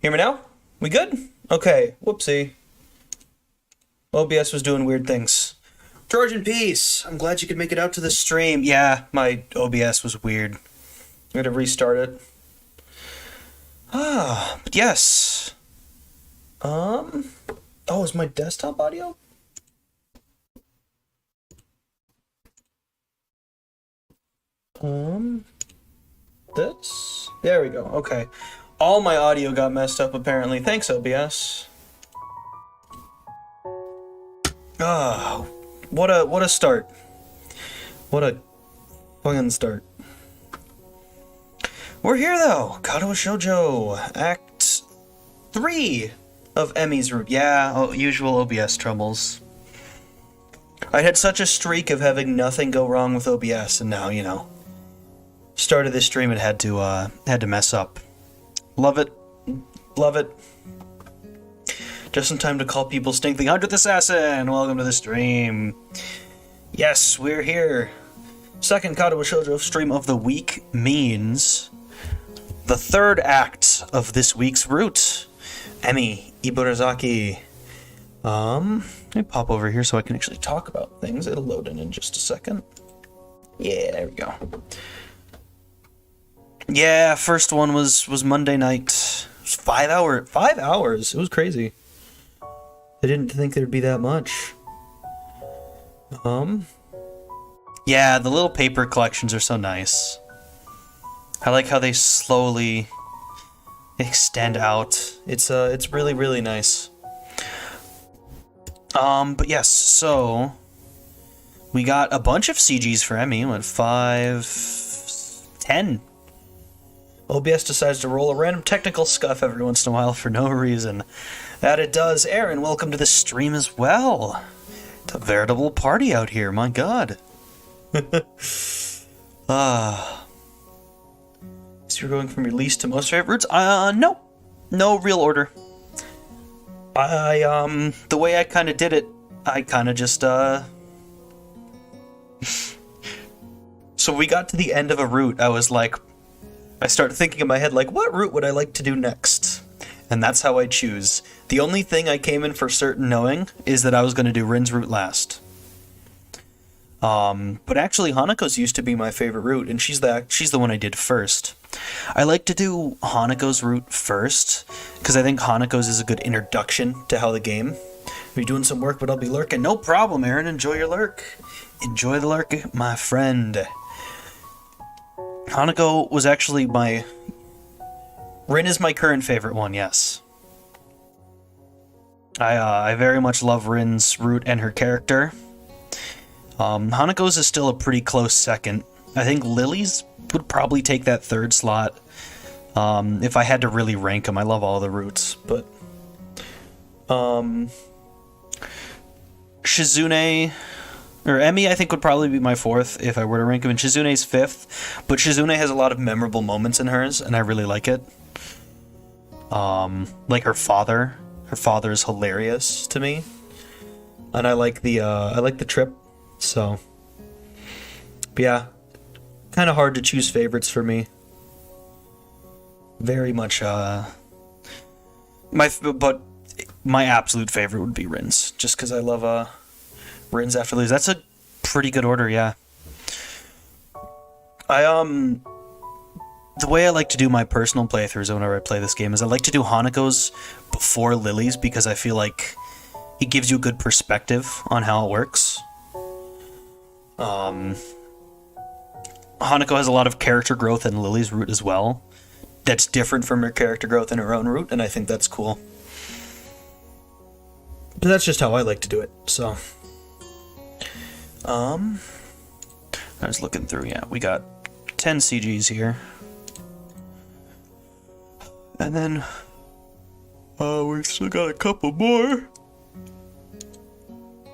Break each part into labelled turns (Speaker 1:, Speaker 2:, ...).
Speaker 1: Hear me now? We good? Okay, whoopsie. OBS was doing weird things. George in peace. I'm glad you could make it out to the stream. Yeah, my OBS was weird. I had to restart it. But yes. Oh, is my desktop audio? This? There we go. Okay. All my audio got messed up apparently. Thanks, OBS. Oh, what a start. What a fucking start. We're here though. Katawa Shoujo, Act 3 of Emmy's Route. Yeah, usual OBS troubles. I had such a streak of having nothing go wrong with OBS, and now, you know, start of this stream it had to mess up. Love it. Love it. Just in time to call people Stink the 100th Assassin! Welcome to the stream. Yes, we're here. Second Katawa Shoujo stream of the week means the third act of this week's route. Emmy Iburazaki. Let me pop over here so I can actually talk about things. It'll load in just a second. Yeah, there we go. Yeah, first one was Monday night. It was 5 hours. It was crazy. I didn't think there'd be that much. Yeah, the little paper collections are so nice. I like how they slowly extend out. It's really, really nice. But yes, so we got a bunch of CGs for Emmy. What, 5, 10? OBS decides to roll a random technical scuff every once in a while for no reason. That it does. Aaron, welcome to the stream as well. It's a veritable party out here, my god. So you're going from your least to most favorite routes? No. No real order. The way I kind of did it, I kind of just, So we got to the end of a route, I was like, I started thinking in my head, like, what route would I like to do next? And that's how I choose. The only thing I came in for certain knowing is that I was going to do Rin's route last. But actually, Hanako's used to be my favorite route, and she's the one I did first. I like to do Hanako's route first, because I think Hanako's is a good introduction to how the game. Be doing some work, but I'll be lurking. No problem, Aaron. Enjoy your lurk. Enjoy the lurk, my friend. Hanako was actually my... Rin is my current favorite one, yes. I very much love Rin's route and her character. Hanako's is still a pretty close second. I think Lily's would probably take that third slot. If I had to really rank them, I love all the routes, but... Shizune... Or Emmy, I think, would probably be my fourth if I were to rank him, and Shizune's fifth. But Shizune has a lot of memorable moments in hers, and I really like it. Like her father. Her father is hilarious to me. And I like the trip, so... But yeah. Kind of hard to choose favorites for me. Very much, But my absolute favorite would be Rin's, just because I love, Rin's after Lily's. That's a pretty good order, yeah. The way I like to do my personal playthroughs whenever I play this game is I like to do Hanako's before Lily's, because I feel like it gives you a good perspective on how it works. Hanako has a lot of character growth in Lily's route as well. That's different from her character growth in her own route, and I think that's cool. But that's just how I like to do it, so... I was looking through, yeah, we got 10 CGs here. And then, we still got a couple more.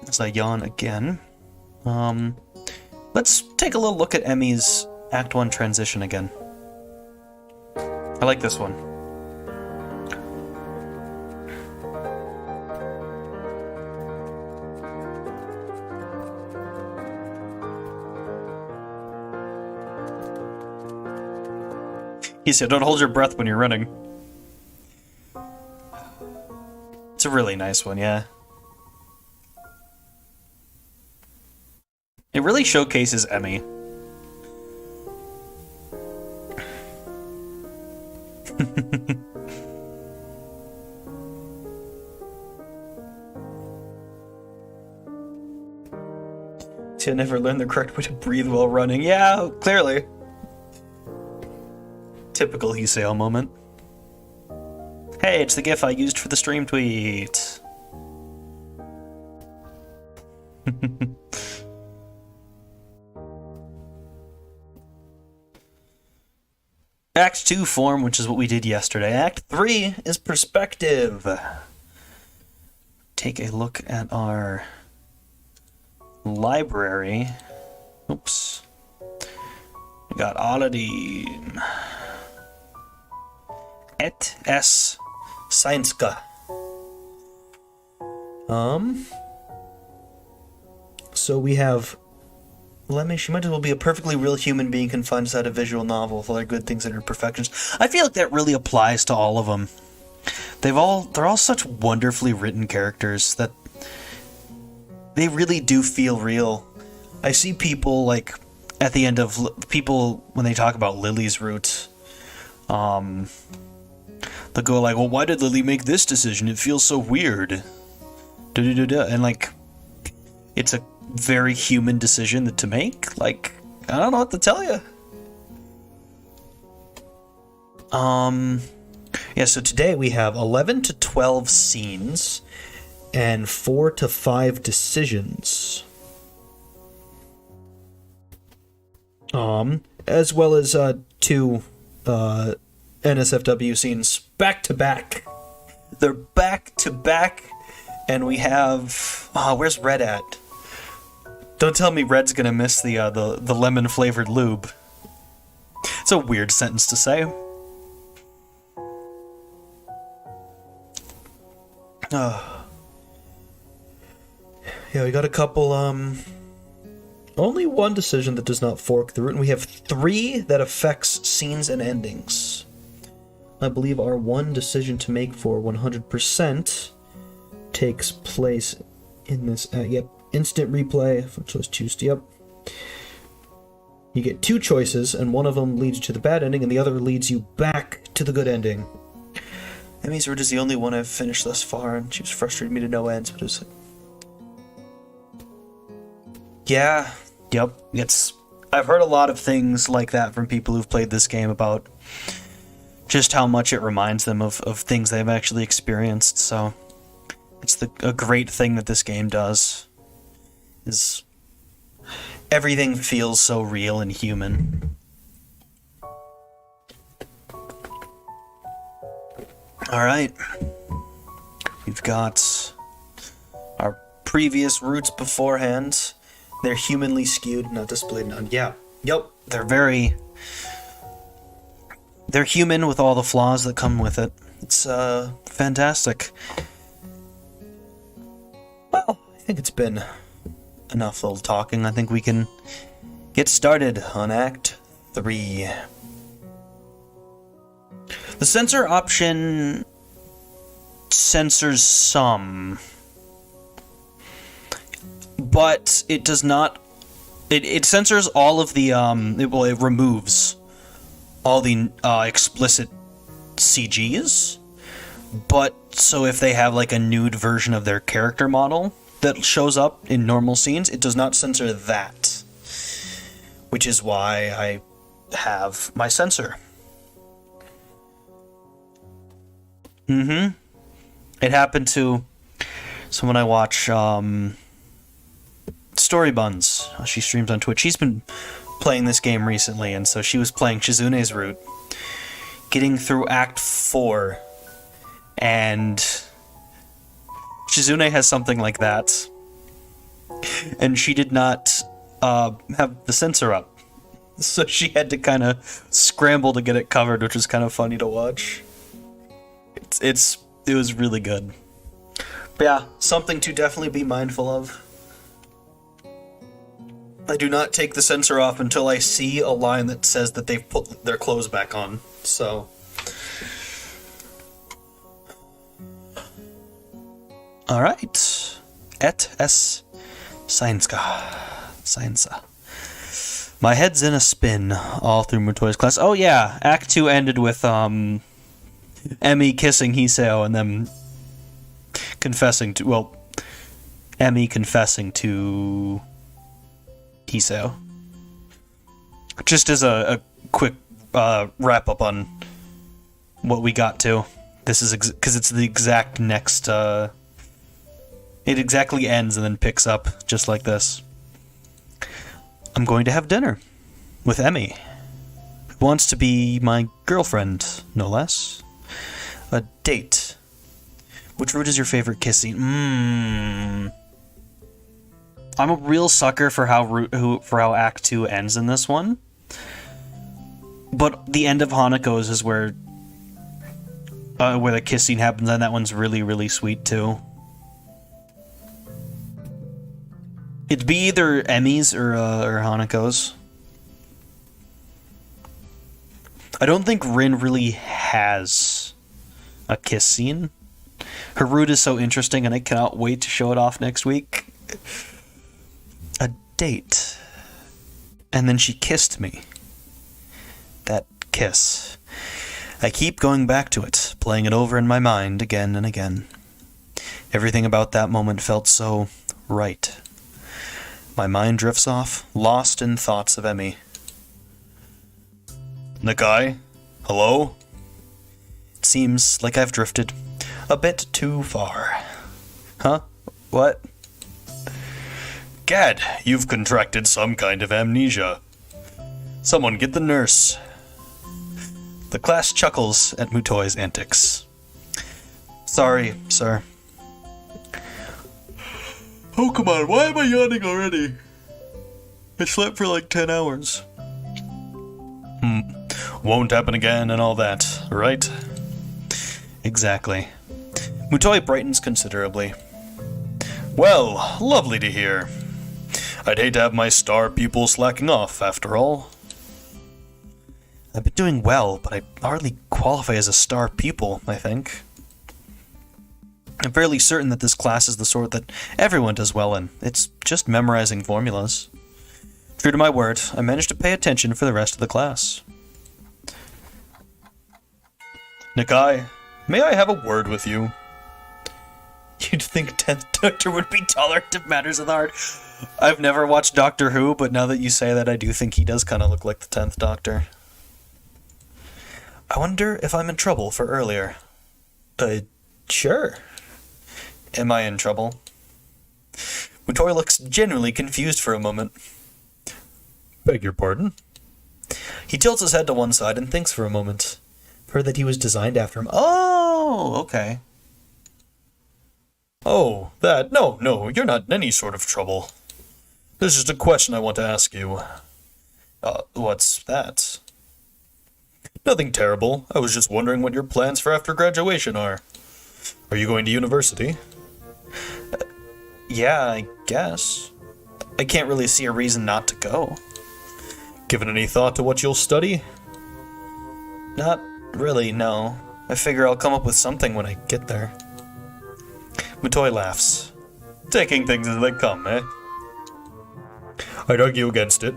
Speaker 1: As I yawn again. Let's take a little look at Emmy's Act 1 transition again. I like this one. He said, don't hold your breath when you're running. It's a really nice one, yeah. It really showcases Emmy. See, I never learned the correct way to breathe while running. Yeah, clearly. Typical Hiseo moment. Hey, it's the gif I used for the stream tweet. Act 2 form, which is what we did yesterday. Act 3 is perspective. Take a look at our library. Oops. We got Aladdin. Et es Scienska. So we have Lemmy. She might as well be a perfectly real human being confined inside a visual novel with all their good things and imperfections. I feel like that really applies to all of them. They're all such wonderfully written characters that they really do feel real. I see people like at the end of people when they talk about Lily's route, they'll go like, "Well, why did Lily make this decision? It feels so weird." And like, it's a very human decision to make. Like, I don't know what to tell you. Yeah, so today we have 11 to 12 scenes and 4 to 5 decisions. As well as 2 NSFW scenes back to back. They're back to back, and we have where's Red at? Don't tell me Red's gonna miss the lemon flavored lube. It's a weird sentence to say. Yeah, we got a couple, only one decision that does not fork the route, and we have 3 that affects scenes and endings. I believe our one decision to make for 100% takes place in this, yep, instant replay, let's choose, yep. You get 2 choices, and one of them leads you to the bad ending, and the other leads you back to the good ending. Emmy's route is the only one I've finished thus far, and she was frustrated me to no ends, but it was like... Yeah, yep, I've heard a lot of things like that from people who've played this game about just how much it reminds them of things they've actually experienced, so it's a great thing that this game does, is everything feels so real and human. Alright, we've got our previous routes beforehand. They're humanly skewed, not displayed on. Yeah, yep, they're human with all the flaws that come with it. It's fantastic. Well, I think it's been enough little talking. I think we can get started on Act 3. The censor option censors some, but it does not. It censors all of the. It removes all the explicit CGs. But so if they have like a nude version of their character model that shows up in normal scenes, it does not censor that, which is why I have my censor. It happened to someone I watch, Story Buns. She streams on Twitch. She's been playing this game recently, and so she was playing Shizune's route, getting through Act 4, and Shizune has something like that, and she did not have the censor up, so she had to kind of scramble to get it covered, which was kind of funny to watch. It was really good. But yeah, something to definitely be mindful of. I do not take the censor off until I see a line that says that they've put their clothes back on, so... Alright. Et es Scienza. My head's in a spin all through Mutoi's class. Oh yeah, Act 2 ended with Emi kissing Hiseo and then confessing to, well, Emi confessing to Hiseo. Just as a quick wrap up on what we got to. This is because it's the exact next. It exactly ends and then picks up just like this. I'm going to have dinner with Emi, who wants to be my girlfriend, no less. A date. Which route is your favorite kiss scene? I'm a real sucker for how Act 2 ends in this one. But the end of Hanako's is where the kiss scene happens, and that one's really, really sweet too. It'd be either Emi's or Hanako's. I don't think Rin really has a kiss scene. Her route is so interesting, and I cannot wait to show it off next week. A date. And then she kissed me. That kiss. I keep going back to it, playing it over in my mind again and again. Everything about that moment felt so right. My mind drifts off, lost in thoughts of Emi. Nakai? Hello? It seems like I've drifted a bit too far. Huh? What? Gad, you've contracted some kind of amnesia. Someone get the nurse. The class chuckles at Mutoi's antics. Sorry, sir. Oh, come on, why am I yawning already? I slept for like 10 hours. Won't happen again and all that, right? Exactly. Mutoi brightens considerably. Well, lovely to hear. I'd hate to have my star pupil slacking off, after all. I've been doing well, but I hardly qualify as a star pupil, I think. I'm fairly certain that this class is the sort that everyone does well in. It's just memorizing formulas. True to my word, I managed to pay attention for the rest of the class. Nakai, may I have a word with you? You'd think 10th Doctor would be tolerant of matters of the heart. I've never watched Doctor Who, but now that you say that, I do think he does kind of look like the 10th Doctor. I wonder if I'm in trouble for earlier. Sure. Am I in trouble? Mutoi looks genuinely confused for a moment. Beg your pardon? He tilts his head to one side and thinks for a moment. Heard that he was designed after him. Oh, okay. Oh, that. No, you're not in any sort of trouble. There's just a question I want to ask you. What's that? Nothing terrible. I was just wondering what your plans for after graduation are. Are you going to university? Yeah, I guess. I can't really see a reason not to go. Given any thought to what you'll study? Not really, no. I figure I'll come up with something when I get there. Mutoi laughs. Taking things as they come, eh? I'd argue against it.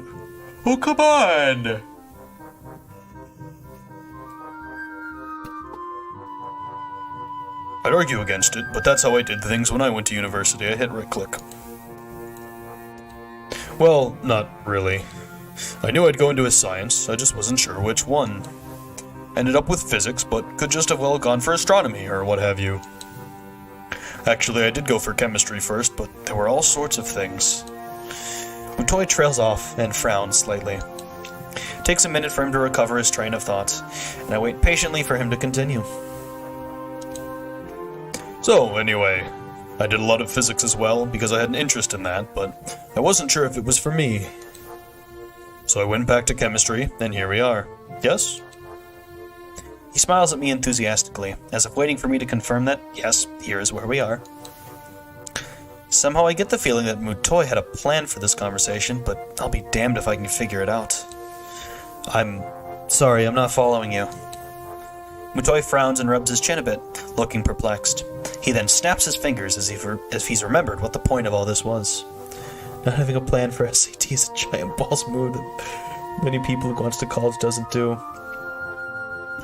Speaker 1: Oh, come on! I'd argue against it, but that's how I did things when I went to university. I hit right-click. Well, not really. I knew I'd go into a science, I just wasn't sure which one. Ended up with physics, but could just have well gone for astronomy, or what have you. Actually, I did go for chemistry first, but there were all sorts of things. Mutoi trails off and frowns slightly. It takes a minute for him to recover his train of thought, and I wait patiently for him to continue. So, anyway, I did a lot of physics as well, because I had an interest in that, but I wasn't sure if it was for me. So I went back to chemistry, and here we are. Yes? He smiles at me enthusiastically, as if waiting for me to confirm that, yes, here is where we are. Somehow I get the feeling that Mutoi had a plan for this conversation, but I'll be damned if I can figure it out. I'm sorry, I'm not following you. Mutoi frowns and rubs his chin a bit, looking perplexed. He then snaps his fingers as if he's remembered what the point of all this was. Not having a plan for SAT is a giant balls move that many people who go to college doesn't do.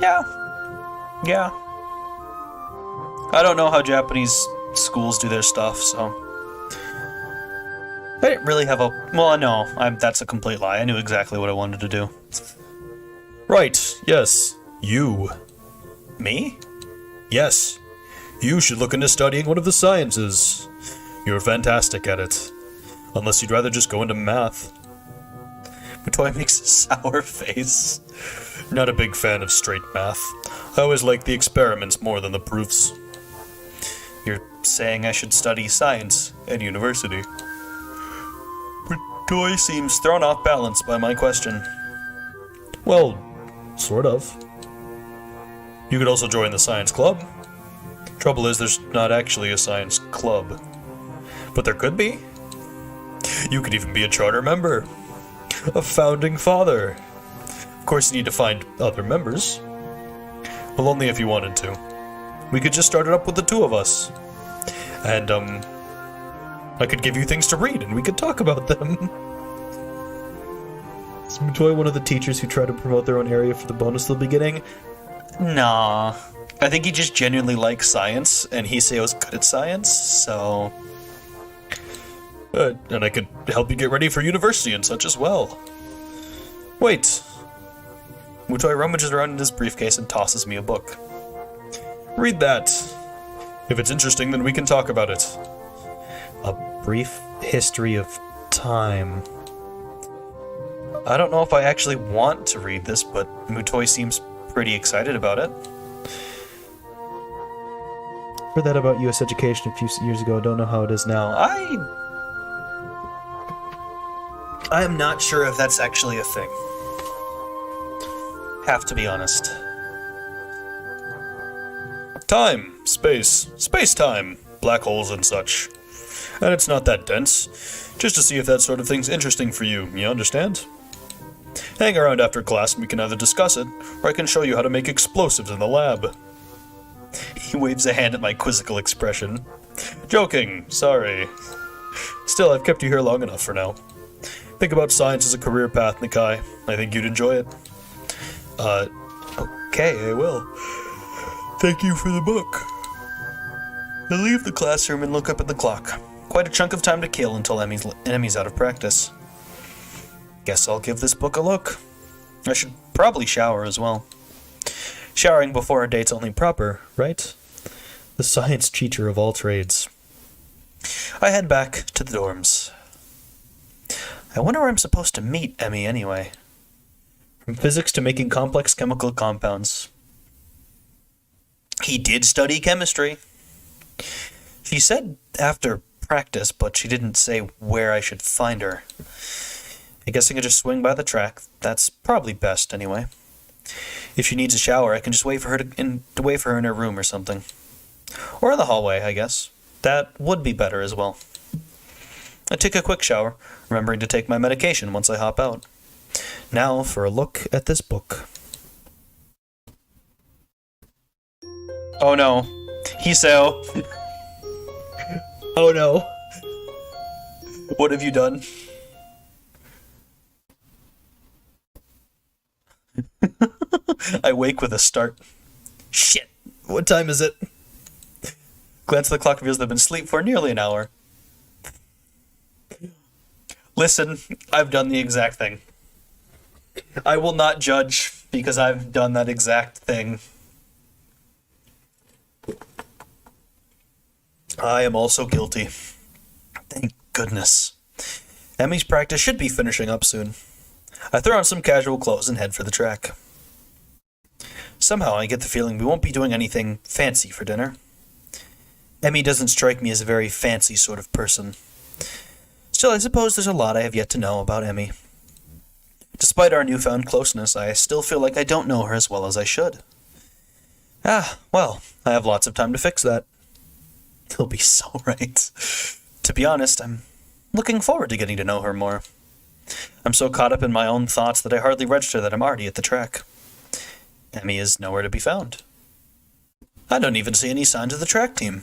Speaker 1: Yeah. I don't know how Japanese schools do their stuff, so... I didn't really have a... Well, no, that's a complete lie. I knew exactly what I wanted to do. Right, yes. You. Me? Yes. You should look into studying one of the sciences. You're fantastic at it. Unless you'd rather just go into math. Matoy makes a sour face. Not a big fan of straight math. I always like the experiments more than the proofs. You're saying I should study science at university. Matoy seems thrown off balance by my question. Well, sort of. You could also join the science club. Trouble is, there's not actually a science club. But there could be. You could even be a charter member. A founding father. Of course, you need to find other members. Well, only if you wanted to. We could just start it up with the two of us. And, I could give you things to read, and we could talk about them. Is Matoy one of the teachers who try to promote their own area for the bonus they'll be getting? Nah. I think he just genuinely likes science, and Hiseo's good at science, so... and I could help you get ready for university and such as well. Wait. Matoy rummages around in his briefcase and tosses me a book. Read that. If it's interesting, then we can talk about it. A brief history of time. I don't know if I actually want to read this, but Matoy seems pretty excited about it. Heard that about U.S. education a few years ago. Don't know how it is now. I am not sure if that's actually a thing. Have to be honest. Time, space, space-time, black holes and such. And it's not that dense. Just to see if that sort of thing's interesting for you, you understand? Hang around after class and we can either discuss it, or I can show you how to make explosives in the lab. He waves a hand at my quizzical expression. Joking, sorry. Still, I've kept you here long enough for now. Think about science as a career path, Nakai. I think you'd enjoy it. Okay, I will. Thank you for the book. I leave the classroom and look up at the clock. Quite a chunk of time to kill until Emmy's out of practice. Guess I'll give this book a look. I should probably shower as well. Showering before a date's only proper, right? The science teacher of all trades. I head back to the dorms. I wonder where I'm supposed to meet Emmy anyway. From physics to making complex chemical compounds. He did study chemistry. She said after practice, but she didn't say where I should find her. I guess I can just swing by the track. That's probably best anyway. If she needs a shower, I can just wait for her to wait for her in her room or something. Or in the hallway, I guess. That would be better as well. I take a quick shower, remembering to take my medication once I hop out. Now for a look at this book. Oh no. Hiseo. Oh no. What have you done? I wake with a start. Shit. What time is it? Glance at the clock reveals that I've been asleep for nearly an hour. Listen, I've done the exact thing. I will not judge because I've done that exact thing. I am also guilty. Thank goodness. Emmy's practice should be finishing up soon. I throw on some casual clothes and head for the track. Somehow I get the feeling we won't be doing anything fancy for dinner. Emmy doesn't strike me as a very fancy sort of person. Still, I suppose there's a lot I have yet to know about Emmy. Despite our newfound closeness, I still feel like I don't know her as well as I should. Well, I have lots of time to fix that. He'll be so right. To be honest, I'm looking forward to getting to know her more. I'm so caught up in my own thoughts that I hardly register that I'm already at the track. Emmy is nowhere to be found. I don't even see any signs of the track team.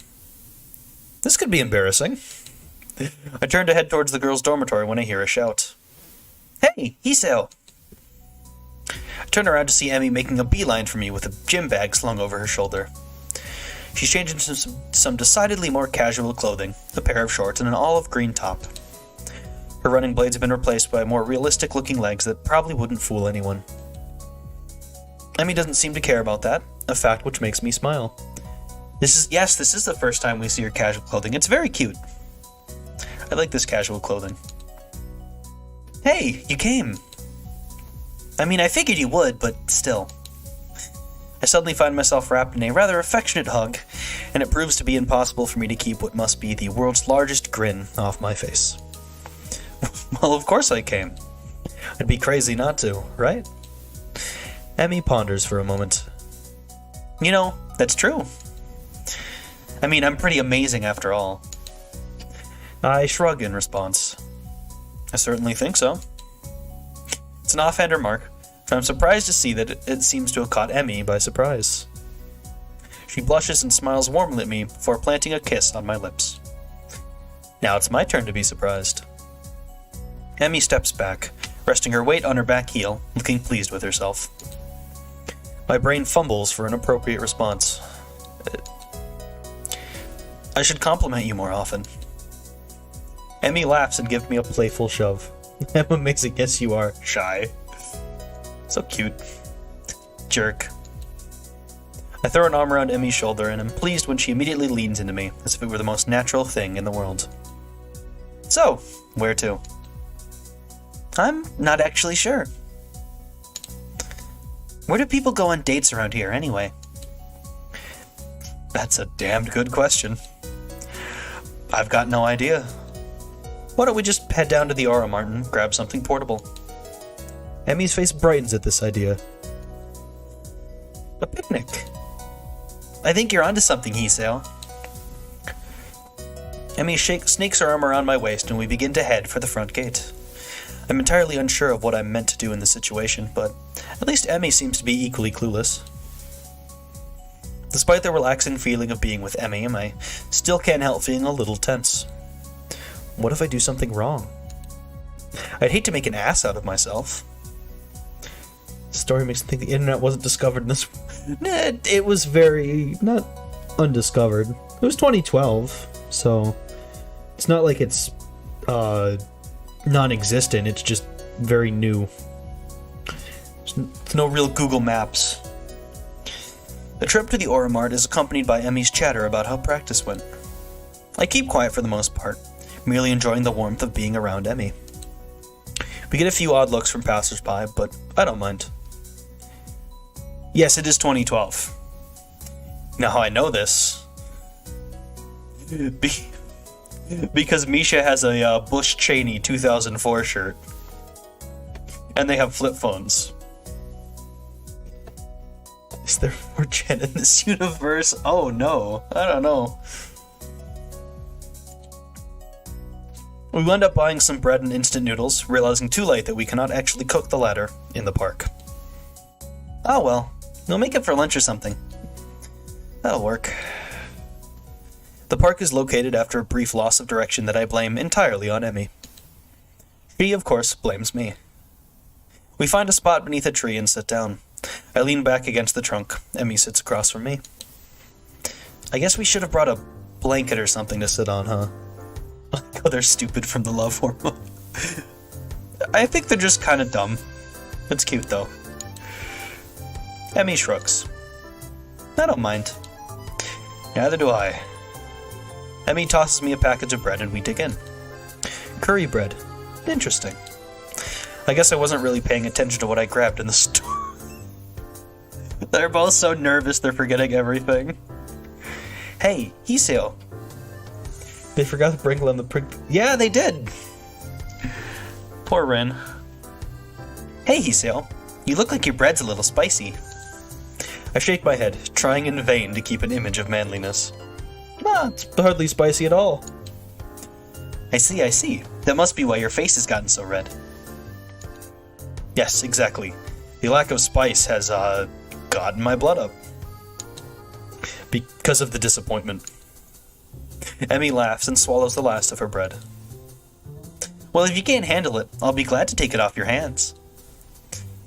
Speaker 1: This could be embarrassing. I turn to head towards the girls' dormitory when I hear a shout. Hey, Hiseo! I turn around to see Emmy making a beeline for me with a gym bag slung over her shoulder. She's changed into some decidedly more casual clothing, a pair of shorts and an olive green top. Her running blades have been replaced by more realistic-looking legs that probably wouldn't fool anyone. Emmy doesn't seem to care about that, a fact which makes me smile. This is the first time we see her casual clothing. It's very cute. I like this casual clothing. Hey, you came! I mean, I figured you would, but still. I suddenly find myself wrapped in a rather affectionate hug, and it proves to be impossible for me to keep what must be the world's largest grin off my face. Well, of course I came. I'd be crazy not to, right? Emmy ponders for a moment. You know, that's true. I mean, I'm pretty amazing after all. I shrug in response. I certainly think so. It's an offhand remark, but I'm surprised to see that it seems to have caught Emmy by surprise. She blushes and smiles warmly at me before planting a kiss on my lips. Now it's my turn to be surprised. Emmy steps back, resting her weight on her back heel, looking pleased with herself. My brain fumbles for an appropriate response. I should compliment you more often. Emmy laughs and gives me a playful shove. I'm amazing, yes you are. Shy. So cute. Jerk. I throw an arm around Emmy's shoulder and am pleased when she immediately leans into me, as if it were the most natural thing in the world. So, where to? I'm not actually sure. Where do people go on dates around here, anyway? That's a damned good question. I've got no idea. Why don't we just head down to the Aura Mart and grab something portable? Emmy's face brightens at this idea. A picnic. I think you're onto something, Hiseo. Emmy snakes her arm around my waist and we begin to head for the front gate. I'm entirely unsure of what I'm meant to do in this situation, but at least Emmy seems to be equally clueless. Despite the relaxing feeling of being with Emmy, I still can't help feeling a little tense. What if I do something wrong? I'd hate to make an ass out of myself. The story makes me think the internet wasn't discovered in this... It was very... not undiscovered. It was 2012, so... it's not like it's, non-existent, it's just very new. There's no real Google Maps. The trip to the Aura Mart is accompanied by Emmy's chatter about how practice went. I keep quiet for the most part, merely enjoying the warmth of being around Emmy. We get a few odd looks from passers-by, but I don't mind. Yes, it is 2012. Now how I know this... because Misha has a Bush Cheney 2004 shirt. And they have flip phones. Is there more Jen in this universe? Oh no, I don't know. We wound up buying some bread and instant noodles, realizing too late that we cannot actually cook the latter in the park. Oh well, we'll make it for lunch or something. That'll work. The park is located after a brief loss of direction that I blame entirely on Emmy. She, of course, blames me. We find a spot beneath a tree and sit down. I lean back against the trunk. Emmy sits across from me. I guess we should have brought a blanket or something to sit on, huh? Oh, they're stupid from the love hormone. I think they're just kind of dumb. It's cute, though. Emmy shrugs. I don't mind. Neither do I. Emmy tosses me a package of bread and we dig in. Curry bread. Interesting. I guess I wasn't really paying attention to what I grabbed in the store. They're both so nervous they're forgetting everything. Hey, Hiseo. They forgot to sprinkle on the prick. Yeah, they did. Poor Rin. Hey, Hiseo. You look like your bread's a little spicy. I shake my head, trying in vain to keep an image of manliness. Ah, it's hardly spicy at all. I see. That must be why your face has gotten so red. Yes, exactly. The lack of spice has, gotten my blood up. Because of the disappointment. Emmy laughs and swallows the last of her bread. Well, if you can't handle it, I'll be glad to take it off your hands.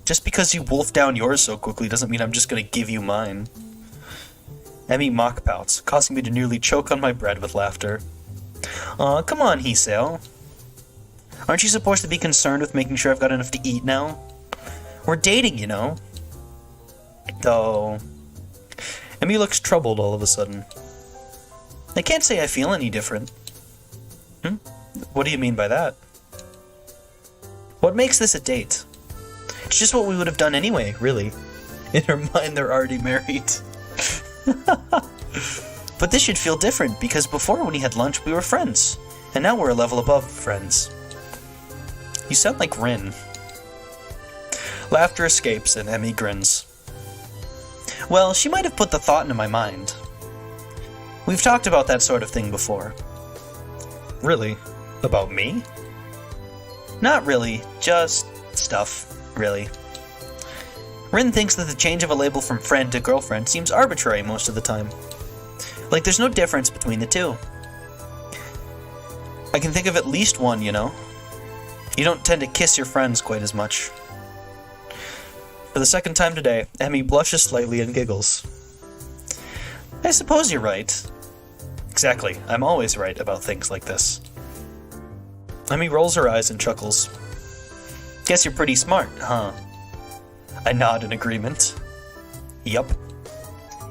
Speaker 1: Just because you wolfed down yours so quickly doesn't mean I'm just gonna give you mine. Emmy mock pouts, causing me to nearly choke on my bread with laughter. Aw, come on, Hiseo. Aren't you supposed to be concerned with making sure I've got enough to eat now? We're dating, you know. Though... Emmy looks troubled all of a sudden. I can't say I feel any different. What do you mean by that? What makes this a date? It's just what we would have done anyway, really. In her mind, they're already married. But this should feel different, because before when we had lunch, we were friends. And now we're a level above friends. You sound like Rin. Laughter escapes, and Emmy grins. Well, she might have put the thought into my mind. We've talked about that sort of thing before. Really? About me? Not really, just stuff, really. Rin thinks that the change of a label from friend to girlfriend seems arbitrary most of the time. Like there's no difference between the two. I can think of at least one, you know. You don't tend to kiss your friends quite as much. For the second time today, Emmy blushes slightly and giggles. I suppose you're right. Exactly, I'm always right about things like this. Emmy rolls her eyes and chuckles. Guess you're pretty smart, huh? I nod in agreement. Yup.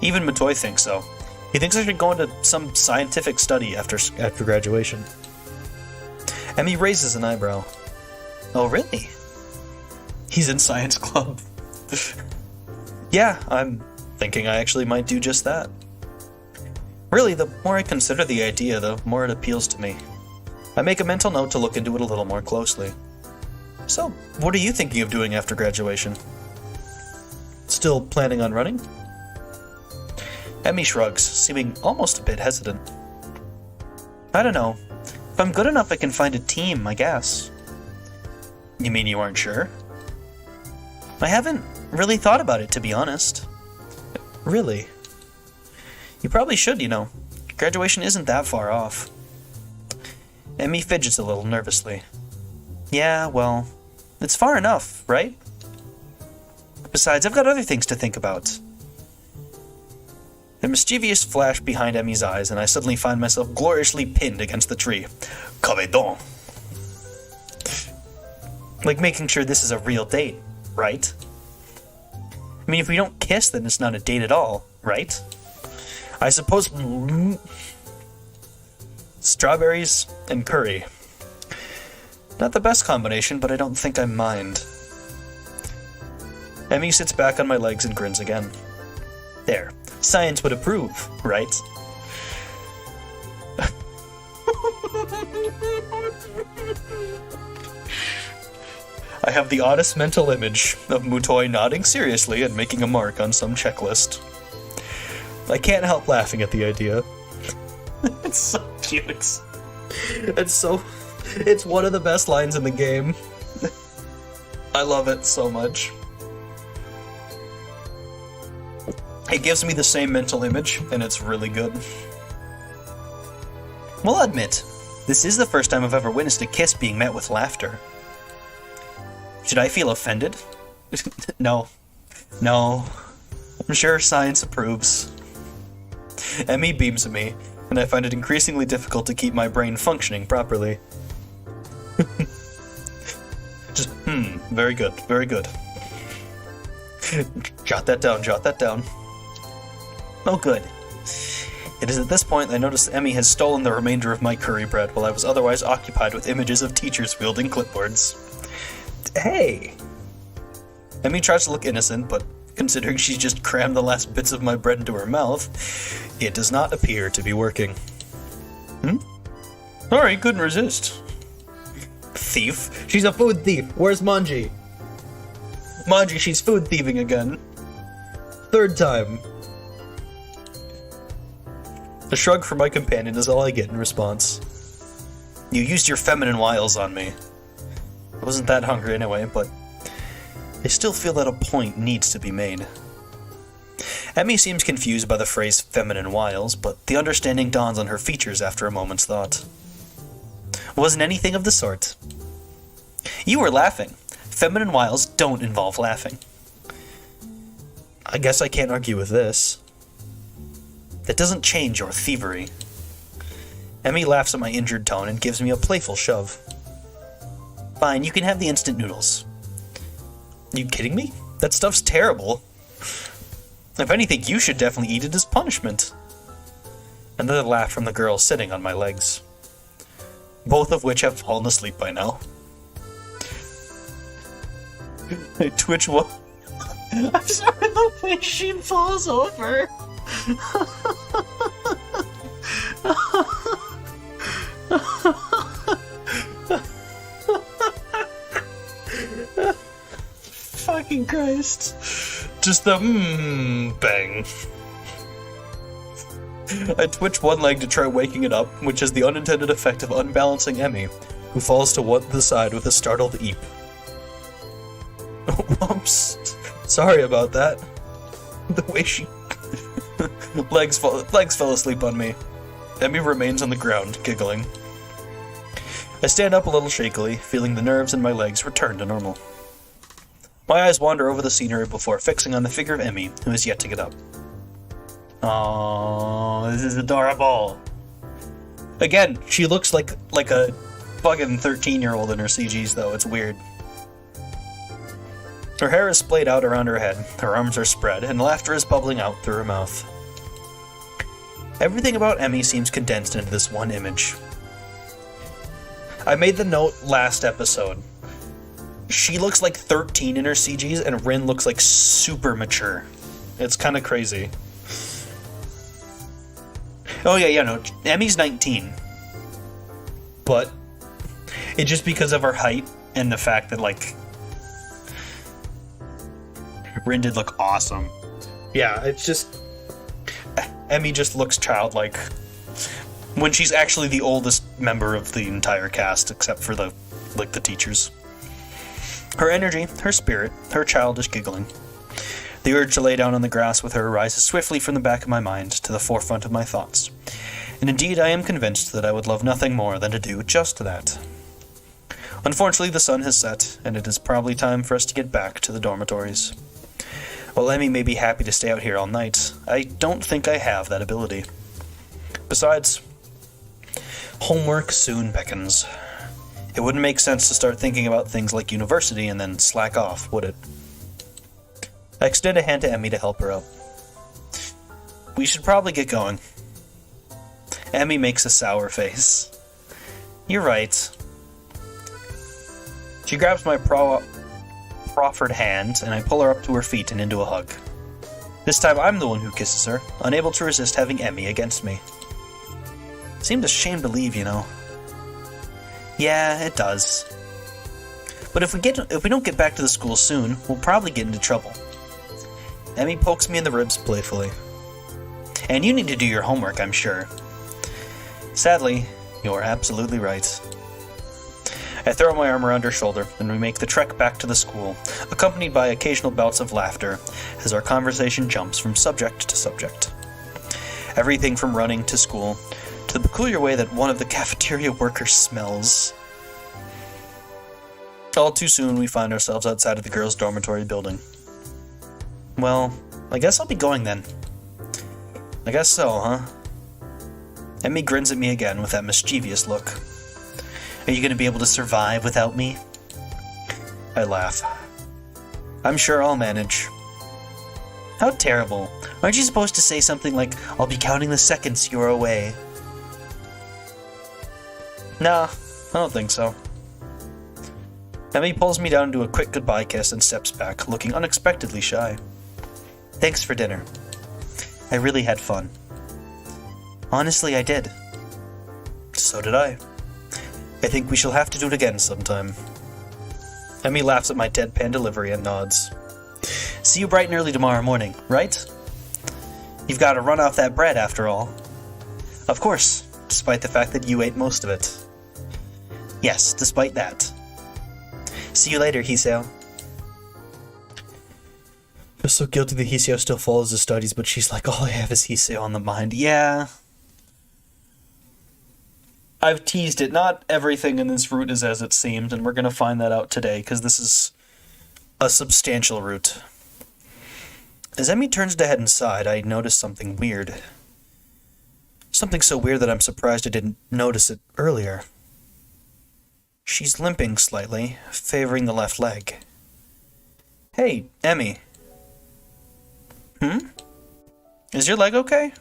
Speaker 1: Even Matoy thinks so. He thinks I should go into some scientific study after graduation. Emmy raises an eyebrow. Oh, really? He's in science club. Yeah, I'm thinking I actually might do just that. Really, the more I consider the idea, the more it appeals to me. I make a mental note to look into it a little more closely. So, what are you thinking of doing after graduation? Still planning on running? Emmy shrugs, seeming almost a bit hesitant. I don't know. If I'm good enough, I can find a team, I guess. You mean you aren't sure? I haven't really thought about it, to be honest. Really? You probably should, you know. Graduation isn't that far off. Emmy fidgets a little nervously. Yeah, well, it's far enough, right? Besides, I've got other things to think about. A mischievous flash behind Emmy's eyes, and I suddenly find myself gloriously pinned against the tree. Cabedon. Like making sure this is a real date, right? I mean, if we don't kiss, then it's not a date at all, right? I suppose... Strawberries and curry. Not the best combination, but I don't think I mind. Emmy sits back on my legs and grins again. There. Science would approve, right? I have the oddest mental image of Mutoi nodding seriously and making a mark on some checklist. I can't help laughing at the idea. It's so cute. It's one of the best lines in the game. I love it so much. It gives me the same mental image, and it's really good. Well, I'll admit, this is the first time I've ever witnessed a kiss being met with laughter. Should I feel offended? No. No. I'm sure science approves. Emmy beams at me, and I find it increasingly difficult to keep my brain functioning properly. Just, very good, very good. Jot that down, jot that down. Oh, good. It is at this point I notice Emmy has stolen the remainder of my curry bread while I was otherwise occupied with images of teachers wielding clipboards. Hey! Emmy tries to look innocent, but considering she's just crammed the last bits of my bread into her mouth, it does not appear to be working. Sorry, couldn't resist. Thief? She's a food thief. Where's Manji? Manji, she's food thieving again. Third time. A shrug from my companion is all I get in response. You used your feminine wiles on me. I wasn't that hungry anyway, but I still feel that a point needs to be made. Emmy seems confused by the phrase feminine wiles, but the understanding dawns on her features after a moment's thought. Wasn't anything of the sort. You were laughing. Feminine wiles don't involve laughing. I guess I can't argue with this. That doesn't change your thievery. Emmy laughs at my injured tone and gives me a playful shove. Fine, you can have the instant noodles. You kidding me? That stuff's terrible. If anything, you should definitely eat it as punishment. Another laugh from the girl sitting on my legs. Both of which have fallen asleep by now. I twitch one. I'm sorry, the way she falls over. Fucking Christ. Just the bang. I twitch one leg to try waking it up, which has the unintended effect of unbalancing Emmy, who falls to the side with a startled eep. Whoops. Sorry about that. The way she... legs fell asleep on me. Emmy remains on the ground, giggling. I stand up a little shakily, feeling the nerves in my legs return to normal. My eyes wander over the scenery before fixing on the figure of Emmy, who is yet to get up. Aww, this is adorable. Again, she looks like a fucking 13-year-old in her CGs, though. It's weird. Her hair is splayed out around her head, her arms are spread, and laughter is bubbling out through her mouth. Everything about Emmy seems condensed into this one image. I made the note last episode. She looks like 13 in her CGs, and Rin looks like super mature. It's kind of crazy. Oh yeah, no, Emmy's 19. But it's just because of her height and the fact that, like, Rin did look awesome. Yeah, it's just... Emmy just looks childlike. When she's actually the oldest member of the entire cast, except for the teachers. Her energy, her spirit, her childish giggling. The urge to lay down on the grass with her rises swiftly from the back of my mind to the forefront of my thoughts. And indeed, I am convinced that I would love nothing more than to do just that. Unfortunately, the sun has set, and it is probably time for us to get back to the dormitories. While Emmy may be happy to stay out here all night, I don't think I have that ability. Besides, homework soon beckons. It wouldn't make sense to start thinking about things like university and then slack off, would it? I extend a hand to Emmy to help her up. We should probably get going. Emmy makes a sour face. You're right. She grabs my proffered hand, and I pull her up to her feet and into a hug. This time I'm the one who kisses her, unable to resist having Emmy against me. Seemed a shame to leave, you know. Yeah, it does. But if we don't get back to the school soon, we'll probably get into trouble. Emmy pokes me in the ribs playfully. And you need to do your homework, I'm sure. Sadly, you're absolutely right. I throw my arm around her shoulder, and we make the trek back to the school, accompanied by occasional bouts of laughter, as our conversation jumps from subject to subject. Everything from running to school, to the peculiar way that one of the cafeteria workers smells. All too soon, we find ourselves outside of the girls' dormitory building. Well, I guess I'll be going then. I guess so, huh? Emmy grins at me again with that mischievous look. Are you going to be able to survive without me? I laugh. I'm sure I'll manage. How terrible. Aren't you supposed to say something like, I'll be counting the seconds you're away? Nah, I don't think so. Emmy pulls me down into a quick goodbye kiss and steps back, looking unexpectedly shy. Thanks for dinner. I really had fun. Honestly, I did. So did I. I think we shall have to do it again sometime. Emmy laughs at my deadpan delivery and nods. See you bright and early tomorrow morning, right? You've got to run off that bread after all. Of course, despite the fact that you ate most of it. Yes, despite that. See you later, Hiseo. I'm so guilty that Hiseo still follows his studies, but she's like, all I have is Hiseo on the mind. Yeah. I've teased it. Not everything in this route is as it seemed, and we're going to find that out today, because this is a substantial route. As Emmy turns to head inside, I notice something weird. Something so weird that I'm surprised I didn't notice it earlier. She's limping slightly, favoring the left leg. Hey, Emmy. Is your leg okay?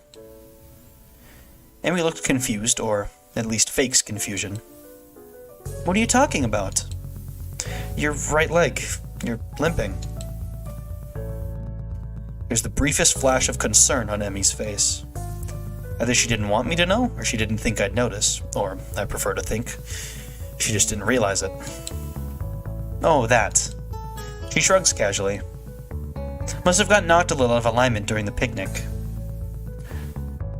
Speaker 1: Emmy looked confused, or at least fakes confusion. What are you talking about? Your right leg. You're limping. There's the briefest flash of concern on Emmy's face. Either she didn't want me to know, or she didn't think I'd notice, or, I prefer to think, she just didn't realize it. Oh, that. She shrugs casually. Must have gotten knocked a little out of alignment during the picnic.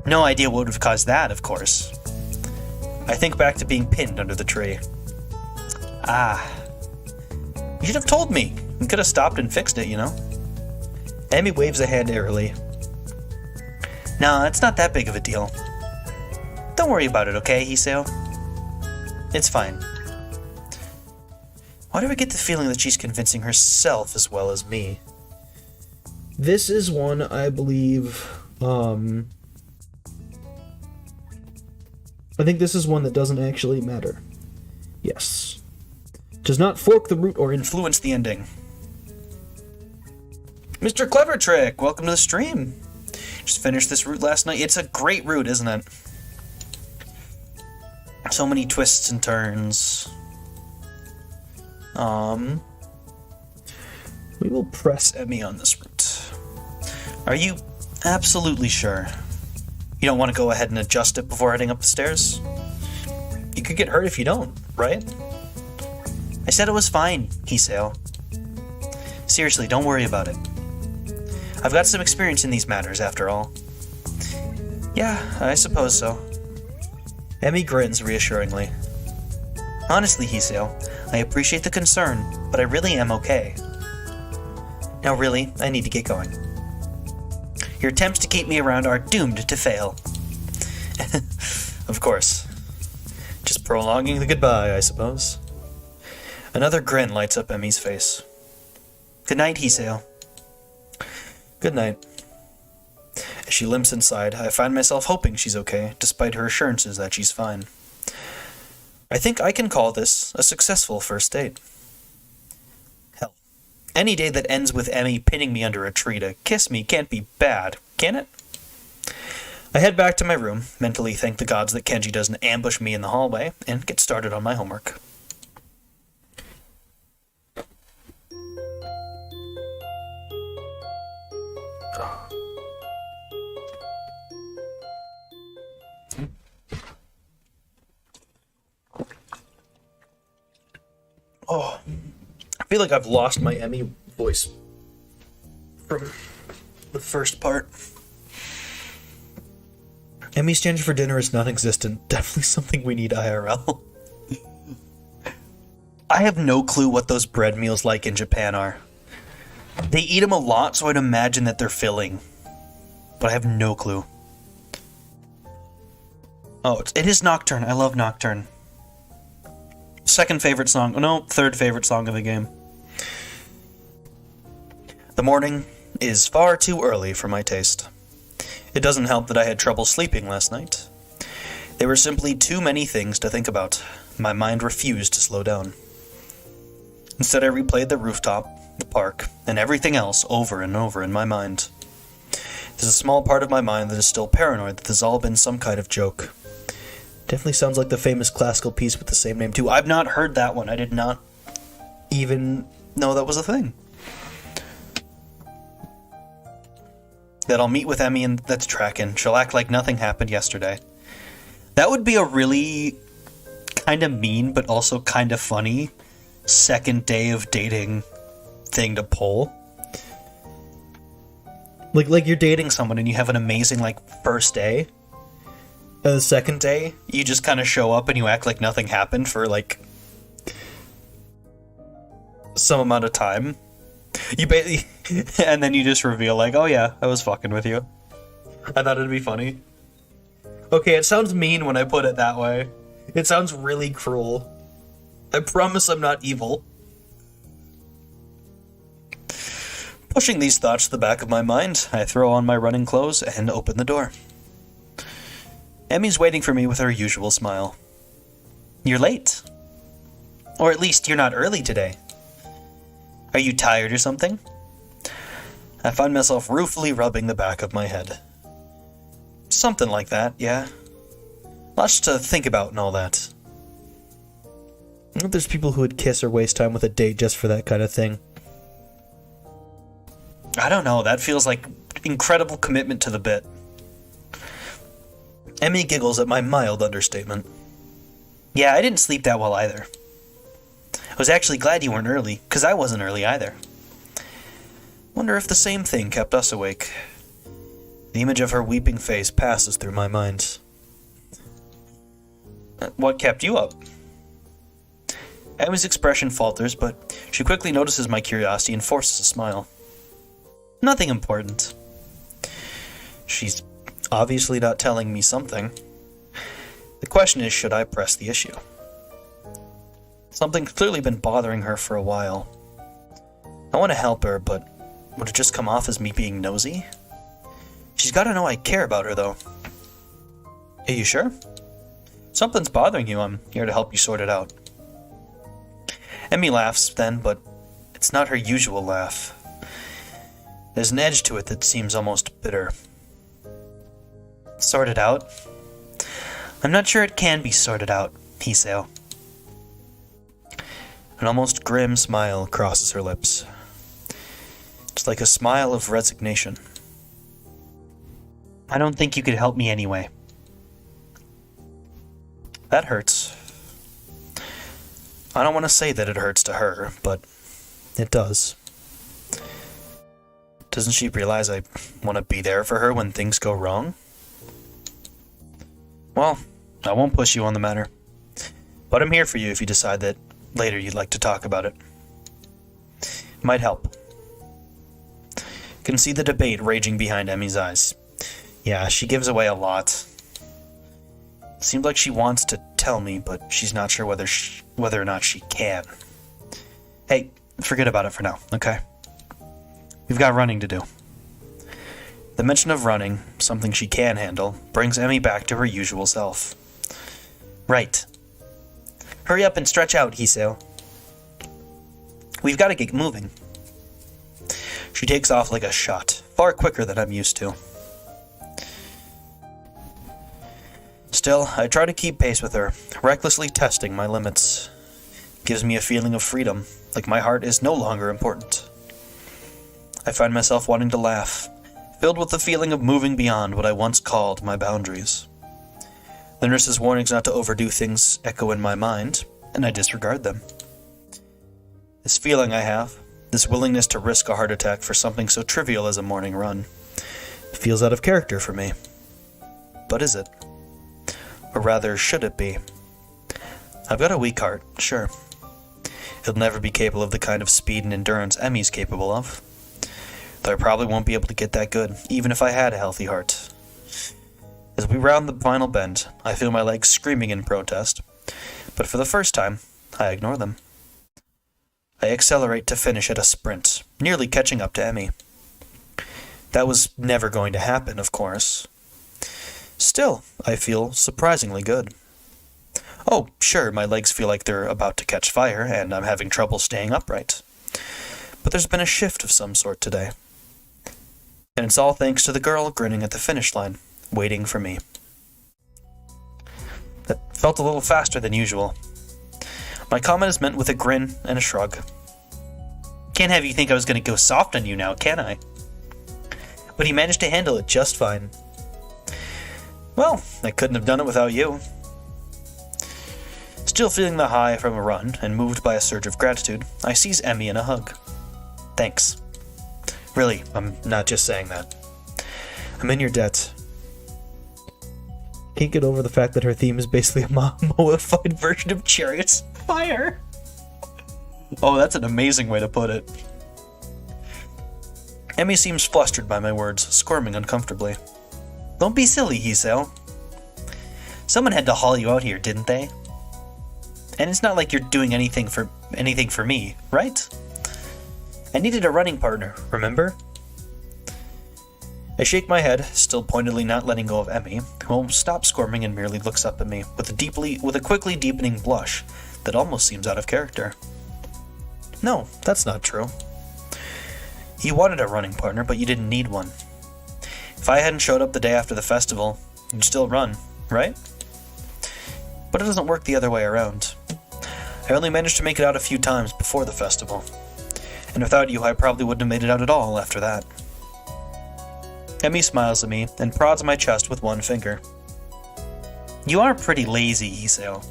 Speaker 1: No idea what would have caused that, of course. I think back to being pinned under the tree. Ah. You should have told me. We could have stopped and fixed it, you know? Emmy waves a hand airily. No, it's not that big of a deal. Don't worry about it, okay, Hiseo? It's fine. Why do I get the feeling that she's convincing herself as well as me? This is one, I believe, I think this is one that doesn't actually matter. Yes. Does not fork the route or influence the ending. Mr. Clever Trick, welcome to the stream. Just finished this route last night. It's a great route, isn't it? So many twists and turns. We will press Emmy on this route. Are you absolutely sure? You don't want to go ahead and adjust it before heading up the stairs? You could get hurt if you don't, right? I said it was fine, Hiseo. Seriously, don't worry about it. I've got some experience in these matters, after all. Yeah, I suppose so. Emmy grins reassuringly. Honestly, Hiseo, I appreciate the concern, but I really am okay. Now really, I need to get going. Your attempts to keep me around are doomed to fail. Of course. Just prolonging the goodbye, I suppose. Another grin lights up Emmy's face. Good night, Hiseo. Good night. As she limps inside, I find myself hoping she's okay, despite her assurances that she's fine. I think I can call this a successful first date. Hell, any day that ends with Emmy pinning me under a tree to kiss me can't be bad, can it? I head back to my room, mentally thank the gods that Kenji doesn't ambush me in the hallway, and get started on my homework. Oh, I feel like I've lost my Emmy voice from the first part. Emmy stands for dinner is non-existent. Definitely something we need IRL. I have no clue what those bread meals like in Japan are. They eat them a lot, so I'd imagine that they're filling. But I have no clue. Oh, it is Nocturne. I love Nocturne. Second favorite song. Oh no, third favorite song of the game. The morning is far too early for my taste. It doesn't help that I had trouble sleeping last night. There were simply too many things to think about. My mind refused to slow down. Instead, I replayed the rooftop, the park, and everything else over and over in my mind. There's a small part of my mind that is still paranoid that this has all been some kind of joke. Definitely sounds like the famous classical piece with the same name, too. I've not heard that one. I did not even know that was a thing. That I'll meet with Emmy and that's tracking. She'll act like nothing happened yesterday. That would be a really kind of mean, but also kind of funny second day of dating thing to pull. Like you're dating someone and you have an amazing, first day. The second day, you just kind of show up and you act like nothing happened for, some amount of time. You basically, and then you just reveal like, oh yeah, I was fucking with you. I thought it'd be funny. Okay, it sounds mean when I put it that way. It sounds really cruel. I promise I'm not evil. Pushing these thoughts to the back of my mind, I throw on my running clothes and open the door. Emmy's waiting for me with her usual smile. You're late. Or at least you're not early today. Are you tired or something? I find myself ruefully rubbing the back of my head. Something like that, yeah. Lots to think about and all that. I think there's people who would kiss or waste time with a date just for that kind of thing. I don't know, that feels like incredible commitment to the bit. Emmy giggles at my mild understatement. Yeah, I didn't sleep that well either. I was actually glad you weren't early, because I wasn't early either. Wonder if the same thing kept us awake. The image of her weeping face passes through my mind. What kept you up? Emmy's expression falters, but she quickly notices my curiosity and forces a smile. Nothing important. She's obviously not telling me something. The question is, should I press the issue? Something's clearly been bothering her for a while. I want to help her, but would it just come off as me being nosy? She's got to know I care about her, though. Are you sure? Something's bothering you. I'm here to help you sort it out. Emmy laughs then, but it's not her usual laugh. There's an edge to it that seems almost bitter. Sorted out? I'm not sure it can be sorted out, Hiseo. An almost grim smile crosses her lips. It's like a smile of resignation. I don't think you could help me anyway. That hurts. I don't want to say that it hurts to her, but it does. Doesn't she realize I want to be there for her when things go wrong? Well, I won't push you on the matter, but I'm here for you if you decide that later you'd like to talk about it. It might help. Can see the debate raging behind Emmy's eyes. Yeah, she gives away a lot. Seems like she wants to tell me, but she's not sure whether or not she can. Hey, forget about it for now, okay? We've got running to do. The mention of running, something she can handle, brings Emmy back to her usual self. Right. Hurry up and stretch out, Hiseo. We've got to get moving. She takes off like a shot, far quicker than I'm used to. Still, I try to keep pace with her, recklessly testing my limits. Gives me a feeling of freedom, like my heart is no longer important. I find myself wanting to laugh, filled with the feeling of moving beyond what I once called my boundaries. The nurse's warnings not to overdo things echo in my mind, and I disregard them. This feeling I have, this willingness to risk a heart attack for something so trivial as a morning run, feels out of character for me. But is it? Or rather, should it be? I've got a weak heart, sure. It'll never be capable of the kind of speed and endurance Emmy's capable of. Though I probably won't be able to get that good, even if I had a healthy heart. As we round the final bend, I feel my legs screaming in protest, but for the first time, I ignore them. I accelerate to finish at a sprint, nearly catching up to Emmy. That was never going to happen, of course. Still, I feel surprisingly good. Oh, sure, my legs feel like they're about to catch fire, and I'm having trouble staying upright. But there's been a shift of some sort today. And it's all thanks to the girl grinning at the finish line, waiting for me. That felt a little faster than usual. My comment is meant with a grin and a shrug. Can't have you think I was going to go soft on you now, can I? But he managed to handle it just fine. Well, I couldn't have done it without you. Still feeling the high from a run, and moved by a surge of gratitude, I seize Emmy in a hug. Thanks. Really, I'm not just saying that. I'm in your debt. Can't get over the fact that her theme is basically a modified version of Chariots of Fire. Oh, that's an amazing way to put it. Emmy seems flustered by my words, squirming uncomfortably. Don't be silly, Hiseo. Someone had to haul you out here, didn't they? And it's not like you're doing anything for me, right? I needed a running partner, remember? I shake my head, still pointedly not letting go of Emmy, who won't stop squirming and merely looks up at me with a quickly deepening blush that almost seems out of character. No, that's not true. You wanted a running partner, but you didn't need one. If I hadn't showed up the day after the festival, you'd still run, right? But it doesn't work the other way around. I only managed to make it out a few times before the festival, and without you I probably wouldn't have made it out at all after that. Emmy smiles at me and prods my chest with one finger. You are pretty lazy, Hiseo.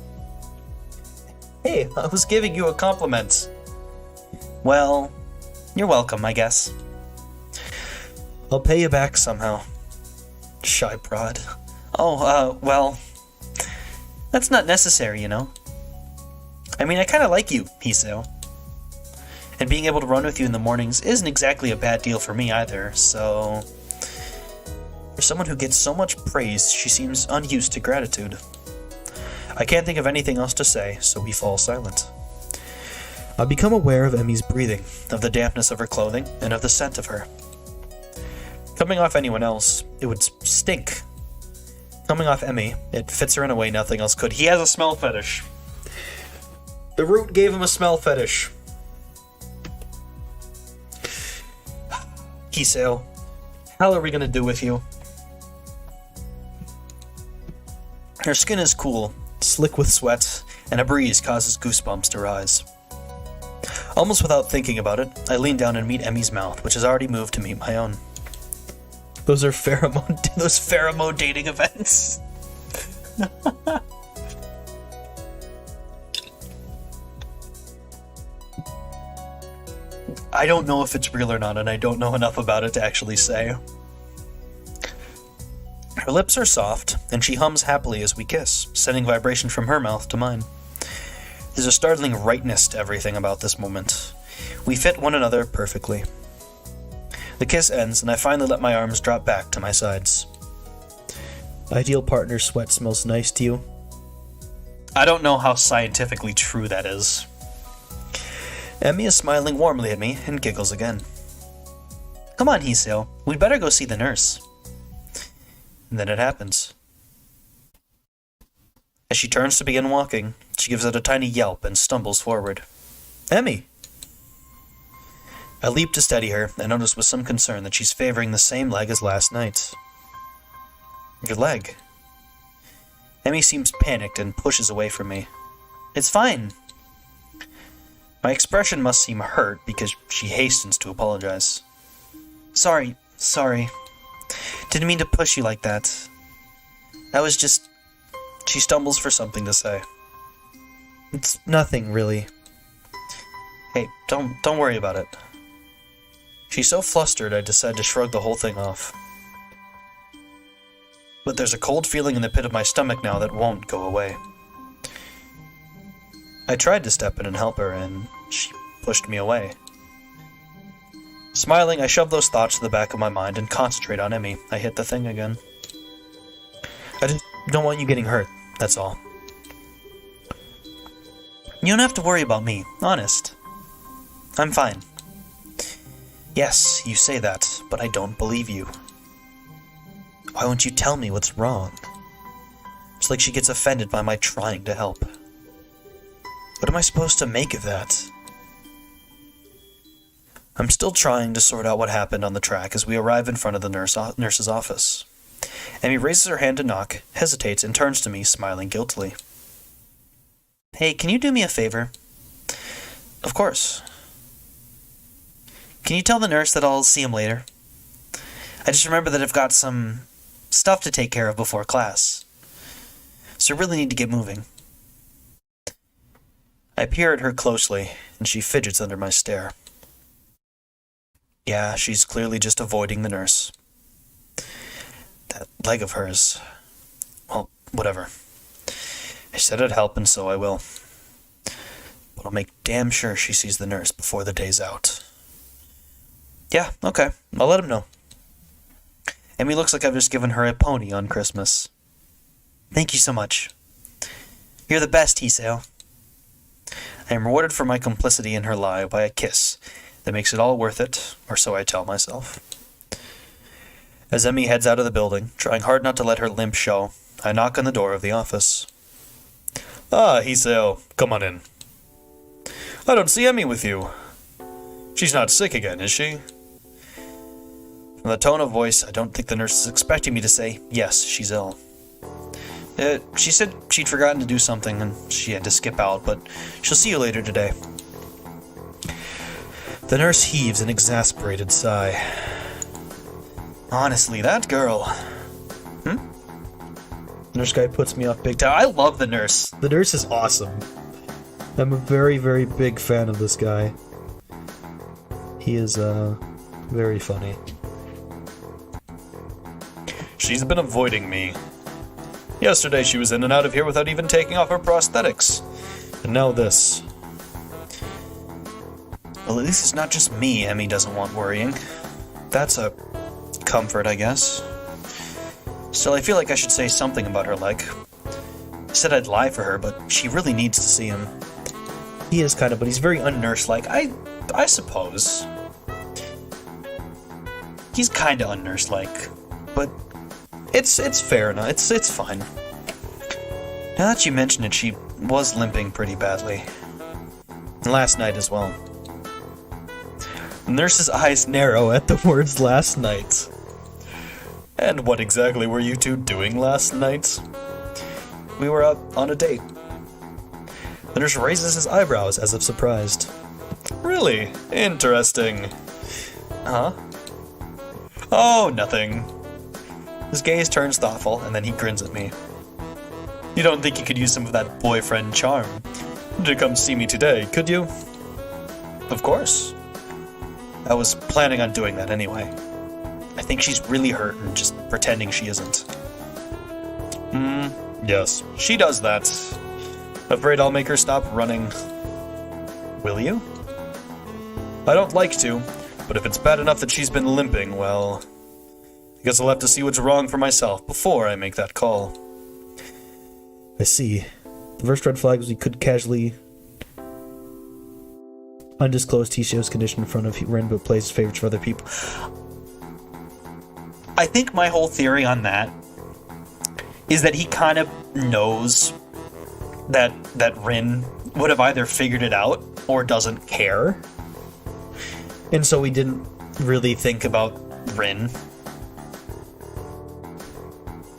Speaker 1: Hey, I was giving you a compliment. Well, you're welcome, I guess. I'll pay you back somehow. Shy prod. Oh, well, that's not necessary, you know. I mean, I kinda like you, Hiseo. And being able to run with you in the mornings isn't exactly a bad deal for me either, so... For someone who gets so much praise, she seems unused to gratitude. I can't think of anything else to say, so we fall silent. I become aware of Emmy's breathing, of the dampness of her clothing, and of the scent of her. Coming off anyone else, it would stink. Coming off Emmy, it fits her in a way nothing else could. He has a smell fetish. The root gave him a smell fetish. Hiseo, hell are we gonna do with you? Her skin is cool, slick with sweat, and a breeze causes goosebumps to rise. Almost without thinking about it, I lean down and meet Emmy's mouth, which has already moved to meet my own. Those pheromone dating events. I don't know if it's real or not, and I don't know enough about it to actually say. Her lips are soft, and she hums happily as we kiss, sending vibration from her mouth to mine. There's a startling rightness to everything about this moment. We fit one another perfectly. The kiss ends, and I finally let my arms drop back to my sides. Ideal partner sweat smells nice to you? I don't know how scientifically true that is. Emmy is smiling warmly at me and giggles again. Come on, Hiseo, we'd better go see the nurse. And then it happens. As she turns to begin walking, she gives out a tiny yelp and stumbles forward. Emmy! I leap to steady her and notice with some concern that she's favoring the same leg as last night. Your leg. Emmy seems panicked and pushes away from me. It's fine. My expression must seem hurt because she hastens to apologize. Sorry. Didn't mean to push you like that. I was just... She stumbles for something to say. It's nothing, really. Hey, don't worry about it. She's so flustered I decide to shrug the whole thing off. But there's a cold feeling in the pit of my stomach now that won't go away. I tried to step in and help her, and she pushed me away. Smiling, I shove those thoughts to the back of my mind and concentrate on Emmy. I hit the thing again. I just don't want you getting hurt, that's all. You don't have to worry about me, honest. I'm fine. Yes, you say that, but I don't believe you. Why won't you tell me what's wrong? It's like she gets offended by my trying to help. What am I supposed to make of that? I'm still trying to sort out what happened on the track as we arrive in front of the nurse's office. Emmy raises her hand to knock, hesitates, and turns to me, smiling guiltily. Hey, can you do me a favor? Of course. Can you tell the nurse that I'll see him later? I just remember that I've got some stuff to take care of before class. So I really need to get moving. I peer at her closely, and she fidgets under my stare. Yeah, she's clearly just avoiding the nurse. That leg of hers... Well, whatever. I said I'd help, and so I will. But I'll make damn sure she sees the nurse before the day's out. Yeah, okay. I'll let him know. Emmy looks like I've just given her a pony on Christmas. Thank you so much. You're the best, Hiseo. I am rewarded for my complicity in her lie by a kiss that makes it all worth it, or so I tell myself. As Emmy heads out of the building, trying hard not to let her limp show, I knock on the door of the office. Ah, Hiseo, come on in. I don't see Emmy with you. She's not sick again, is she? From the tone of voice, I don't think the nurse is expecting me to say, yes, she's ill. She said she'd forgotten to do something and she had to skip out, but she'll see you later today. The nurse heaves an exasperated sigh. Honestly, that girl... Nurse guy puts me off big time. I love the nurse. The nurse is awesome. I'm a very, very big fan of this guy. He is, very funny. She's been avoiding me. Yesterday she was in and out of here without even taking off her prosthetics. And now this. Well, at least it's not just me Emmy doesn't want worrying. That's a comfort, I guess. Still, I feel like I should say something about her leg. I said I'd lie for her, but she really needs to see him. He is kind of, but he's very unnurse-like. I suppose. He's kind of unnurse-like, but it's fair enough. It's fine. Now that you mention it, she was limping pretty badly. And last night as well. The nurse's eyes narrow at the words last night. And what exactly were you two doing last night? We were out on a date. The nurse raises his eyebrows as if surprised. Really? Interesting. Huh? Oh, nothing. His gaze turns thoughtful, and then he grins at me. You don't think you could use some of that boyfriend charm to come see me today, could you? Of course. I was planning on doing that anyway. I think she's really hurt and just pretending she isn't. Yes, she does that. Afraid I'll make her stop running. Will you? I don't like to, but if it's bad enough that she's been limping, well... I guess I'll have to see what's wrong for myself before I make that call. I see. The first red flag was we could casually... undisclose Hisheo's condition in front of random places favorites for other people. I think my whole theory on that is that he kind of knows that Rin would have either figured it out or doesn't care. And so he didn't really think about Rin.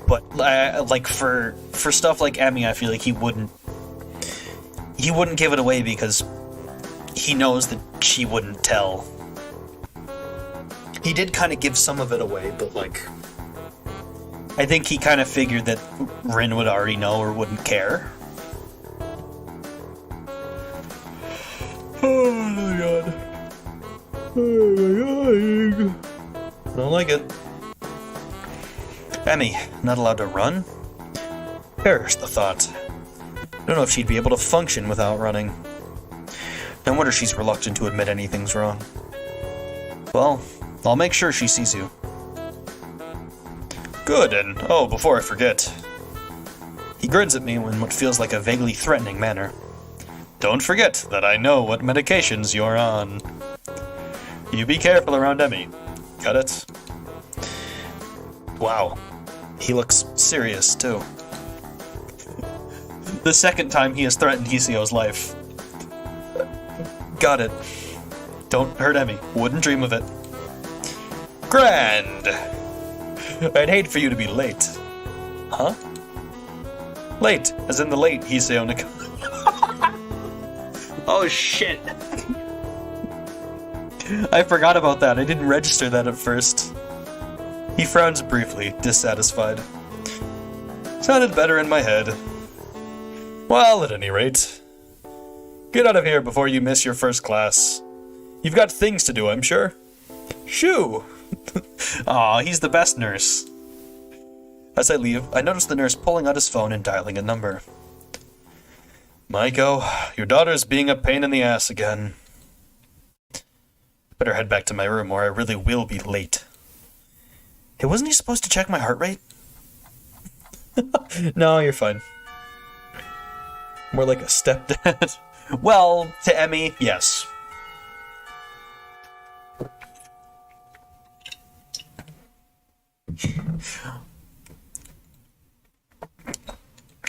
Speaker 1: But like for stuff like Emmy, I feel like he wouldn't give it away because he knows that she wouldn't tell. He did kind of give some of it away, but like I think he kind of figured that Rin would already know or wouldn't care. Oh my god. Oh my god. I don't like it. Emmy, not allowed to run? Perish the thought. I don't know if she'd be able to function without running. No wonder she's reluctant to admit anything's wrong. Well, I'll make sure she sees you. Good, and oh, before I forget. He grins at me in what feels like a vaguely threatening manner. Don't forget that I know what medications you're on. You be careful around Emmy. Got it? Wow. He looks serious, too. The second time he has threatened Hiseo's life. Got it. Don't hurt Emmy. Wouldn't dream of it. Grand! I'd hate for you to be late. Huh? Late, as in the late Hiseo Nik. Oh shit! I forgot about that. I didn't register that at first. He frowns briefly, dissatisfied. Sounded better in my head. Well, at any rate. Get out of here before you miss your first class. You've got things to do, I'm sure. Shoo! Aw, he's the best nurse. As I leave, I notice the nurse pulling out his phone and dialing a number. Maiko, your daughter's being a pain in the ass again. Better head back to my room or I really will be late. Hey, wasn't he supposed to check my heart rate? No, you're fine. More like a stepdad. Well, to Emmy, yes.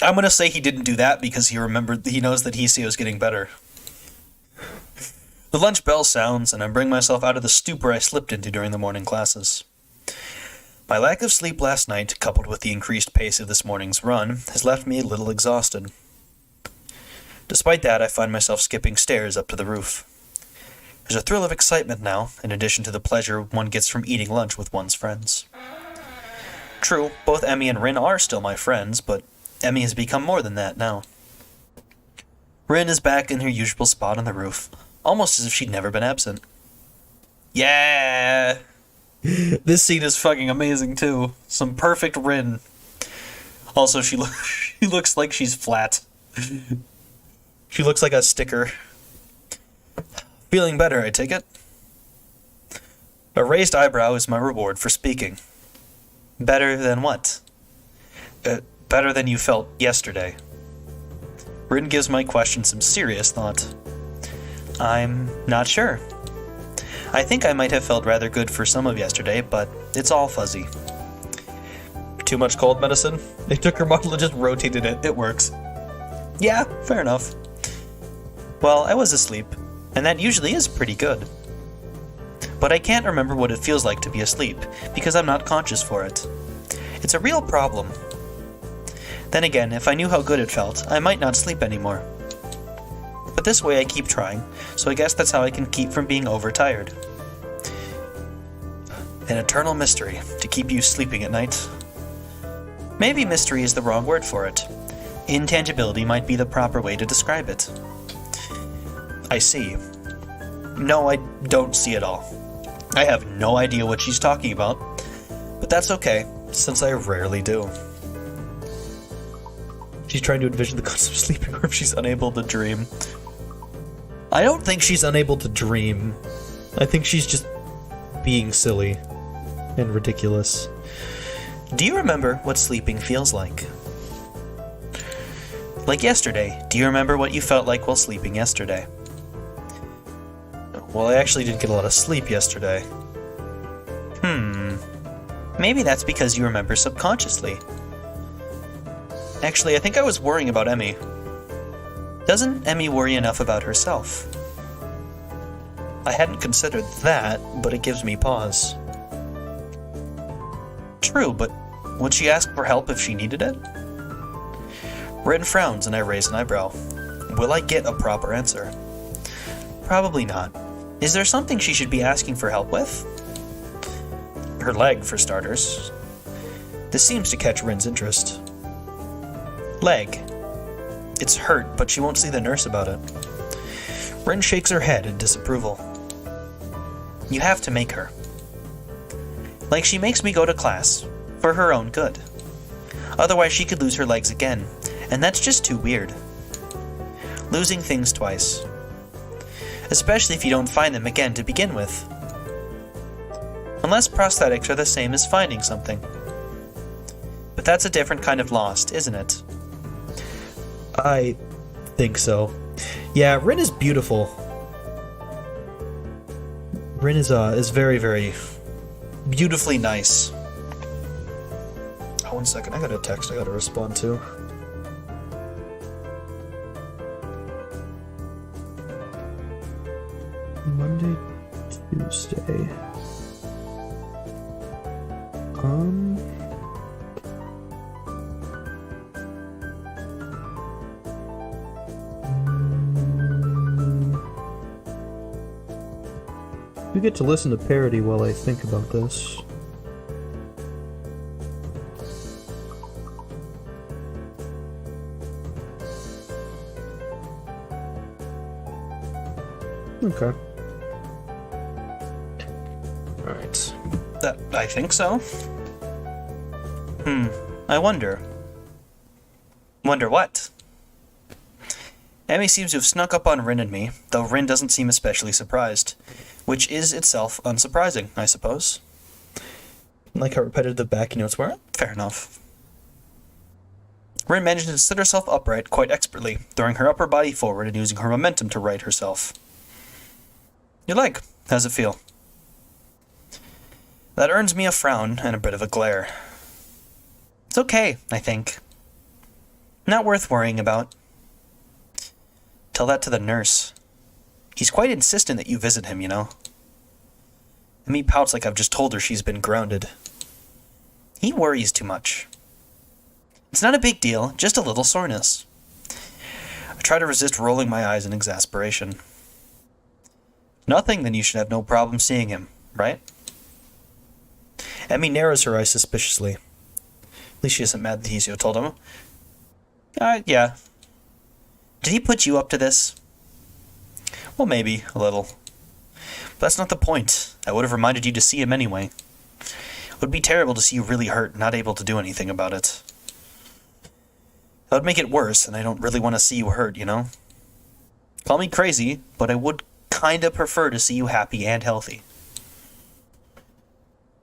Speaker 1: I'm gonna say he didn't do that because he knows that Hoshiuta is getting better. The lunch bell sounds, and I bring myself out of the stupor I slipped into during the morning classes. My lack of sleep last night, coupled with the increased pace of this morning's run, has left me a little exhausted. Despite that, I find myself skipping stairs up to the roof. There's a thrill of excitement now, in addition to the pleasure one gets from eating lunch with one's friends. True, both Emmy and Rin are still my friends, but Emmy has become more than that now. Rin is back in her usual spot on the roof, almost as if she'd never been absent. Yeah! This scene is fucking amazing too. Some perfect Rin. Also, she looks like she's flat. She looks like a sticker. Feeling better, I take it? A raised eyebrow is my reward for speaking. Better than what? Better than you felt yesterday. Rin gives my question some serious thought. I'm not sure. I think I might have felt rather good for some of yesterday, but it's all fuzzy. Too much cold medicine? They took her model and just rotated it. It works. Yeah, fair enough. Well, I was asleep, and that usually is pretty good. But I can't remember what it feels like to be asleep, because I'm not conscious for it. It's a real problem. Then again, if I knew how good it felt, I might not sleep anymore. But this way I keep trying, so I guess that's how I can keep from being overtired. An eternal mystery to keep you sleeping at night. Maybe mystery is the wrong word for it. Intangibility might be the proper way to describe it. I see. No, I don't see it all. I have no idea what she's talking about, but that's okay, since I rarely do. She's trying to envision the concept of sleeping, or if she's unable to dream. I don't think she's unable to dream. I think she's just being silly and ridiculous. Do you remember what sleeping feels like? Like yesterday, do you remember what you felt like while sleeping yesterday? Well, I actually didn't get a lot of sleep yesterday. Maybe that's because you remember subconsciously. Actually, I think I was worrying about Emmy. Doesn't Emmy worry enough about herself? I hadn't considered that, but it gives me pause. True, but would she ask for help if she needed it? Rin frowns and I raise an eyebrow. Will I get a proper answer? Probably not. Is there something she should be asking for help with? Her leg, for starters. This seems to catch Rin's interest. Leg. It's hurt, but she won't see the nurse about it. Rin shakes her head in disapproval. You have to make her. Like she makes me go to class, for her own good. Otherwise she could lose her legs again, and that's just too weird. Losing things twice. Especially if you don't find them again to begin with. Unless prosthetics are the same as finding something. But that's a different kind of lost, isn't it? I think so. Yeah, Rin is beautiful. Rin is very, very beautifully nice. Oh, 1 second, I got a text I gotta respond to. Monday, Tuesday. You get to listen to parody while I think about this. Okay. Alright. That, I think so. I wonder. Wonder what? Emmy seems to have snuck up on Rin and me, though Rin doesn't seem especially surprised. which is itself unsurprising, I suppose. Like how repetitive the backing notes were? Fair enough. Rin managed to sit herself upright quite expertly, throwing her upper body forward and using her momentum to right herself. Your leg. How's it feel? That earns me a frown and a bit of a glare. It's okay, I think. Not worth worrying about. Tell that to the nurse. He's quite insistent that you visit him, you know. Emi pouts like I've just told her she's been grounded. He worries too much. It's not a big deal, just a little soreness. I try to resist rolling my eyes in exasperation. Nothing, then you should have no problem seeing him, right? Emi narrows her eyes suspiciously. At least she isn't mad that Hoshiuta told him. Yeah. Did he put you up to this? Well, maybe, a little. But that's not the point. I would have reminded you to see him anyway. It would be terrible to see you really hurt, not able to do anything about it. That would make it worse, and I don't really want to see you hurt, you know? Call me crazy, but I would kinda prefer to see you happy and healthy.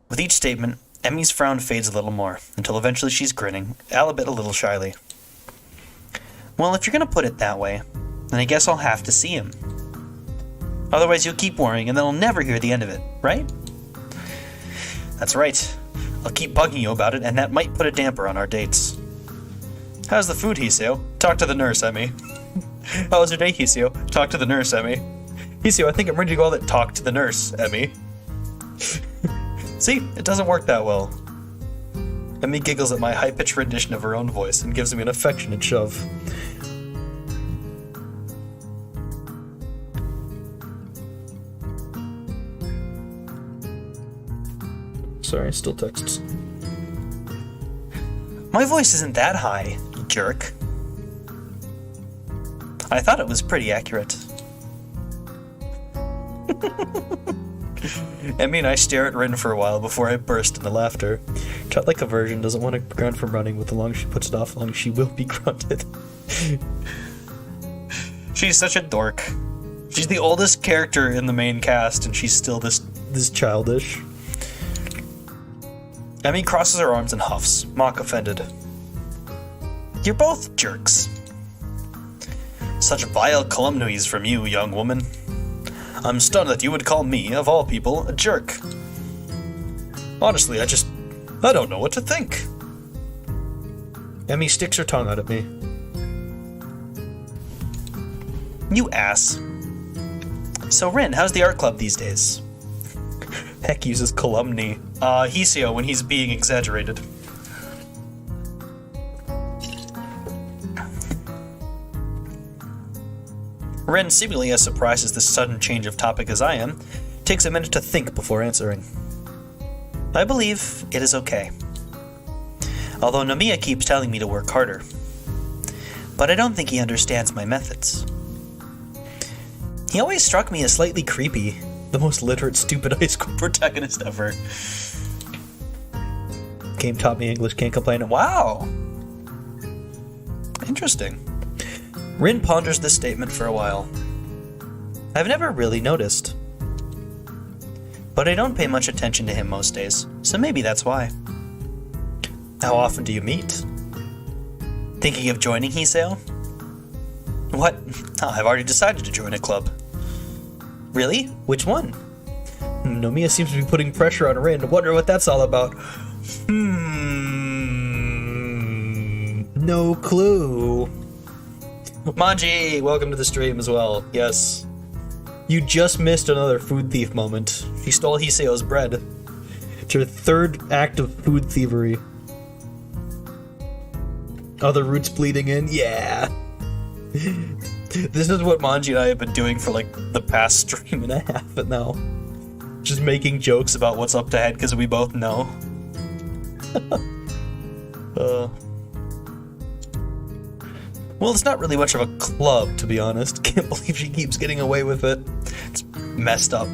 Speaker 1: With each statement, Emi's frown fades a little more, until eventually she's grinning, albeit a little shyly. Well, if you're gonna put it that way, then I guess I'll have to see him. Otherwise you'll keep worrying, and then I'll never hear the end of it, right? That's right. I'll keep bugging you about it, and that might put a damper on our dates. How's the food, Hoshiuta? Talk to the nurse, Emi. How was your day, Hoshiuta? Talk to the nurse, Emi. Hoshiuta, I think I'm ready to go all that talk to the nurse, Emi. See, it doesn't work that well. Emi giggles at my high-pitched rendition of her own voice and gives me an affectionate shove. Sorry, still texts. My voice isn't that high, you jerk. I thought it was pretty accurate. Emi and I stare at Rin for a while before I burst into laughter. Childlike aversion doesn't want to ground from running, but the longer she puts it off, the longer she will be grounded. She's such a dork. She's the oldest character in the main cast, and she's still this childish. Emi crosses her arms and huffs, mock offended. You're both jerks. Such vile calumnies from you, young woman. I'm stunned that you would call me, of all people, a jerk. Honestly, I don't know what to think. Emi sticks her tongue out at me. You ass. So Rin, how's the art club these days? Heck uses calumny. Hoshiuta when he's being exaggerated. Rin, seemingly as surprised as this sudden change of topic as I am, takes a minute to think before answering. I believe it is okay. Although Nomiya keeps telling me to work harder. But I don't think he understands my methods. He always struck me as slightly creepy, the most literate, stupid high school protagonist ever. Game taught me English, can't complain. Wow! Interesting. Rin ponders this statement for a while. I've never really noticed. But I don't pay much attention to him most days, so maybe that's why. How often do you meet? Thinking of joining Hoshiuta? What? Oh, I've already decided to join a club. Really? Which one? Nomiya seems to be putting pressure on Rin. Wonder what that's all about. No clue. Manji, welcome to the stream as well. Yes. You just missed another food thief moment. She stole Hoshiuta's bread. It's your third act of food thievery. Other roots bleeding in? Yeah. This is what Manji and I have been doing for like the past stream and a half now. Just making jokes about what's up ahead because we both know. Well, it's not really much of a club, to be honest. Can't believe she keeps getting away with it. It's messed up.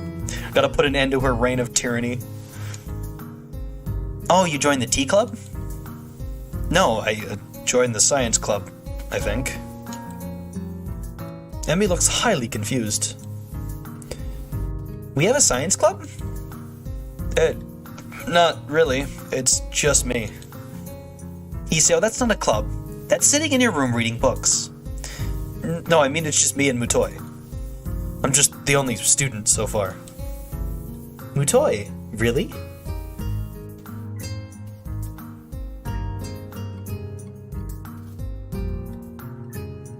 Speaker 1: Gotta put an end to her reign of tyranny. Oh, you joined the tea club? No, I joined the science club, I think. Emi looks highly confused. We have a science club? Not really. It's just me. Iseo, that's not a club. That's sitting in your room reading books. No, I mean it's just me and Mutoi. I'm just the only student so far. Mutoi? Really?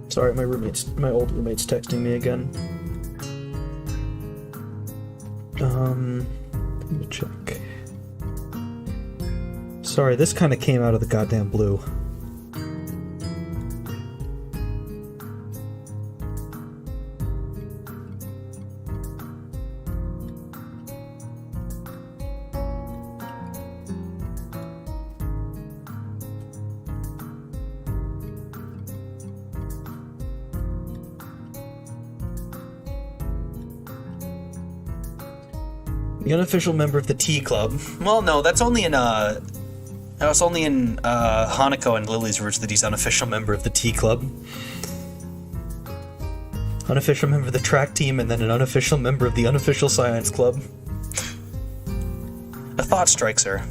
Speaker 1: Sorry, my old roommate's texting me again. Let me check. Sorry, this kind of came out of the goddamn blue. The unofficial member of the Tea Club. Well, no, that's only in Hanako and Lily's Roots that he's unofficial member of the Tea Club. Unofficial member of the track team, and then an unofficial member of the unofficial science club. A thought strikes her.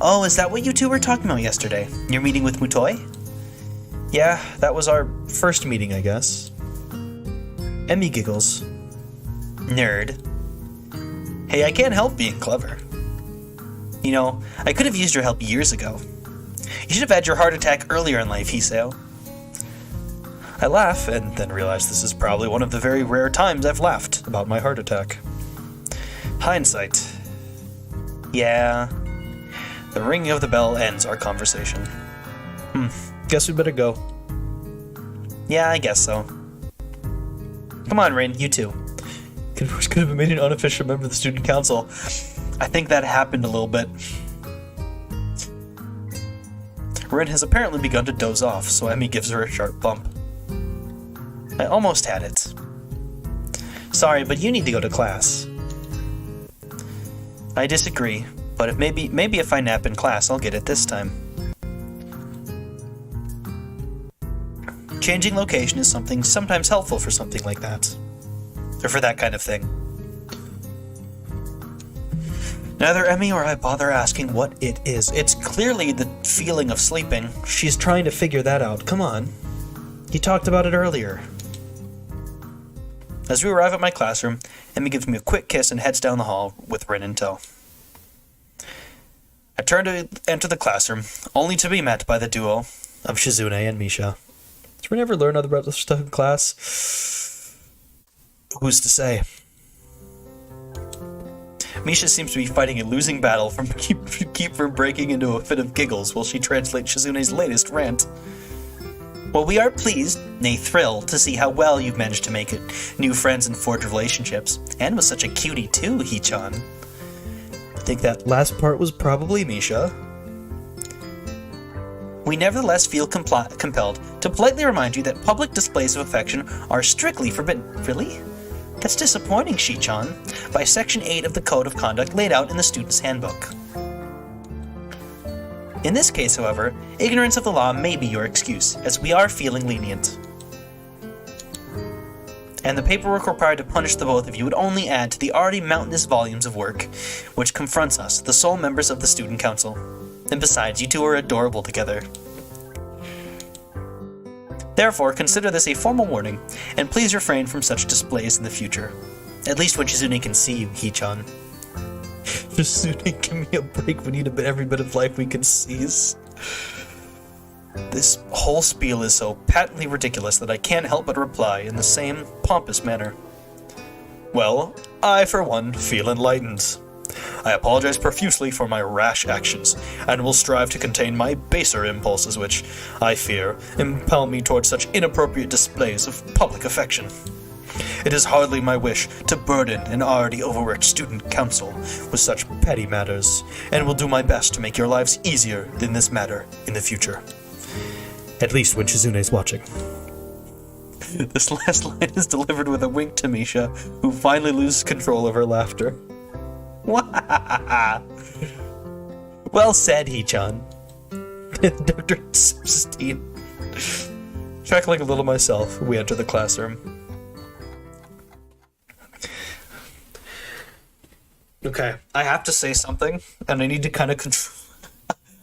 Speaker 1: Oh, is that what you two were talking about yesterday? Your meeting with Mutoi? Yeah, that was our first meeting, I guess. Emmy giggles. Nerd. Hey, I can't help being clever. You know, I could have used your help years ago. You should have had your heart attack earlier in life, Hiseo. I laugh, and then realize this is probably one of the very rare times I've laughed about my heart attack. Hindsight. Yeah. The ringing of the bell ends our conversation. Guess we better go. Yeah, I guess so. Come on, Rin, you too. Could have made an unofficial member of the student council. I think that happened a little bit. Rin has apparently begun to doze off, so Emmy gives her a sharp bump. I almost had it. Sorry, but you need to go to class. I disagree, but if maybe if I nap in class, I'll get it this time. Changing location is sometimes helpful for something like that. Or for that kind of thing. Neither Emmy or I bother asking what it is. It's clearly the feeling of sleeping. She's trying to figure that out. Come on. You talked about it earlier. As we arrive at my classroom, Emmy gives me a quick kiss and heads down the hall with Rin in tow. I turn to enter the classroom, only to be met by the duo of Shizune and Misha. Did we never learn other about this stuff in class? Who's to say? Misha seems to be fighting a losing battle from keep from breaking into a fit of giggles while she translates Shizune's latest rant. Well, we are pleased, nay thrilled, to see how well you've managed to make it, new friends and forge relationships, and with such a cutie too, Hee-chan. I think that last part was probably Misha. We nevertheless feel compelled to politely remind you that public displays of affection are strictly forbidden. Really? That's disappointing, Shi-chan, by Section 8 of the Code of Conduct laid out in the student's handbook. In this case, however, ignorance of the law may be your excuse, as we are feeling lenient. And the paperwork required to punish the both of you would only add to the already mountainous volumes of work which confronts us, the sole members of the student council. And besides, you two are adorable together. Therefore, consider this a formal warning, and please refrain from such displays in the future. At least when Shizune can see you, Hee-chan. Shizune, give me a break, we need every bit of life we can seize. This whole spiel is so patently ridiculous that I can't help but reply in the same pompous manner. Well, I, for one, feel enlightened. I apologize profusely for my rash actions, and will strive to contain my baser impulses which, I fear, impel me towards such inappropriate displays of public affection. It is hardly my wish to burden an already overworked student council with such petty matters, and will do my best to make your lives easier than this matter in the future. At least when Shizune's watching. This last line is delivered with a wink to Misha, who finally loses control of her laughter. Well said, Hee-chan. Dr. Sixteen. Chuckling a little myself, we enter the classroom. Okay, I have to say something, and I need to kind of control.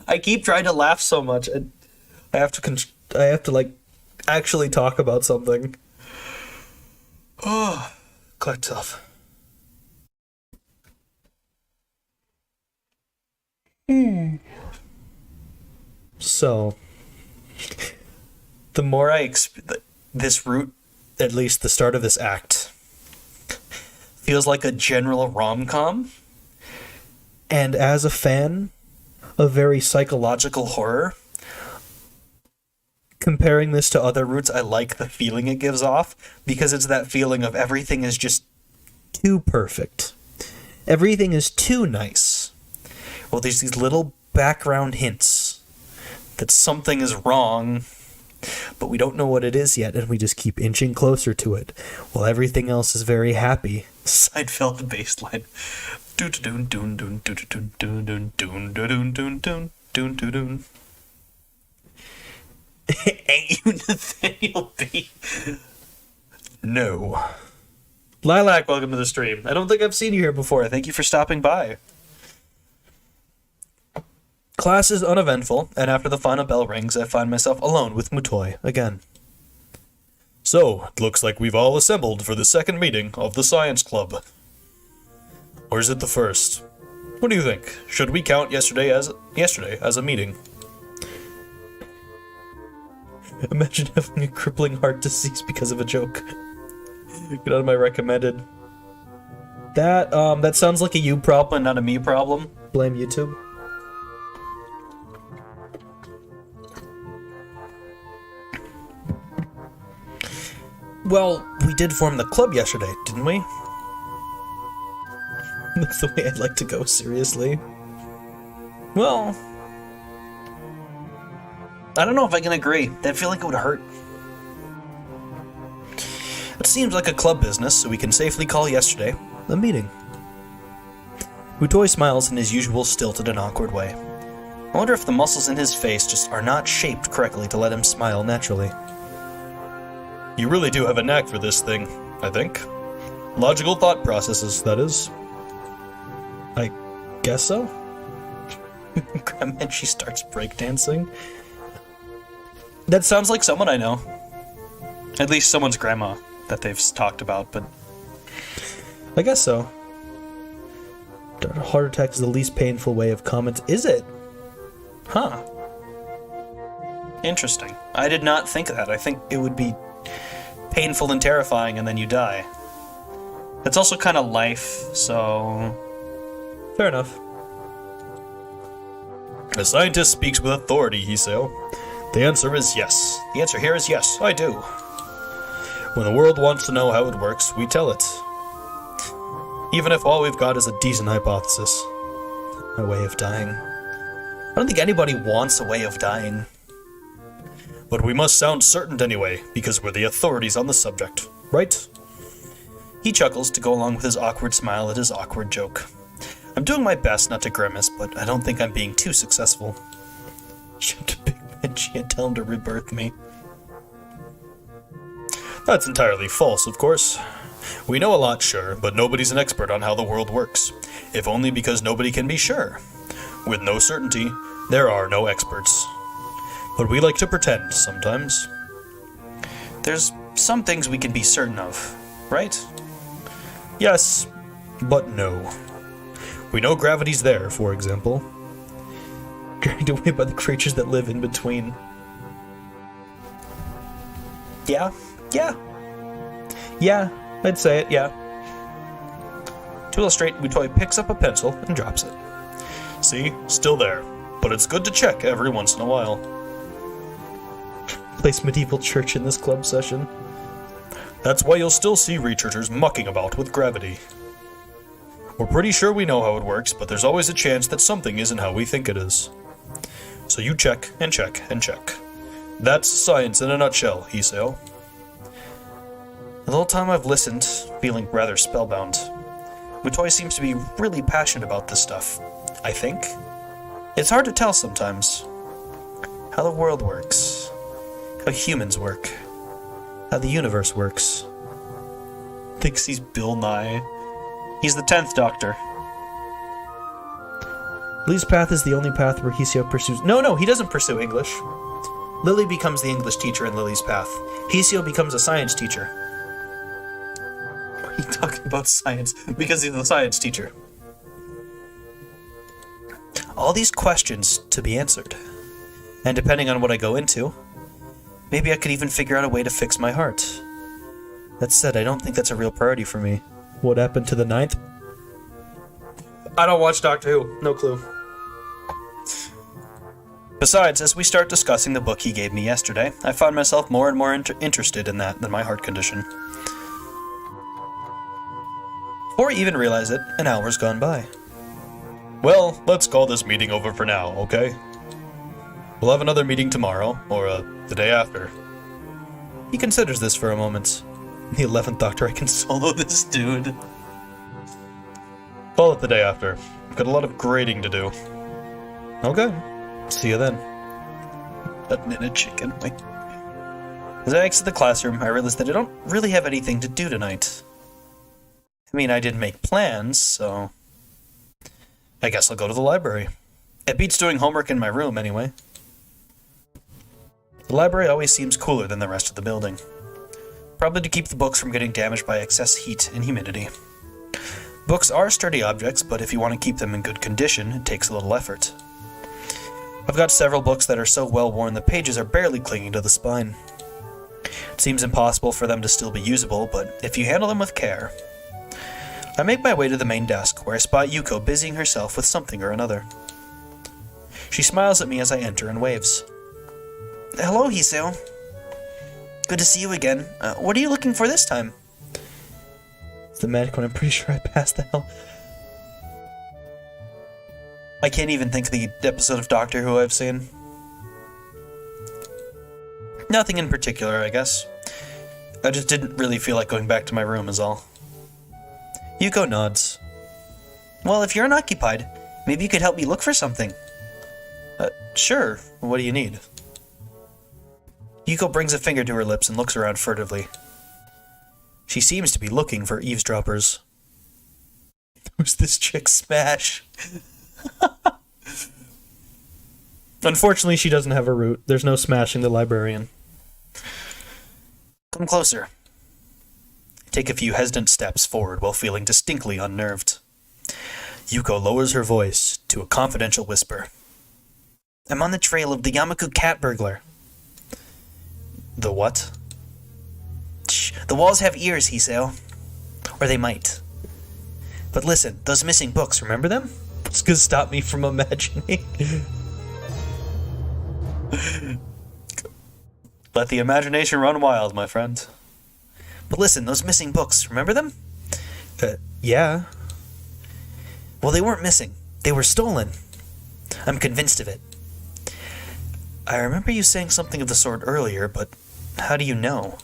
Speaker 1: I keep trying to laugh so much, and I have to like actually talk about something. Oh, quite tough. So, the more this route, at least the start of this act, feels like a general rom-com. And as a fan of very psychological horror, comparing this to other routes, I like the feeling it gives off, because it's that feeling of everything is just too perfect. Everything is too nice. Well, there's these little background hints that something is wrong, but we don't know what it is yet, and we just keep inching closer to it, while everything else is very happy. Seinfeld bassline. Ain't you Nathaniel B? No. Lilac, welcome to the stream. I don't think I've seen you here before. Thank you for stopping by. Class is uneventful, and after the final bell rings, I find myself alone with Mutoi again. So, it looks like we've all assembled for the second meeting of the Science Club. Or is it the first? What do you think? Should we count yesterday as a meeting? Imagine having a crippling heart disease because of a joke. Get out of my recommended. That sounds like a you problem, not a me problem. Blame YouTube. Well, we did form the club yesterday, didn't we? That's the way I'd like to go, seriously. Well, I don't know if I can agree. I feel like it would hurt. It seems like a club business, so we can safely call yesterday a meeting. Mutoi smiles in his usual stilted and awkward way. I wonder if the muscles in his face just are not shaped correctly to let him smile naturally. You really do have a knack for this thing, I think. Logical thought processes, that is. I guess so? And she starts breakdancing. That sounds like someone I know. At least someone's grandma that they've talked about, but... I guess so. Heart attack is the least painful way of comment. Is it? Huh. Interesting. I did not think of that. I think it would be painful and terrifying, and then you die. That's also kind of life, so... Fair enough. A scientist speaks with authority, Hiseo. The answer is yes. The answer here is yes, I do. When the world wants to know how it works, we tell it. Even if all we've got is a decent hypothesis. My way of dying. I don't think anybody wants a way of dying. But we must sound certain anyway, because we're the authorities on the subject, right? He chuckles to go along with his awkward smile at his awkward joke. I'm doing my best not to grimace, but I don't think I'm being too successful. Shoot to Big Benji and tell him to rebirth me. That's entirely false, of course. We know a lot, sure, but nobody's an expert on how the world works. If only because nobody can be sure. With no certainty, there are no experts. But we like to pretend, sometimes. There's some things we can be certain of, right? Yes, but no. We know gravity's there, for example. Carried away by the creatures that live in between. Yeah, I'd say it, yeah. To illustrate, Mutoi picks up a pencil and drops it. See, still there, but it's good to check every once in a while. Place medieval church in this club session. That's why you'll still see researchers mucking about with gravity. We're pretty sure we know how it works, but there's always a chance that something isn't how we think it is. So you check, and check, and check. That's science in a nutshell, Hiseo. The whole time I've listened, feeling rather spellbound, Mutoi seems to be really passionate about this stuff, I think. It's hard to tell sometimes. How the world works. How humans work. How the universe works. Thinks he's Bill Nye. He's the 10th Doctor. Lily's path is the only path where Hoshiuta pursues... No, he doesn't pursue English. Lily becomes the English teacher in Lily's path. Hoshiuta becomes a science teacher. Why are you talking about science? Because he's the science teacher. All these questions to be answered. And depending on what I go into, maybe I could even figure out a way to fix my heart. That said, I don't think that's a real priority for me. What happened to the 9th? I don't watch Doctor Who. No clue. Besides, as we start discussing the book he gave me yesterday, I find myself more and more interested in that than my heart condition. Before I even realize it, an hour's gone by. Well, let's call this meeting over for now, okay? We'll have another meeting tomorrow, or the day after. He considers this for a moment. The 11th Doctor, I can solo this dude. Call it the day after. I've got a lot of grading to do. Okay. See you then. Button in a chicken wing. As I exit the classroom, I realize that I don't really have anything to do tonight. I mean, I didn't make plans, so... I guess I'll go to the library. It beats doing homework in my room, anyway. The library always seems cooler than the rest of the building. Probably to keep the books from getting damaged by excess heat and humidity. Books are sturdy objects, but if you want to keep them in good condition, it takes a little effort. I've got several books that are so well worn the pages are barely clinging to the spine. It seems impossible for them to still be usable, but if you handle them with care... I make my way to the main desk, where I spot Yuko busying herself with something or another. She smiles at me as I enter and waves. Hello, Hoshiuta. Good to see you again. What are you looking for this time? It's the magic one. I'm pretty sure I passed the hell... I can't even think of the episode of Doctor Who I've seen. Nothing in particular, I guess. I just didn't really feel like going back to my room is all. Yuko nods. Well, if you're unoccupied, maybe you could help me look for something. Sure. What do you need? Yuko brings a finger to her lips and looks around furtively. She seems to be looking for eavesdroppers. Who's this chick Smash? Unfortunately, she doesn't have a root. There's no smashing the librarian. Come closer. Take a few hesitant steps forward while feeling distinctly unnerved. Yuko lowers her voice to a confidential whisper. I'm on the trail of the Yamaku cat burglar. The what? Shh, the walls have ears, Hoshiuta. Or they might. But listen, those missing books, remember them? It's gonna stop me from imagining. Let the imagination run wild, my friend. But listen, those missing books, remember them? Yeah. Well, they weren't missing. They were stolen. I'm convinced of it. I remember you saying something of the sort earlier, but how do you know?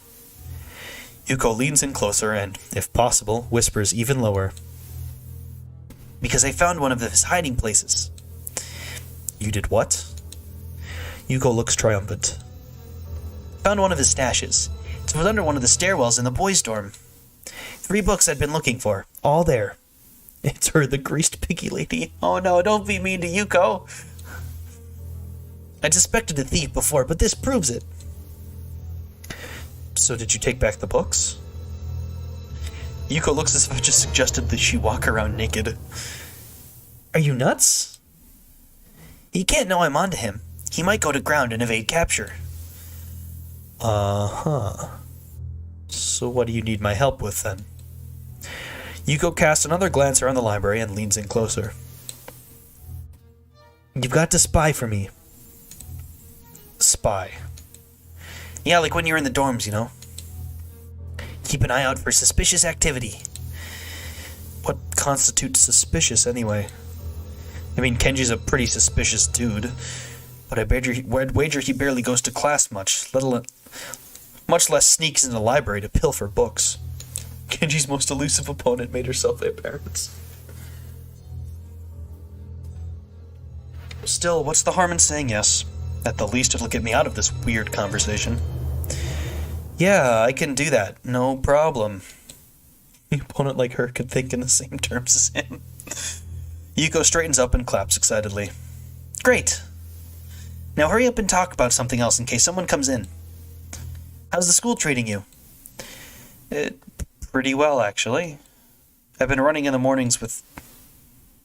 Speaker 1: Yuko leans in closer and, if possible, whispers even lower. Because I found one of his hiding places. You did what? Yuko looks triumphant. Found one of his stashes. It was under one of the stairwells in the boys' dorm. 3 books I'd been looking for. All there. It's her, the greased piggy lady. Oh no, don't be mean to Yuko. I'd suspected a thief before, but this proves it. So did you take back the books? Yuko looks as if I just suggested that she walk around naked. Are you nuts? He can't know I'm onto him. He might go to ground and evade capture. Uh-huh. So what do you need my help with, then? Yuko casts another glance around the library and leans in closer. You've got to spy for me. Spy? Yeah, like when you're in the dorms, you know? Keep an eye out for suspicious activity. What constitutes suspicious, anyway? I mean, Kenji's a pretty suspicious dude, but I'd wager he barely goes to class much, much less sneaks into the library to pilfer books. Kenji's most elusive opponent made herself apparent. Still, what's the harm in saying yes? At the least, it'll get me out of this weird conversation. Yeah, I can do that. No problem. The opponent like her could think in the same terms as him. Yuko straightens up and claps excitedly. Great. Now hurry up and talk about something else in case someone comes in. How's the school treating you? Pretty well, actually. I've been running in the mornings with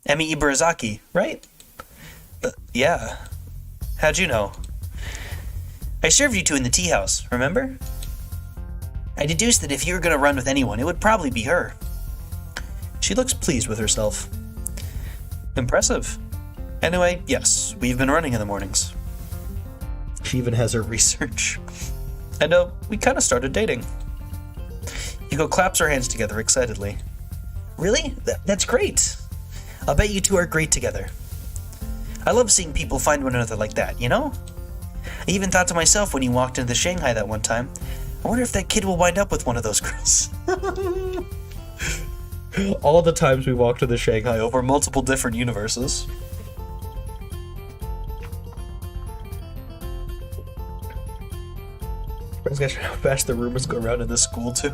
Speaker 1: Emi Ibarazaki, right? Yeah. How'd you know? I served you two in the tea house, remember? I deduced that if you were going to run with anyone, it would probably be her. She looks pleased with herself. Impressive. Anyway, yes, we've been running in the mornings. She even has her research. And we kind of started dating. Yuko claps her hands together excitedly. Really? That's great. I'll bet you two are great together. I love seeing people find one another like that, you know? I even thought to myself when you walked into Shanghai that one time, I wonder if that kid will wind up with one of those girls. All the times we walked to the Shanghai over multiple different universes. Friends guys trying how fast the rumors go around in this school too.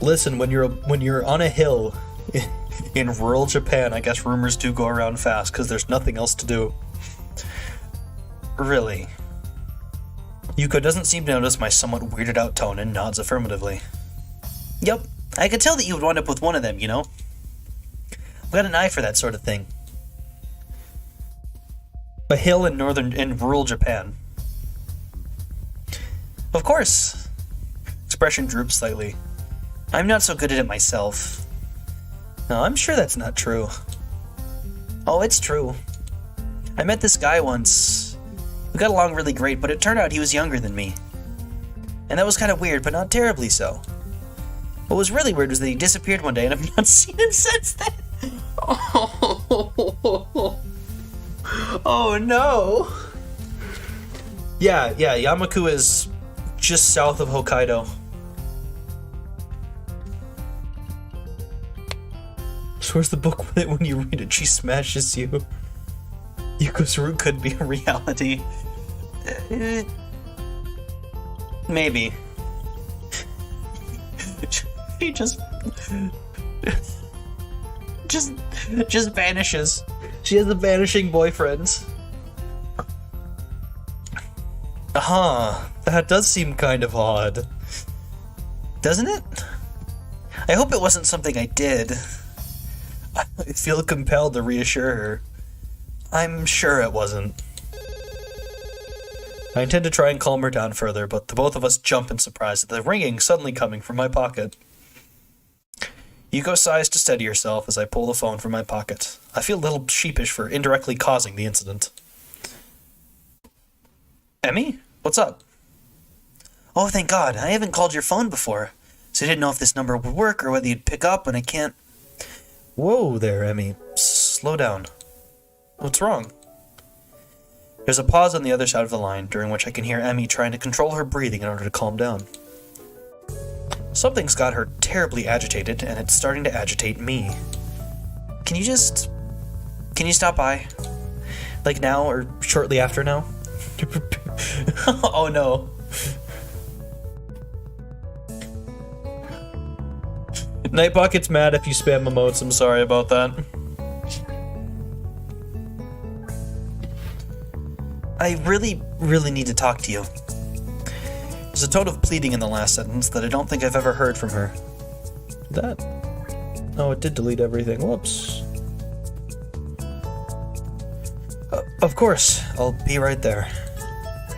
Speaker 1: Listen, when you're on a hill in rural Japan, I guess rumors do go around fast because there's nothing else to do. Really. Yuko doesn't seem to notice my somewhat weirded out tone and nods affirmatively. Yep, I could tell that you would wind up with one of them, you know? I've got an eye for that sort of thing. A hill in rural Japan. Of course. Expression droops slightly. I'm not so good at it myself. No, I'm sure that's not true. Oh, it's true. I met this guy once. We got along really great, but it turned out he was younger than me. And that was kind of weird, but not terribly so. What was really weird was that he disappeared one day and I've not seen him since then. Oh no. Yeah, Yamaku is just south of Hokkaido. So where's the book with it when you read it? She smashes you. Yuko's root could be a reality. Maybe. He just vanishes. She has a vanishing boyfriend. That does seem kind of odd. Doesn't it? I hope it wasn't something I did. I feel compelled to reassure her. I'm sure it wasn't. I intend to try and calm her down further, but the both of us jump in surprise at the ringing suddenly coming from my pocket. Yuko sighs to steady herself as I pull the phone from my pocket. I feel a little sheepish for indirectly causing the incident. Emmy? What's up? Oh, thank God. I haven't called your phone before, so I didn't know if this number would work or whether you'd pick up, and I can't... Whoa there, Emmy. Slow down. What's wrong? There's a pause on the other side of the line, during which I can hear Emmy trying to control her breathing in order to calm down. Something's got her terribly agitated, and it's starting to agitate me. Can you stop by? Like now, or shortly after now? Oh no. Nightpocket's mad if you spam emotes, I'm sorry about that. I really, really need to talk to you. There's a tone of pleading in the last sentence that I don't think I've ever heard from her. That? Oh, it did delete everything. Whoops. Of course, I'll be right there.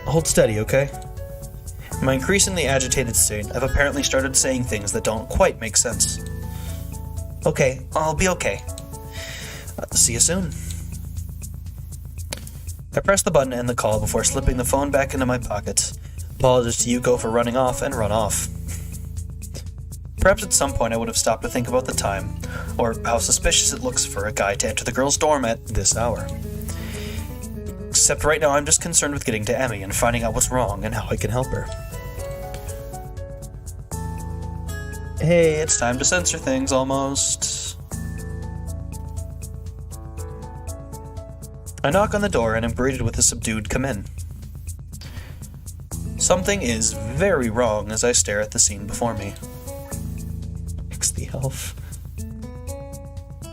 Speaker 1: Hold steady, okay? In my increasingly agitated state, I've apparently started saying things that don't quite make sense. Okay, I'll be okay. See you soon. I press the button to end the call before slipping the phone back into my pocket. Apologies to Yuko for running off and run off. Perhaps at some point I would have stopped to think about the time, or how suspicious it looks for a guy to enter the girl's dorm at this hour. Except right now I'm just concerned with getting to Emmy and finding out what's wrong and how I can help her. Hey, it's time to censor things almost. I knock on the door and am greeted with a subdued "come in." Something is very wrong as I stare at the scene before me. It's the elf.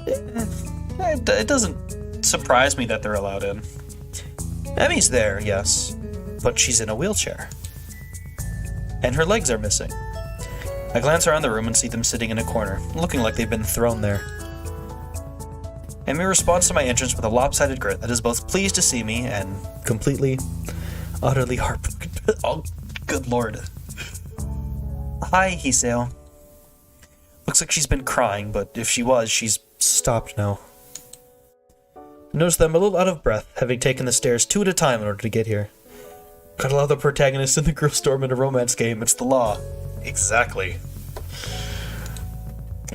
Speaker 1: It doesn't surprise me that they're allowed in. Emmy's there, yes, but she's in a wheelchair. And her legs are missing. I glance around the room and see them sitting in a corner, looking like they've been thrown there. Emmy responds to my entrance with a lopsided grin that is both pleased to see me and completely, utterly heartbroken. Oh, good lord. Hi, Hiseo. Looks like she's been crying, but if she was, she's stopped now. Notice that I'm a little out of breath, having taken the stairs 2 at a time in order to get here. Gotta allow the protagonist in the girl storm in a romance game, it's the law. Exactly.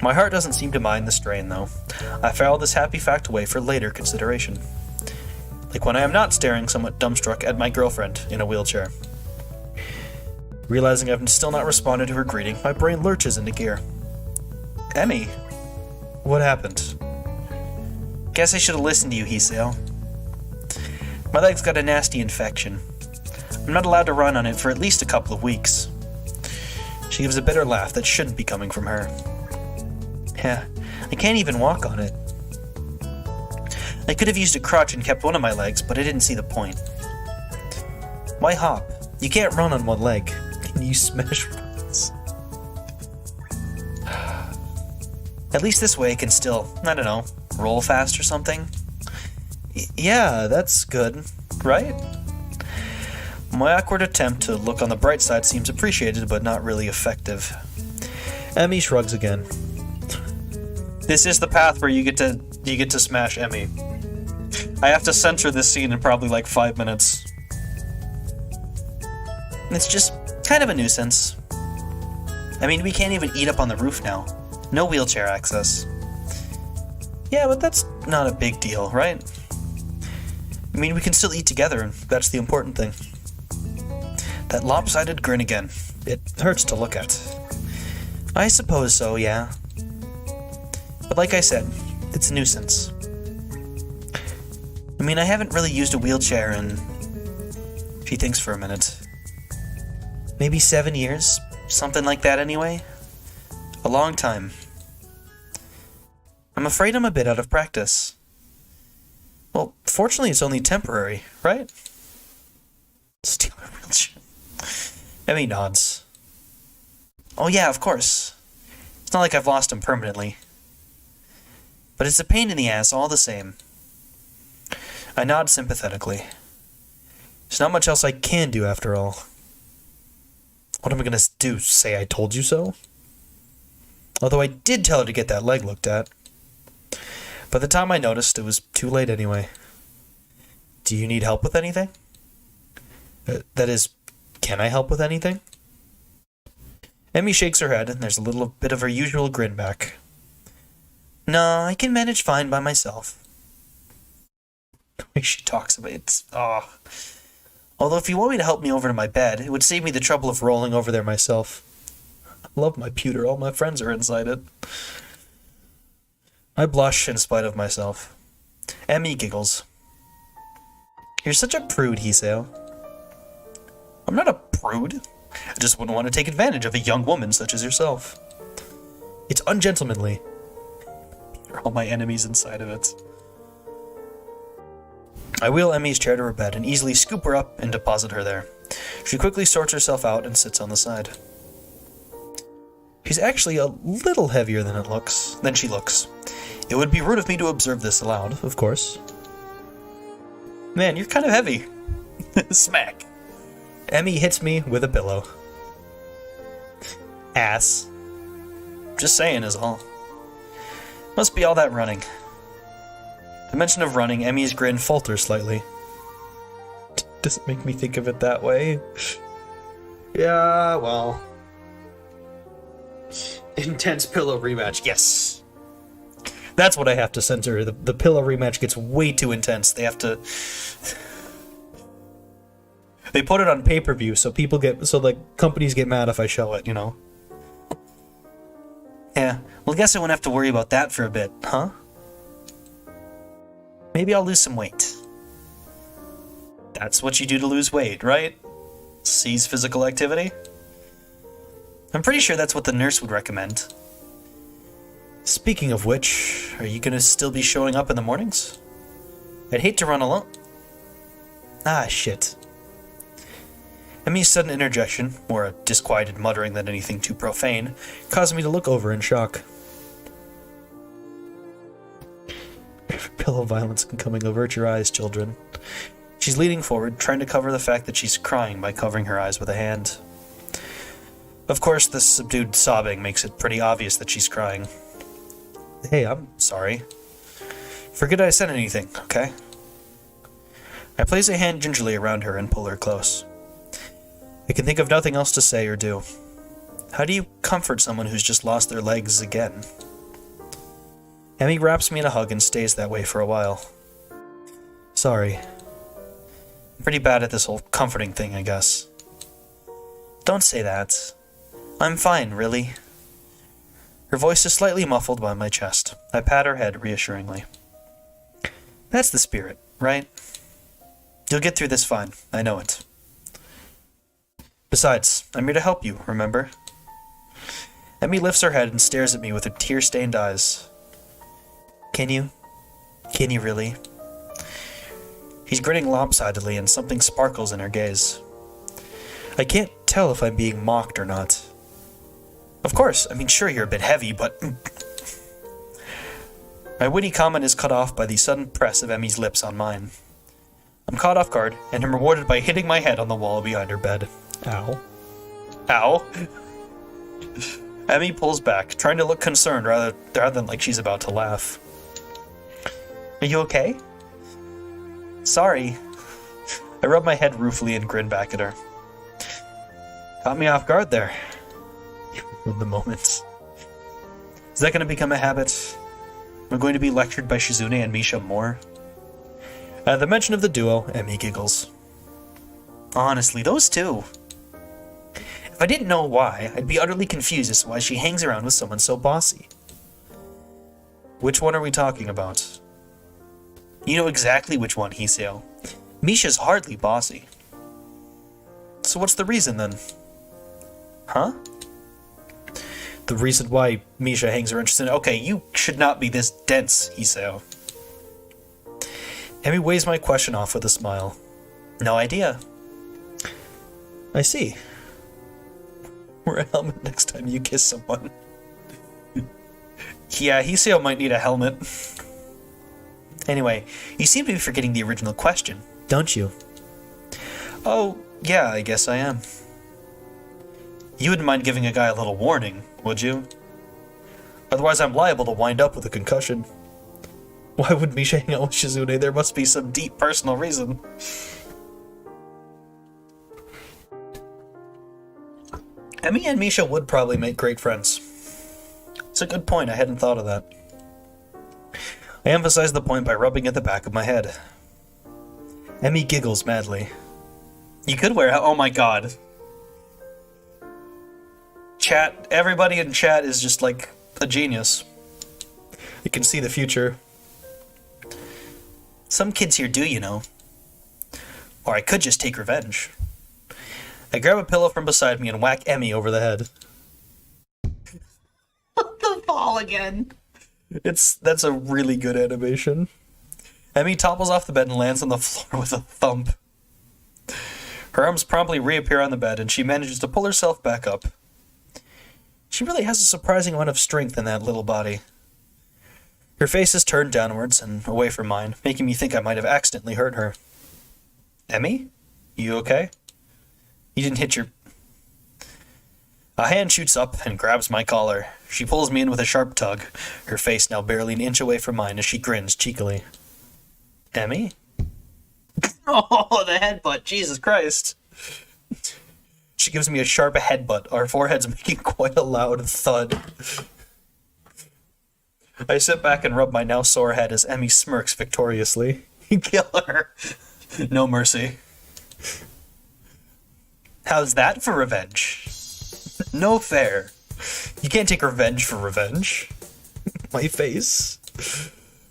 Speaker 1: My heart doesn't seem to mind the strain, though. I file this happy fact away for later consideration. Like when I am not staring somewhat dumbstruck at my girlfriend in a wheelchair. Realizing I've still not responded to her greeting, my brain lurches into gear. Emmy? What happened? Guess I should have listened to you, Hiseo. My leg's got a nasty infection. I'm not allowed to run on it for at least a couple of weeks. She gives a bitter laugh that shouldn't be coming from her. Yeah, I can't even walk on it. I could have used a crutch and kept one of my legs, but I didn't see the point. Why hop? You can't run on one leg. Can you smash buttons? At least this way I can still, I don't know, roll fast or something? Yeah, that's good, right? My awkward attempt to look on the bright side seems appreciated, but not really effective. Emmy shrugs again. This is the path where you get to smash Emmy. I have to censor this scene in probably like 5 minutes. It's just kind of a nuisance. I mean, we can't even eat up on the roof now. No wheelchair access. Yeah, but that's not a big deal, right? I mean, we can still eat together, and that's the important thing. That lopsided grin again. It hurts to look at. I suppose so, yeah. But like I said, it's a nuisance. I mean, I haven't really used a wheelchair in... She thinks for a minute. Maybe 7 years? Something like that anyway? A long time. I'm afraid I'm a bit out of practice. Well, fortunately it's only temporary, right? Steal my wheelchair. Emmy nods. Oh yeah, of course. It's not like I've lost him permanently. But it's a pain in the ass all the same. I nod sympathetically. There's not much else I can do after all. What am I gonna do, say I told you so? Although I did tell her to get that leg looked at. By the time I noticed, it was too late anyway. Do you need help with anything? That is, can I help with anything? Emmy shakes her head, and there's a little bit of her usual grin back. No, I can manage fine by myself. The way she talks about it, Although if you want me to help me over to my bed, it would save me the trouble of rolling over there myself. I love my pewter, all my friends are inside it. I blush in spite of myself. Emmy giggles. You're such a prude, Hiseo. I'm not a prude. I just wouldn't want to take advantage of a young woman such as yourself. It's ungentlemanly. You're all my enemies inside of it. I wheel Emmy's chair to her bed and easily scoop her up and deposit her there. She quickly sorts herself out and sits on the side. She's actually a little heavier than she looks. It would be rude of me to observe this aloud, of course. Man, you're kind of heavy. Smack. Emmy hits me with a pillow. Ass. Just saying is all. Must be all that running. The mention of running, Emmy's grin falters slightly. Does it make me think of it that way? Yeah, well... Intense pillow rematch, yes! That's what I have to censor. The pillow rematch gets way too intense. They have to... They put it on pay-per-view, so companies get mad if I show it, you know? Yeah, well, I guess I won't have to worry about that for a bit, huh? Maybe I'll lose some weight. That's what you do to lose weight, right? Cease physical activity? I'm pretty sure that's what the nurse would recommend. Speaking of which, are you gonna still be showing up in the mornings? I'd hate to run alone. Ah, shit. Emmy's sudden interjection, more a disquieted muttering than anything too profane, caused me to look over in shock. Pillow violence can coming avert your eyes, children. She's leaning forward, trying to cover the fact that she's crying by covering her eyes with a hand. Of course, the subdued sobbing makes it pretty obvious that she's crying. Hey, I'm sorry. Forget I said anything, okay? I place a hand gingerly around her and pull her close. I can think of nothing else to say or do. How do you comfort someone who's just lost their legs again? Emmy wraps me in a hug and stays that way for a while. Sorry. I'm pretty bad at this whole comforting thing, I guess. Don't say that. I'm fine, really. Her voice is slightly muffled by my chest. I pat her head reassuringly. That's the spirit, right? You'll get through this fine. I know it. Besides, I'm here to help you, remember? Emmy lifts her head and stares at me with her tear-stained eyes. Can you? Can you really? She's grinning lopsidedly and something sparkles in her gaze. I can't tell if I'm being mocked or not. Of course, I mean, sure, you're a bit heavy, but... My witty comment is cut off by the sudden press of Emmy's lips on mine. I'm caught off guard, and am rewarded by hitting my head on the wall behind her bed. Ow. Ow. Emmy pulls back, trying to look concerned rather than like she's about to laugh. Are you okay? Sorry. I rub my head ruefully and grin back at her. Caught me off guard there. In the moment. Is that going to become a habit? We're going to be lectured by Shizune and Misha more? At the mention of the duo, Emmy giggles. Honestly, those two. If I didn't know why, I'd be utterly confused as to why she hangs around with someone so bossy. Which one are we talking about? You know exactly which one, Hiseo. Misha's hardly bossy. So what's the reason, then? Huh? The reason why Misha hangs around... Okay, you should not be this dense, Hiseo. Emmy weighs my question off with a smile. No idea. I see. Wear a helmet next time you kiss someone. Yeah, Hiseo might need a helmet. Anyway, you seem to be forgetting the original question, don't you? Oh, yeah, I guess I am. You wouldn't mind giving a guy a little warning, would you? Otherwise I'm liable to wind up with a concussion. Why would Misha hang out with Shizune? There must be some deep personal reason. Emmy and Misha would probably make great friends. It's a good point, I hadn't thought of that. I emphasize the point by rubbing at the back of my head. Emmy giggles madly. You could wear... Oh my god. Chat, everybody in chat is just like a genius. You can see the future. Some kids here do, you know. Or I could just take revenge. I grab a pillow from beside me and whack Emmy over the head. The fall again. That's a really good animation. Emmy topples off the bed and lands on the floor with a thump. Her arms promptly reappear on the bed and she manages to pull herself back up. She really has a surprising amount of strength in that little body. Her face is turned downwards and away from mine, making me think I might have accidentally hurt her. Emmy? You okay? You didn't hit your... A hand shoots up and grabs my collar. She pulls me in with a sharp tug, her face now barely an inch away from mine as she grins cheekily. Emmy? Oh, the headbutt, Jesus Christ. She gives me a sharp headbutt, our foreheads making quite a loud thud. I sit back and rub my now sore head as Emmy smirks victoriously. Kill her. No mercy. How's that for revenge? No fair. You can't take revenge for revenge. My face.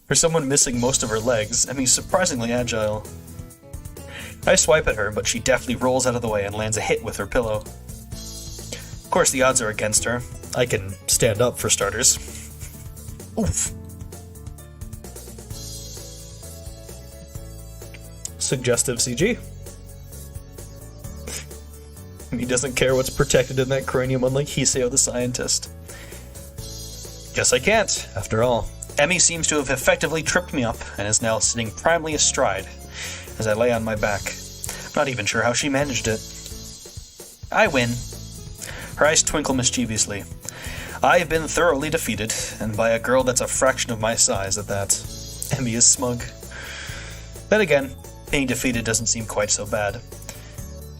Speaker 1: For someone missing most of her legs, Emmy's surprisingly agile. I swipe at her, but she deftly rolls out of the way and lands a hit with her pillow. Of course, the odds are against her. I can stand up, for starters. Oof. Suggestive CG. He doesn't care what's protected in that cranium, unlike Hoshiuta the scientist. Guess I can't, after all. Emmy seems to have effectively tripped me up, and is now sitting primely astride as I lay on my back. I'm not even sure how she managed it. I win. Her eyes twinkle mischievously. I've been thoroughly defeated, and by a girl that's a fraction of my size at that. Emmy is smug. Then again, being defeated doesn't seem quite so bad.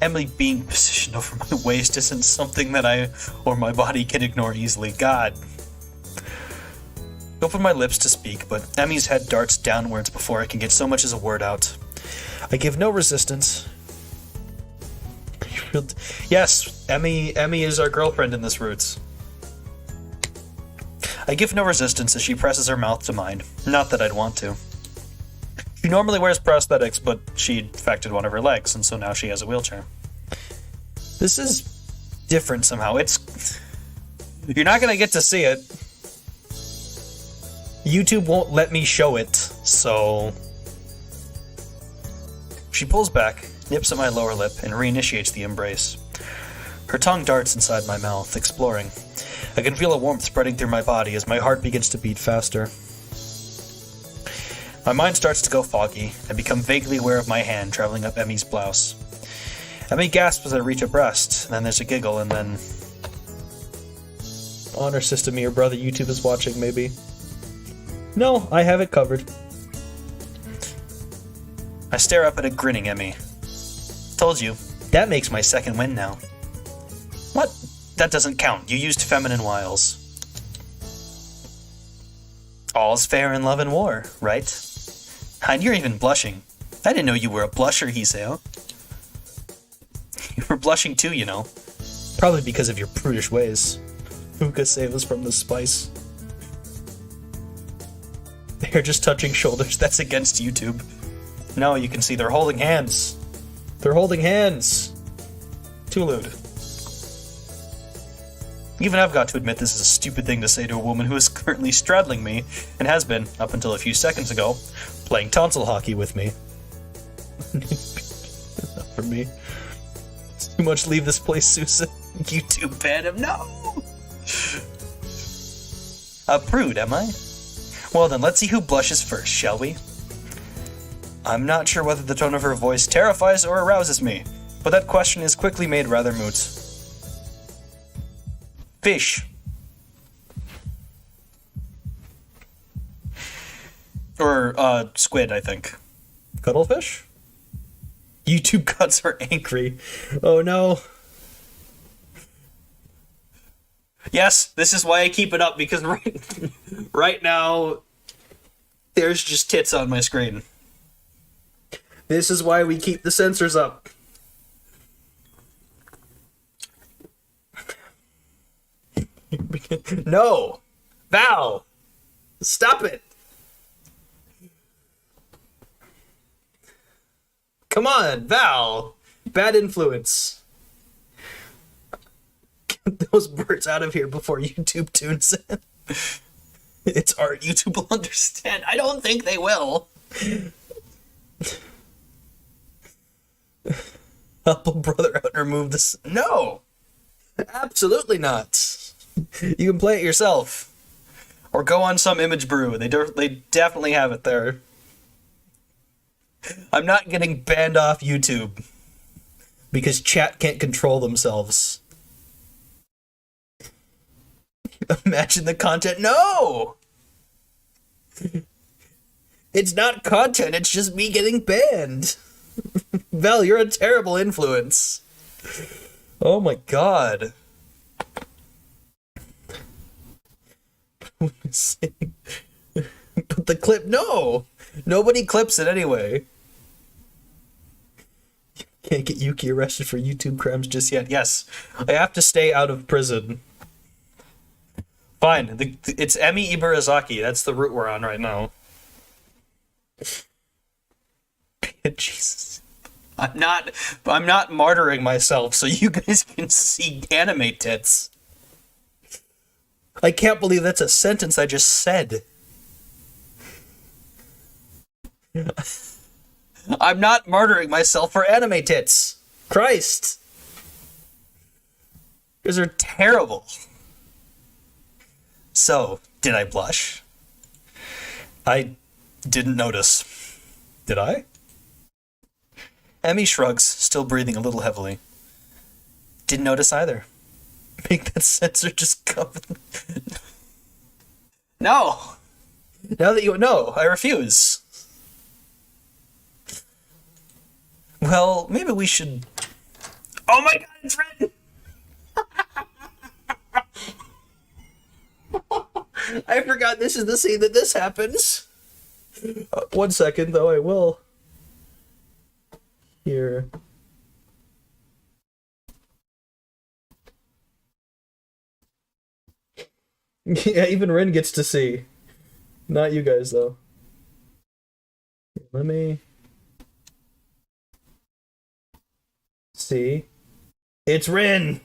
Speaker 1: Emily being positioned over my waist isn't something that I or my body can ignore easily. God. I open my lips to speak, but Emmy's head darts downwards before I can get so much as a word out. I give no resistance. Yes, Emmy is our girlfriend in this Roots. I give no resistance as she presses her mouth to mine. Not that I'd want to. She normally wears prosthetics, but she infected one of her legs, and so now she has a wheelchair. This is different somehow. You're not gonna get to see it. YouTube won't let me show it, so... She pulls back, nips at my lower lip, and reinitiates the embrace. Her tongue darts inside my mouth, exploring. I can feel a warmth spreading through my body as my heart begins to beat faster. My mind starts to go foggy. I become vaguely aware of my hand traveling up Emmy's blouse. Emmy gasps as I reach her breast, and then there's a giggle, and then... Honor system, your brother YouTube is watching, maybe. No, I have it covered. I stare up at a grinning Emmy. Told you, that makes my second win now. What? That doesn't count. You used feminine wiles. All's fair in love and war, right? And you're even blushing. I didn't know you were a blusher, Hoshiuta. You were blushing too, you know. Probably because of your prudish ways. Who could save us from the spice? They're just touching shoulders. That's against YouTube. No, you can see they're holding hands. They're holding hands. Too lewd. Even I've got to admit this is a stupid thing to say to a woman who is currently straddling me, and has been, up until a few seconds ago, playing tonsil hockey with me. Not for me. It's too much leave this place, Susan. YouTube ban him, no! A prude, am I? Well then, let's see who blushes first, shall we? I'm not sure whether the tone of her voice terrifies or arouses me, but that question is quickly made rather moot. Fish. Or, squid, I think. Cuttlefish? YouTube cuts are angry. Oh no. Yes, this is why I keep it up, because right now, there's just tits on my screen. This is why we keep the censors up. No! Val! Stop it! Come on, Val! Bad influence. Get those birds out of here before YouTube tunes in. It's art. YouTube will understand. I don't think they will. Help a brother out and remove this. No! Absolutely not. You can play it yourself. Or go on some image brew. They definitely have it there. I'm not getting banned off YouTube because chat can't control themselves. Imagine the content. No! It's not content, it's just me getting banned. Val, you're a terrible influence. Oh my god. But the clip, no! Nobody clips it anyway. Can't get Yuki arrested for YouTube crimes just yet. Yes, I have to stay out of prison. Fine, it's Emi Ibarazaki. That's the route we're on right now. Jesus. I'm not martyring myself so you guys can see anime tits. I can't believe that's a sentence I just said. I'm not murdering myself for anime tits. Christ. Those are terrible. So, did I blush? I didn't notice. Did I? Emmy shrugs, still breathing a little heavily. Didn't notice either. Make that censor just come. No! Now that you know, I refuse. Well, maybe we should... Oh my god, it's red! I forgot this is the scene that this happens. 1 second, though, I will. Here. Yeah, even Rin gets to see. Not you guys, though. Let me... see. It's Rin!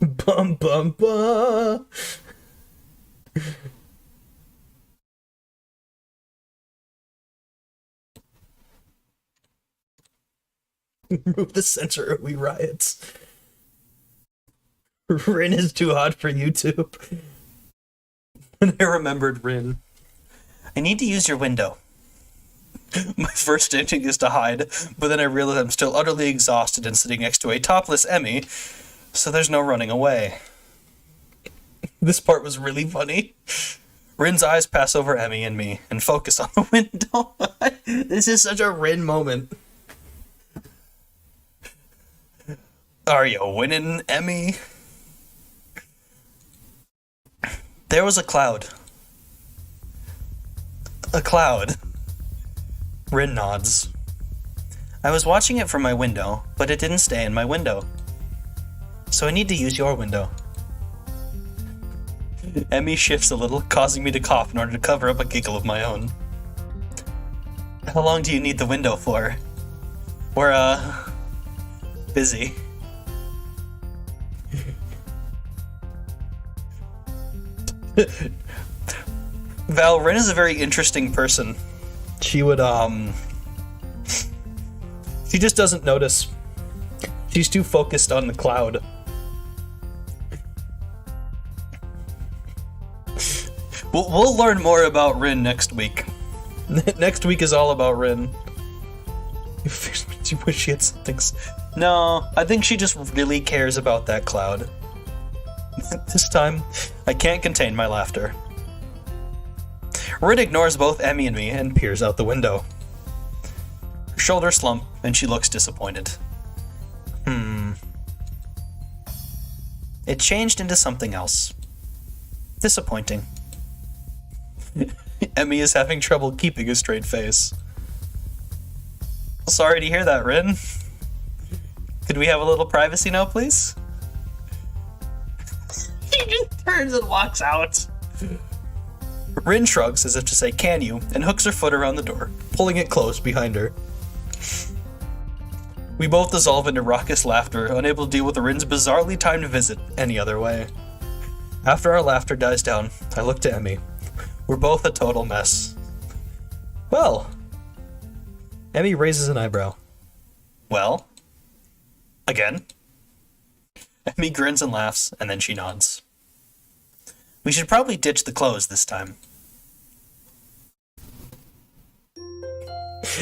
Speaker 1: Bum bum bum! Remove the censor or we riot. Rin is too hot for YouTube. And I remembered Rin. I need to use your window. My first instinct is to hide, but then I realize I'm still utterly exhausted and sitting next to a topless Emmy, so there's no running away. This part was really funny. Rin's eyes pass over Emmy and me and focus on the window. This is such a Rin moment. Are you winning, Emmy? There was a cloud. A cloud. Rin nods. I was watching it from my window, but it didn't stay in my window. So I need to use your window. Emmy shifts a little, causing me to cough in order to cover up a giggle of my own. How long do you need the window for? We're, busy. Val, Rin is a very interesting person. She would, she just doesn't notice. She's too focused on the cloud. We'll learn more about Rin next week. Next week is all about Rin. You wish she had something... No, I think she just really cares about that cloud. This time, I can't contain my laughter. Rin ignores both Emmy and me and peers out the window. Her shoulders slump, and she looks disappointed. It changed into something else. Disappointing. Emmy is having trouble keeping a straight face. Sorry to hear that, Rin. Could we have a little privacy now, please? She just turns and walks out. Rin shrugs as if to say, "Can you?" and hooks her foot around the door, pulling it closed behind her. We both dissolve into raucous laughter, unable to deal with Rin's bizarrely timed visit any other way. After our laughter dies down, I look to Emmy. We're both a total mess. Well, Emmy raises an eyebrow. Well? Again? Emmy grins and laughs, and then she nods. We should probably ditch the clothes this time.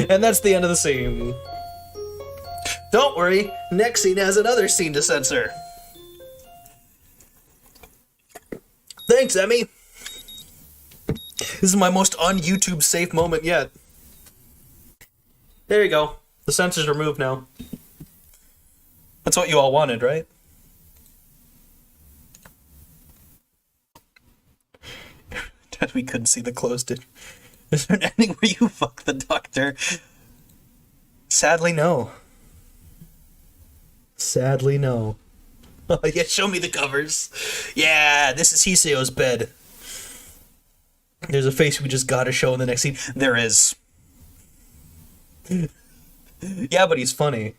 Speaker 1: And that's the end of the scene. Don't worry, next scene has another scene to censor. Thanks, Emmy. This is my most un-YouTube safe moment yet. There you go. The censor's removed now. That's what you all wanted, right? We couldn't see the closed it. Is there an ending where you fuck the doctor? Sadly, no. Sadly, no. Oh, yeah, show me the covers. Yeah, this is Hiseyo's bed. There's a face we just gotta show in the next scene. There is. Yeah, but he's funny.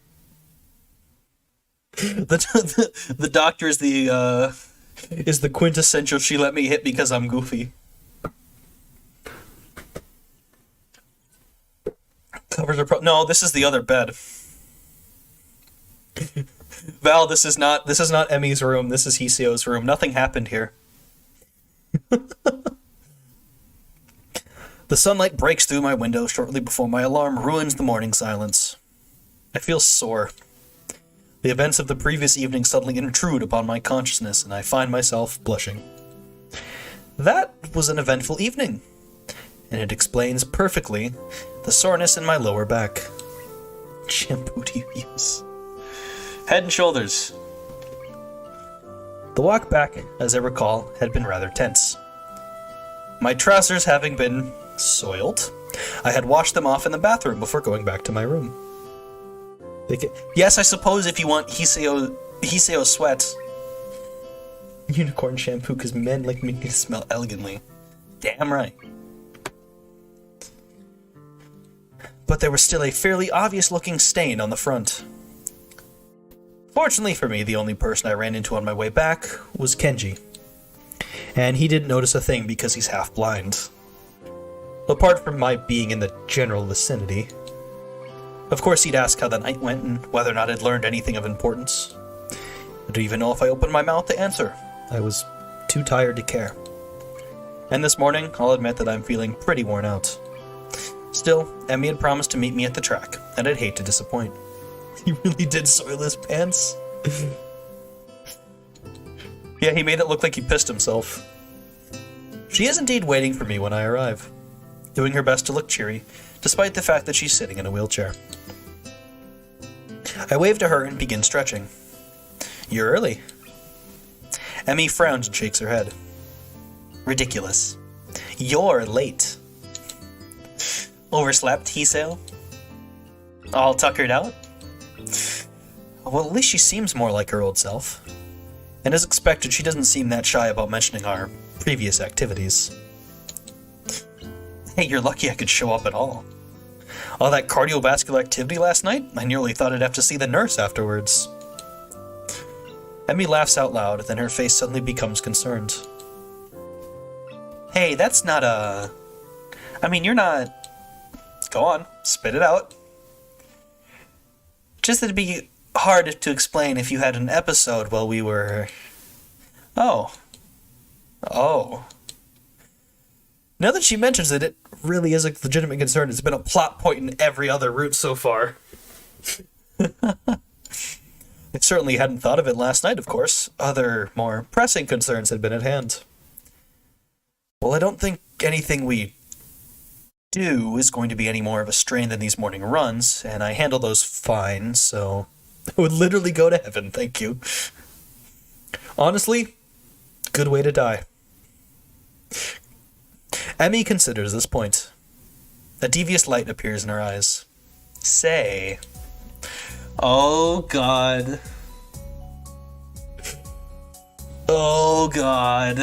Speaker 1: The doctor is the quintessential "she let me hit because I'm goofy." covers are no, this is the other bed. Val, this is not Emmy's room. This is Hoshiu's room. Nothing happened here. The sunlight breaks through my window shortly before my alarm ruins the morning silence. I feel sore. The events of the previous evening suddenly intrude upon my consciousness, and I find myself blushing. That was an eventful evening, and it explains perfectly the soreness in my lower back. What shampoo do you use? Head and Shoulders. The walk back, as I recall, had been rather tense. My trousers having been soiled, I had washed them off in the bathroom before going back to my room. Yes, I suppose if you want Hoshiu sweat. Unicorn shampoo, because men like me to smell elegantly. Damn right. But there was still a fairly obvious-looking stain on the front. Fortunately for me, the only person I ran into on my way back was Kenji. And he didn't notice a thing because he's half blind. Apart from my being in the general vicinity. Of course, he'd ask how the night went and whether or not I'd learned anything of importance. I don't even know if I opened my mouth to answer. I was too tired to care. And this morning, I'll admit that I'm feeling pretty worn out. Still, Emmy had promised to meet me at the track, and I'd hate to disappoint. He really did soil his pants. Yeah, he made it look like he pissed himself. She is indeed waiting for me when I arrive, doing her best to look cheery, despite the fact that she's sitting in a wheelchair. I wave to her and begin stretching. You're early. Emmy frowns and shakes her head. Ridiculous. You're late. Overslept, Hoshiu? All tuckered out? Well, at least she seems more like her old self. And as expected, she doesn't seem that shy about mentioning our previous activities. Hey, you're lucky I could show up at all. All that cardiovascular activity last night? I nearly thought I'd have to see the nurse afterwards. Emmy laughs out loud, then her face suddenly becomes concerned. Hey, that's not a... I mean, you're not... Go on, spit it out. Just that it'd be hard to explain if you had an episode while we were... Oh. Now that she mentions it, it really is a legitimate concern. It's been a plot point in every other route so far. I certainly hadn't thought of it last night, of course. Other, more pressing concerns had been at hand. Well, I don't think anything we do is going to be any more of a strain than these morning runs, and I handle those fine, so I would literally go to heaven, thank you. Honestly, good way to die. Emmy considers this point. A devious light appears in her eyes. Say... Oh, God. Oh, God.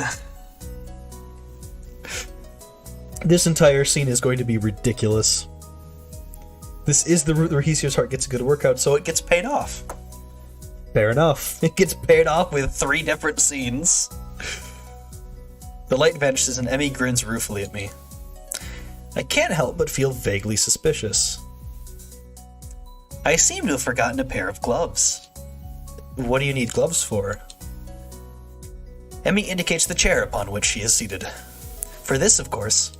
Speaker 1: This entire scene is going to be ridiculous. This is the route where Hoshiu's heart gets a good workout, so it gets paid off. Fair enough. It gets paid off with 3 different scenes. The light vanishes and Emmy grins ruefully at me. I can't help but feel vaguely suspicious. I seem to have forgotten a pair of gloves. What do you need gloves for? Emmy indicates the chair upon which she is seated. For this, of course.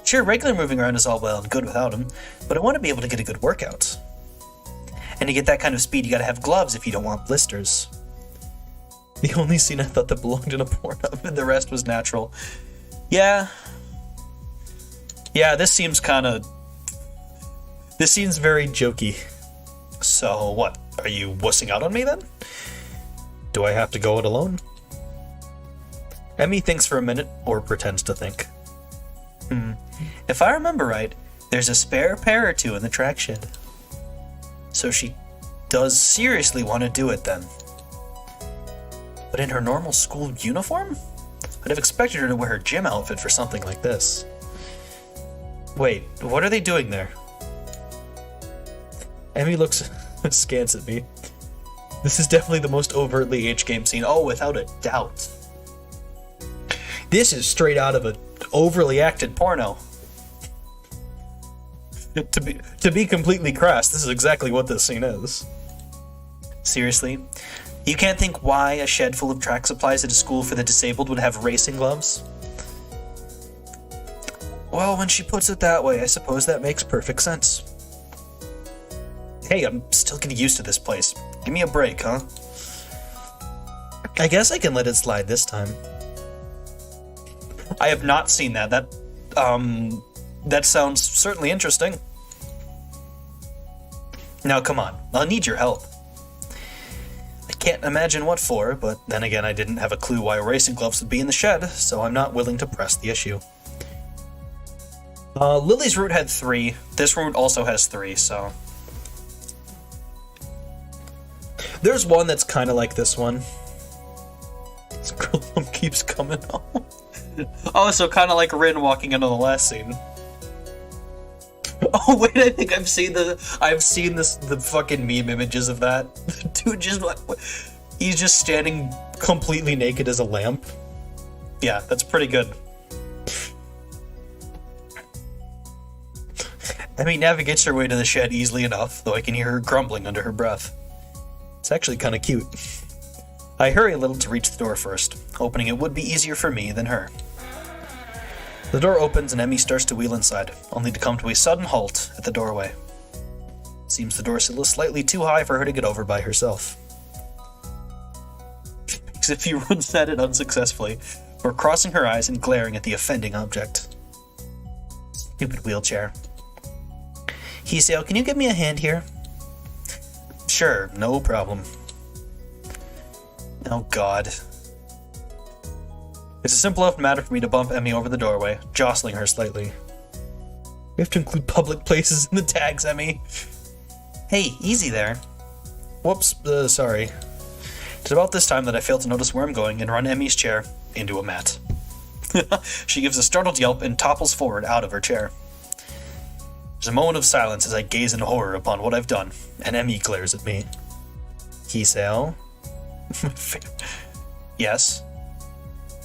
Speaker 1: Sure, regular moving around is all well and good without them, but I want to be able to get a good workout. And to get that kind of speed, you gotta have gloves if you don't want blisters. The only scene I thought that belonged in a porno, and the rest was natural. Yeah, this seems This seems very jokey. So what, are you wussing out on me then? Do I have to go it alone? Emmy thinks for a minute, or pretends to think. If I remember right, there's a spare pair or 2 in the track shed. So she does seriously want to do it then. But in her normal school uniform? I'd have expected her to wear her gym outfit for something like this. Wait, what are they doing there? Emmy looks askance at me. This is definitely the most overtly H-game scene. Oh, without a doubt. This is straight out of an overly acted porno. To be completely crass, this is exactly what this scene is. Seriously? You can't think why a shed full of track supplies at a school for the disabled would have racing gloves? Well, when she puts it that way, I suppose that makes perfect sense. Hey, I'm still getting used to this place. Give me a break, huh? I guess I can let it slide this time. I have not seen that. That sounds certainly interesting. Now, come on. I'll need your help. I can't imagine what for, but then again, I didn't have a clue why racing gloves would be in the shed, so I'm not willing to press the issue. Lily's route had 3. This route also has 3, so... There's one that's kind of like this one. This girl keeps coming home. Oh, so kind of like Rin walking into the last scene. Oh wait, I think I've seen the fucking meme images of that. Dude he's just standing completely naked as a lamp. Yeah, that's pretty good. Emmy navigates her way to the shed easily enough, though I can hear her grumbling under her breath. It's actually kind of cute. I hurry a little to reach the door first, hoping it would be easier for me than her. The door opens and Emmy starts to wheel inside, only to come to a sudden halt at the doorway. Seems the door sill is slightly too high for her to get over by herself. She makes a few runs at it unsuccessfully, before crossing her eyes and glaring at the offending object. Stupid wheelchair. Hiseo, can you give me a hand here? Sure, no problem. Oh god. It's a simple enough matter for me to bump Emmy over the doorway, jostling her slightly. We have to include public places in the tags, Emmy. Hey, easy there. Whoops, sorry. It's about this time that I fail to notice where I'm going and run Emmy's chair into a mat. She gives a startled yelp and topples forward out of her chair. There's a moment of silence as I gaze in horror upon what I've done, and Emmy glares at me. Hiseo? Yes?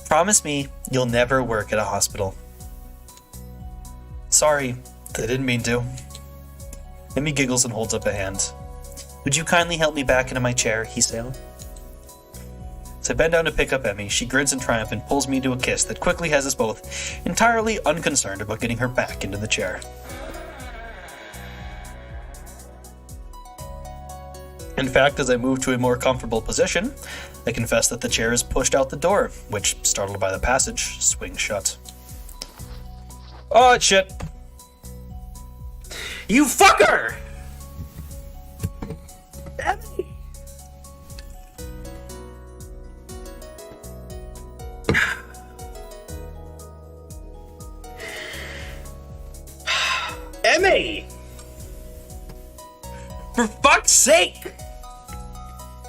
Speaker 1: Promise me you'll never work at a hospital. Sorry, I didn't mean to. Emmy giggles and holds up a hand. Would you kindly help me back into my chair, Hiseo? As I bend down to pick up Emmy, she grins in triumph and pulls me into a kiss that quickly has us both entirely unconcerned about getting her back into the chair. In fact, as I move to a more comfortable position, I confess that the chair is pushed out the door, which, startled by the passage, swings shut. Oh, shit. You fucker! Emmy! Emmy! For fuck's sake!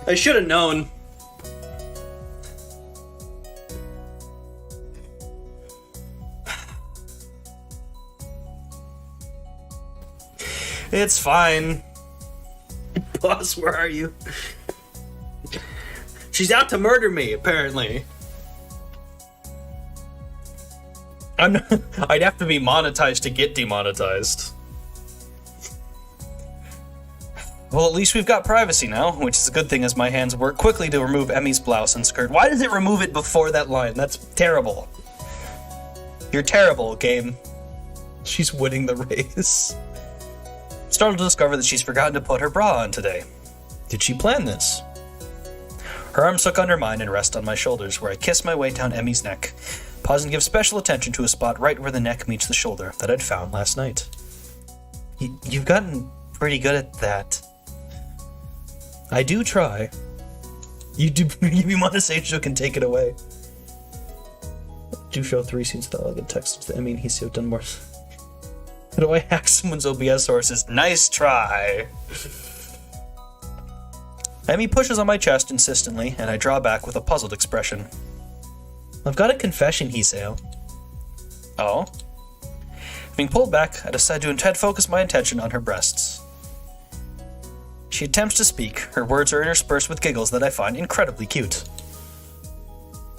Speaker 1: I should have known. It's fine. Boss, where are you? She's out to murder me, apparently. I'd have to be monetized to get demonetized. Well, at least we've got privacy now, which is a good thing as my hands work quickly to remove Emmy's blouse and skirt. Why does it remove it before that line? That's terrible. You're terrible, game. She's winning the race. Startled to discover that she's forgotten to put her bra on today. Did she plan this? Her arms hook under mine and rest on my shoulders, where I kiss my way down Emmy's neck, pausing to give special attention to a spot right where the neck meets the shoulder that I'd found last night. You've gotten pretty good at that. I do try. You want to say Joe can take it away. Do show 3 scenes to the text to Emmy and Hiseo done more. How do I hack someone's OBS sources? Nice try. Emmy pushes on my chest insistently, and I draw back with a puzzled expression. I've got a confession, Hiseo. Oh? Being pulled back, I decide to instead focus my attention on her breasts. She attempts to speak. Her words are interspersed with giggles that I find incredibly cute.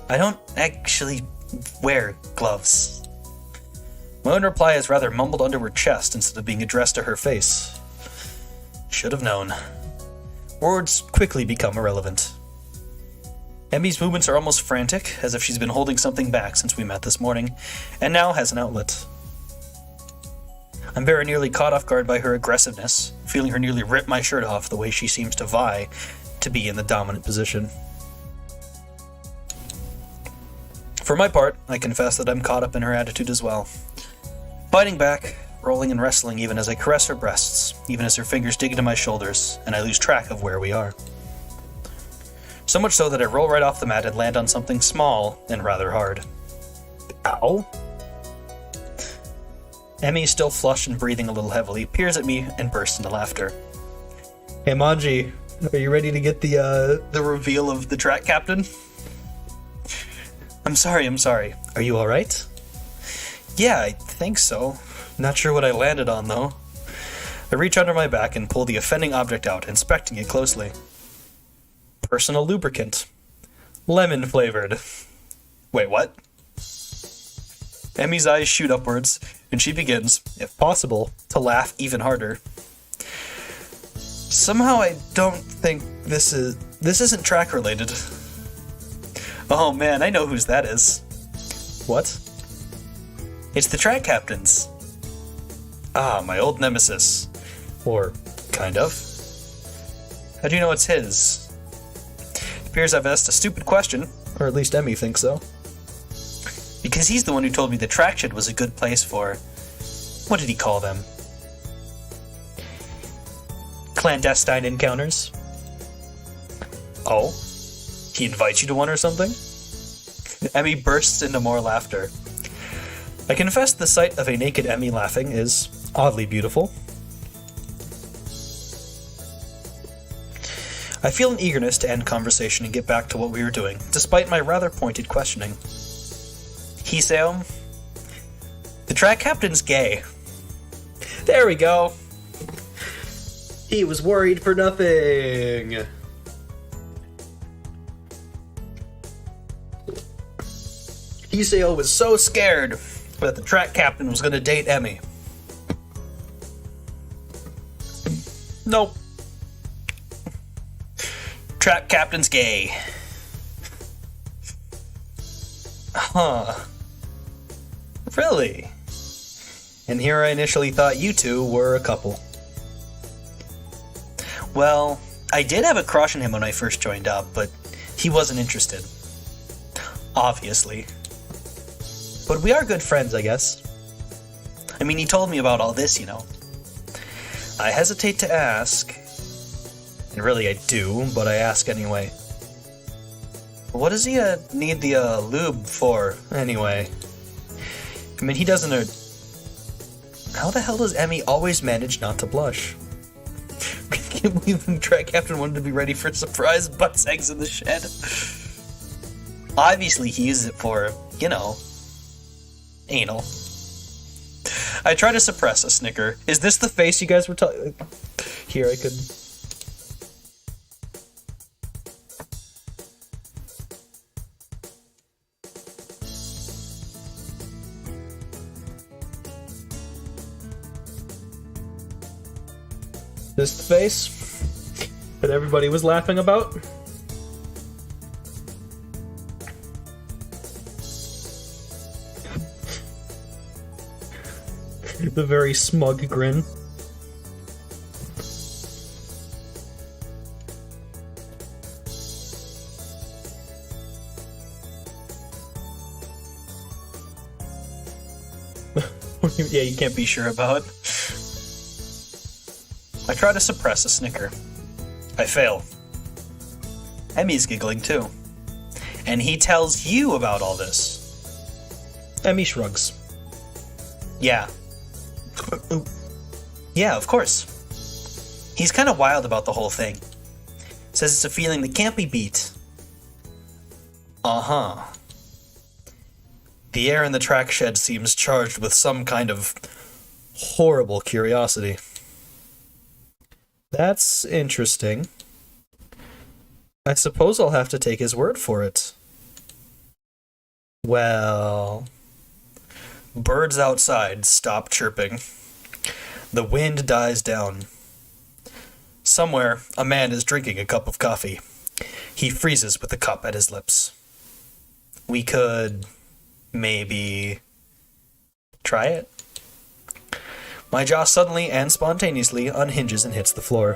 Speaker 1: I don't actually wear gloves. My own reply is rather mumbled under her chest instead of being addressed to her face. Should have known. Words quickly become irrelevant. Emmy's movements are almost frantic, as if she's been holding something back since we met this morning, and now has an outlet. I'm very nearly caught off guard by her aggressiveness, feeling her nearly rip my shirt off the way she seems to vie to be in the dominant position. For my part, I confess that I'm caught up in her attitude as well. Fighting back, rolling and wrestling even as I caress her breasts, even as her fingers dig into my shoulders, and I lose track of where we are. So much so that I roll right off the mat and land on something small and rather hard. Ow! Emmy, still flushed and breathing a little heavily, peers at me and bursts into laughter. Hey Manji, are you ready to get the reveal of the track captain? I'm sorry. Are you alright? Yeah, I think so. Not sure what I landed on, though. I reach under my back and pull the offending object out, inspecting it closely. Personal lubricant. Lemon flavored. Wait, what? Emmy's eyes shoot upwards, and she begins, if possible, to laugh even harder. Somehow I don't think this isn't track related. Oh man, I know whose that is. What? It's the track captain's. Ah, my old nemesis. Or, kind of. How do you know it's his? It appears I've asked a stupid question, or at least Emmy thinks so. Because he's the one who told me the track shed was a good place for... what did he call them? Clandestine encounters? Oh? He invites you to one or something? Emmy bursts into more laughter. I confess the sight of a naked Emmy laughing is oddly beautiful. I feel an eagerness to end conversation and get back to what we were doing, despite my rather pointed questioning. Hiseo, the track captain's gay. There we go. He was worried for nothing. Hiseo was so scared that the track captain was going to date Emmy. Nope. Track captain's gay. Huh. Really? And here I initially thought you two were a couple. Well, I did have a crush on him when I first joined up, but he wasn't interested. Obviously. But we are good friends, I guess. I mean, he told me about all this, you know. I hesitate to ask, and really I do, but I ask anyway. What does he need the lube for, anyway? I mean, he doesn't... How the hell does Emmy always manage not to blush? I can't believe the track captain wanted to be ready for surprise butt sex in the shed. Obviously, he uses it for, you know, anal. I try to suppress a snicker. Is this the face you guys were talking? Here, I could... This the face that everybody was laughing about? The very smug grin. Yeah, you can't be sure about. I try to suppress a snicker. I fail. Emmy's giggling too. And he tells you about all this. Emmy shrugs. Yeah. Yeah, of course. He's kind of wild about the whole thing. Says it's a feeling that can't be beat. Uh-huh. The air in the track shed seems charged with some kind of horrible curiosity. That's interesting. I suppose I'll have to take his word for it. Well... Birds outside stop chirping. The wind dies down. Somewhere, a man is drinking a cup of coffee. He freezes with the cup at his lips. We could... maybe... try it? My jaw suddenly and spontaneously unhinges and hits the floor.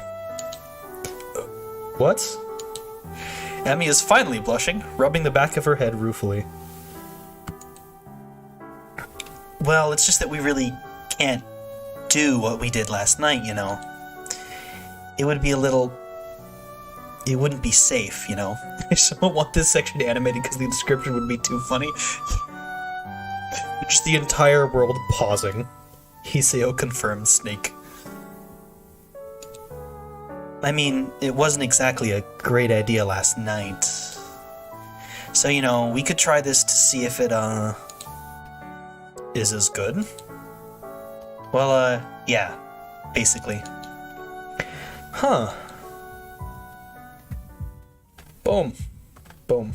Speaker 1: What? Emmy is finally blushing, rubbing the back of her head ruefully. Well, it's just that we really can't do what we did last night, you know. It would be a little... it wouldn't be safe, you know. I just don't want this section animated because the description would be too funny. Just the entire world pausing. Hiseo confirmed snake. I mean, it wasn't exactly a great idea last night. So, you know, we could try this to see if it, is as good. Well, yeah, basically. Huh. Boom. Boom.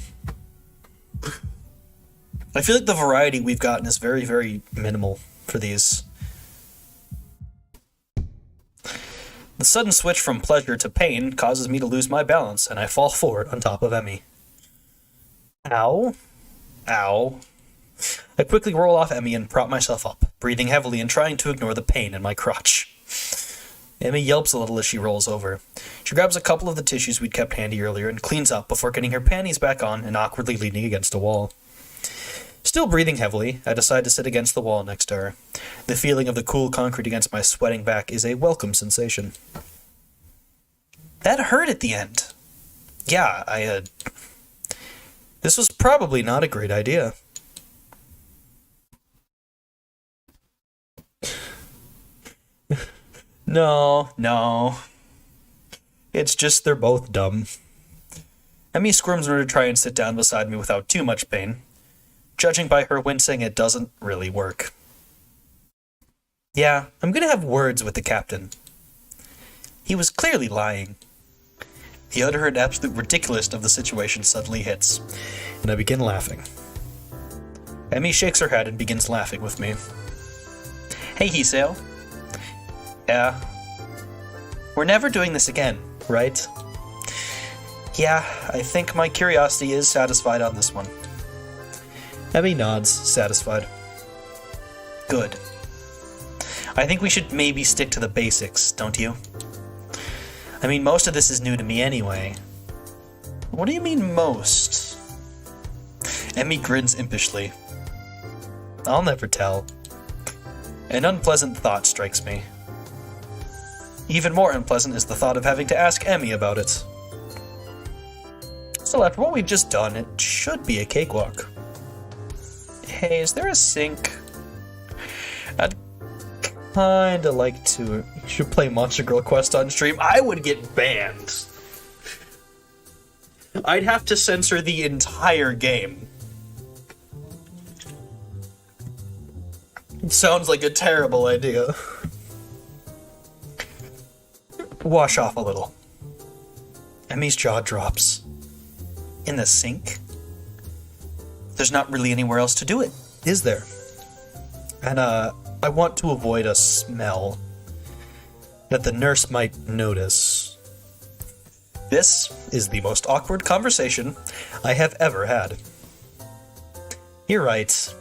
Speaker 1: I feel like the variety we've gotten is very, very minimal for these. The sudden switch from pleasure to pain causes me to lose my balance, and I fall forward on top of Emmy. Ow. Ow. I quickly roll off Emmy and prop myself up, breathing heavily and trying to ignore the pain in my crotch. Emmy yelps a little as she rolls over. She grabs a couple of the tissues we'd kept handy earlier and cleans up before getting her panties back on and awkwardly leaning against a wall. Still breathing heavily, I decide to sit against the wall next to her. The feeling of the cool concrete against my sweating back is a welcome sensation. That hurt at the end. Yeah, this was probably not a great idea. No. It's just they're both dumb. Emmy squirms in order to try and sit down beside me without too much pain. Judging by her wincing, it doesn't really work. Yeah, I'm gonna have words with the captain. He was clearly lying. The utter and absolute ridiculousness of the situation suddenly hits, and I begin laughing. Emmy shakes her head and begins laughing with me. Hey, Hiseo. Yeah. We're never doing this again, right? Yeah, I think my curiosity is satisfied on this one. Emmy nods, satisfied. Good. I think we should maybe stick to the basics, don't you? I mean, most of this is new to me anyway. What do you mean, most? Emmy grins impishly. I'll never tell. An unpleasant thought strikes me. Even more unpleasant is the thought of having to ask Emmy about it. Still, after what we've just done, it should be a cakewalk. Hey, is there a sink? I'd kinda like to... You should play Monster Girl Quest on stream. I would get banned. I'd have to censor the entire game. It sounds like a terrible idea. Wash off a little. Emmy's jaw drops. In the sink? There's not really anywhere else to do it, is there? And, I want to avoid a smell that the nurse might notice. This is the most awkward conversation I have ever had. You're right.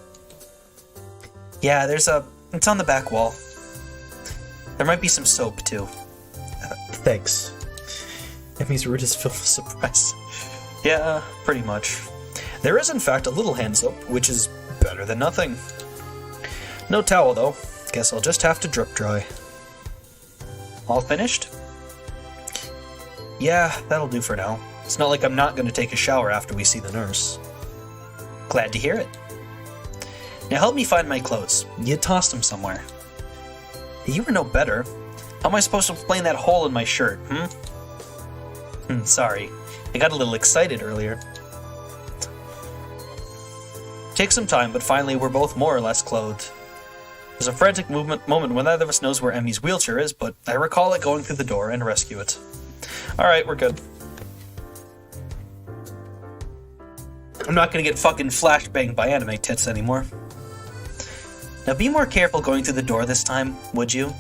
Speaker 1: Yeah, it's on the back wall. There might be some soap, too. Thanks. Emmy's root is filled with surprise. Yeah, pretty much. There is, in fact, a little hand soap, which is better than nothing. No towel, though. Guess I'll just have to drip dry. All finished? Yeah, that'll do for now. It's not like I'm not going to take a shower after we see the nurse. Glad to hear it. Now help me find my clothes. You tossed them somewhere. You were no better. How am I supposed to explain that hole in my shirt, Sorry. I got a little excited earlier. Takes some time, but finally we're both more or less clothed. There's a frantic moment when neither of us knows where Emmy's wheelchair is, but I recall it going through the door and rescue it. Alright, we're good. I'm not gonna get fucking flashbanged by anime tits anymore. Now be more careful going through the door this time, would you?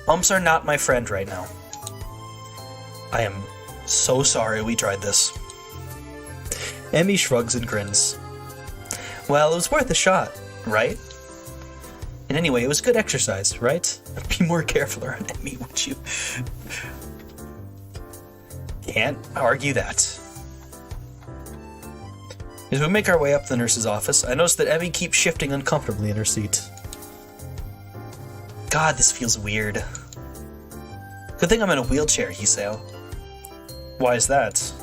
Speaker 1: Bumps are not my friend right now. I am so sorry we tried this. Emmy shrugs and grins. Well, it was worth a shot, right? And anyway, it was good exercise, right? Be more careful around Emmy, would you? Can't argue that. As we make our way up to the nurse's office, I notice that Emmy keeps shifting uncomfortably in her seat. God, this feels weird. Good thing I'm in a wheelchair, Hiseo. Why is that?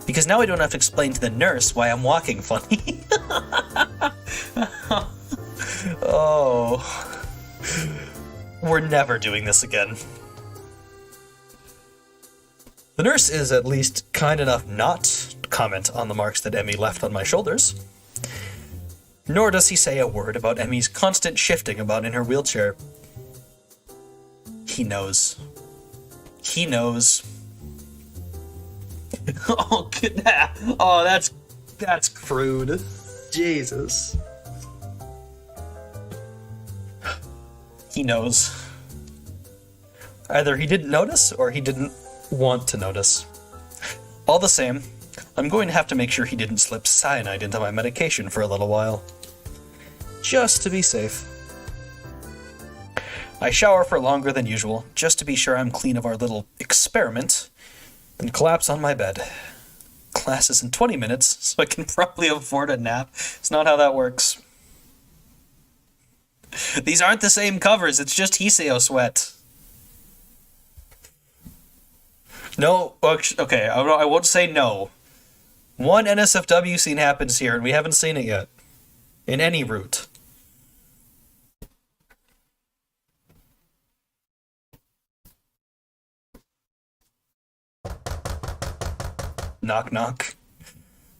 Speaker 1: Because now I don't have to explain to the nurse why I'm walking funny. Oh. We're never doing this again. The nurse is at least kind enough not to comment on the marks that Emmy left on my shoulders. Nor does he say a word about Emmy's constant shifting about in her wheelchair. He knows. He knows. Oh, that's crude. Jesus. He knows. Either he didn't notice, or he didn't want to notice. All the same, I'm going to have to make sure he didn't slip cyanide into my medication for a little while. Just to be safe. I shower for longer than usual, just to be sure I'm clean of our little experiment, then collapse on my bed. Class is in 20 minutes, so I can probably afford a nap. It's not how that works. These aren't the same covers, it's just Hiseo sweat. No, okay, I won't say no. One NSFW scene happens here, and we haven't seen it yet. In any route. Knock, knock.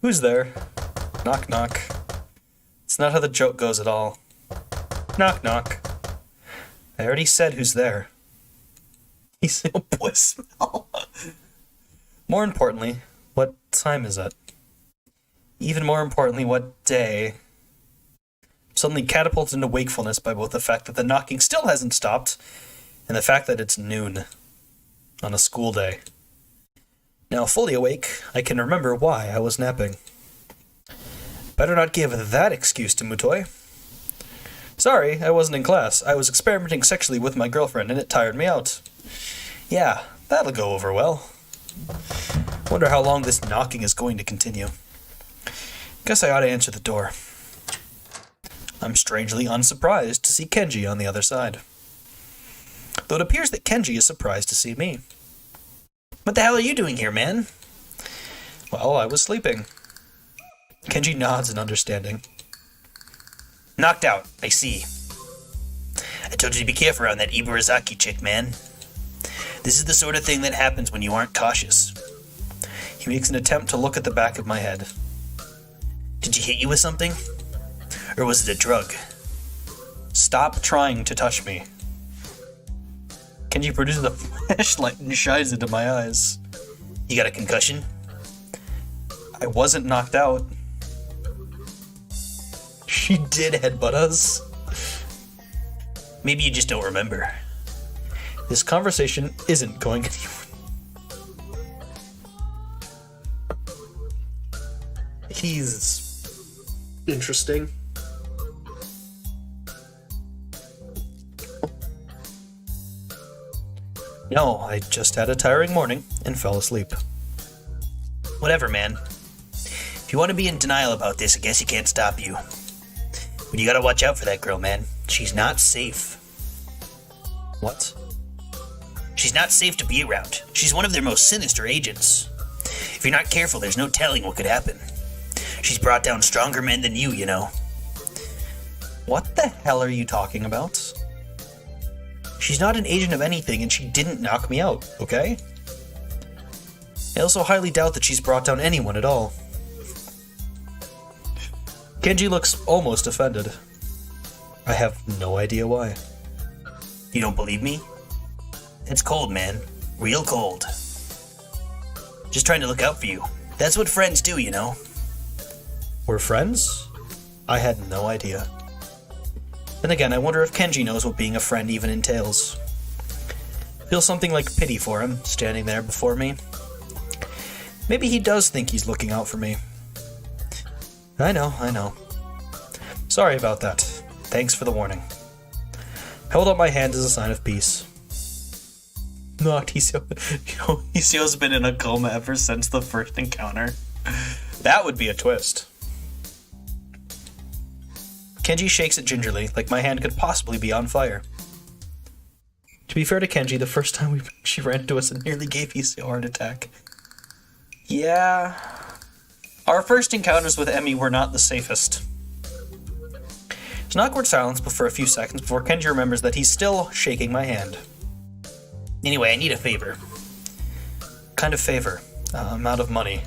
Speaker 1: Who's there? Knock, knock. It's not how the joke goes at all. Knock, knock. I already said who's there. He's a boy smell. More importantly, what time is it? Even more importantly, what day? I'm suddenly catapulted into wakefulness by both the fact that the knocking still hasn't stopped, and the fact that it's noon on a school day. Now fully awake, I can remember why I was napping. Better not give that excuse to Mutoi. Sorry, I wasn't in class. I was experimenting sexually with my girlfriend, and it tired me out. Yeah, that'll go over well. Wonder how long this knocking is going to continue. Guess I ought to answer the door. I'm strangely unsurprised to see Kenji on the other side. Though it appears that Kenji is surprised to see me. What the hell are you doing here, man? Well, I was sleeping. Kenji nods in understanding. Knocked out, I see. I told you to be careful around that Iburazaki chick, man. This is the sort of thing that happens when you aren't cautious. He makes an attempt to look at the back of my head. Did she hit you with something? Or was it a drug? Stop trying to touch me. Kenji produces a flashlight and shines into my eyes. You got a concussion? I wasn't knocked out. She did headbutt us. Maybe you just don't remember. This conversation isn't going anywhere. He's interesting. No, I just had a tiring morning and fell asleep. Whatever, man. If you want to be in denial about this, I guess you can't stop you. But you gotta watch out for that girl, man. She's not safe. What? She's not safe to be around. She's one of their most sinister agents. If you're not careful, there's no telling what could happen. She's brought down stronger men than you know. What the hell are you talking about? She's not an agent of anything, and she didn't knock me out, okay? I also highly doubt that she's brought down anyone at all. Kenji looks almost offended. I have no idea why. You don't believe me? It's cold, man. Real cold. Just trying to look out for you. That's what friends do, you know. We're friends? I had no idea. Then again, I wonder if Kenji knows what being a friend even entails. Feel something like pity for him, standing there before me. Maybe he does think he's looking out for me. I know. Sorry about that. Thanks for the warning. Held up my hand as a sign of peace. Hisio's been in a coma ever since the first encounter. That would be a twist. Kenji shakes it gingerly, like my hand could possibly be on fire. To be fair to Kenji, the first time she ran into us and nearly gave Hisio a heart attack. Yeah. Our first encounters with Emmy were not the safest. There's an awkward silence for a few seconds before Kenji remembers that he's still shaking my hand. Anyway, I need a favor. Kind of favor? I'm out of money.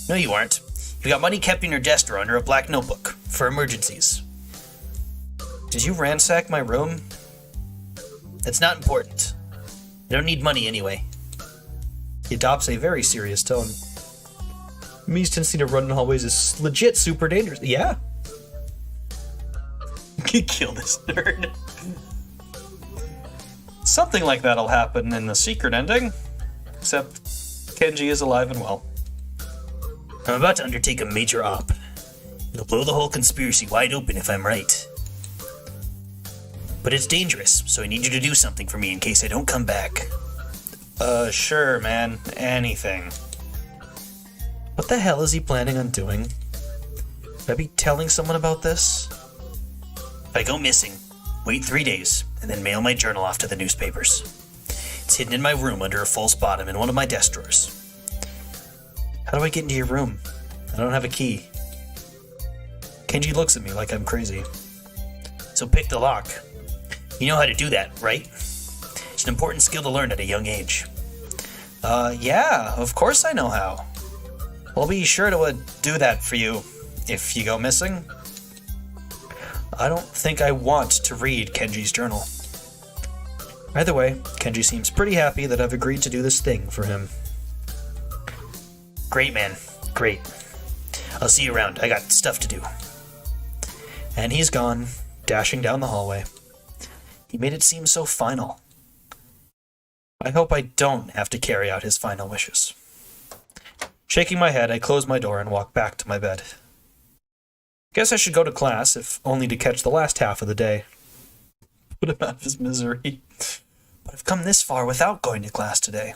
Speaker 1: No, you aren't. You got money kept in your desk drawer under a black notebook for emergencies. Did you ransack my room? That's not important. I don't need money anyway. He adopts a very serious tone. Me's tendency to run in hallways is legit super dangerous. Yeah. Kill this nerd. Something like that'll happen in the secret ending. Except Kenji is alive and well. I'm about to undertake a major op. It'll blow the whole conspiracy wide open if I'm right. But it's dangerous, so I need you to do something for me in case I don't come back. Sure, man. Anything. What the hell is he planning on doing? Should I be telling someone about this? If I go missing, wait 3 days, and then mail my journal off to the newspapers. It's hidden in my room under a false bottom in one of my desk drawers. How do I get into your room? I don't have a key. Kenji looks at me like I'm crazy. So pick the lock. You know how to do that, right? It's an important skill to learn at a young age. Yeah, of course I know how. I'll be sure to do that for you if you go missing. I don't think I want to read Kenji's journal. Either way, Kenji seems pretty happy that I've agreed to do this thing for him. Great, man. Great. I'll see you around. I got stuff to do. And he's gone, dashing down the hallway. He made it seem so final. I hope I don't have to carry out his final wishes. Shaking my head, I close my door and walk back to my bed. Guess I should go to class, if only to catch the last half of the day. Put him out of his misery. But I've come this far without going to class today.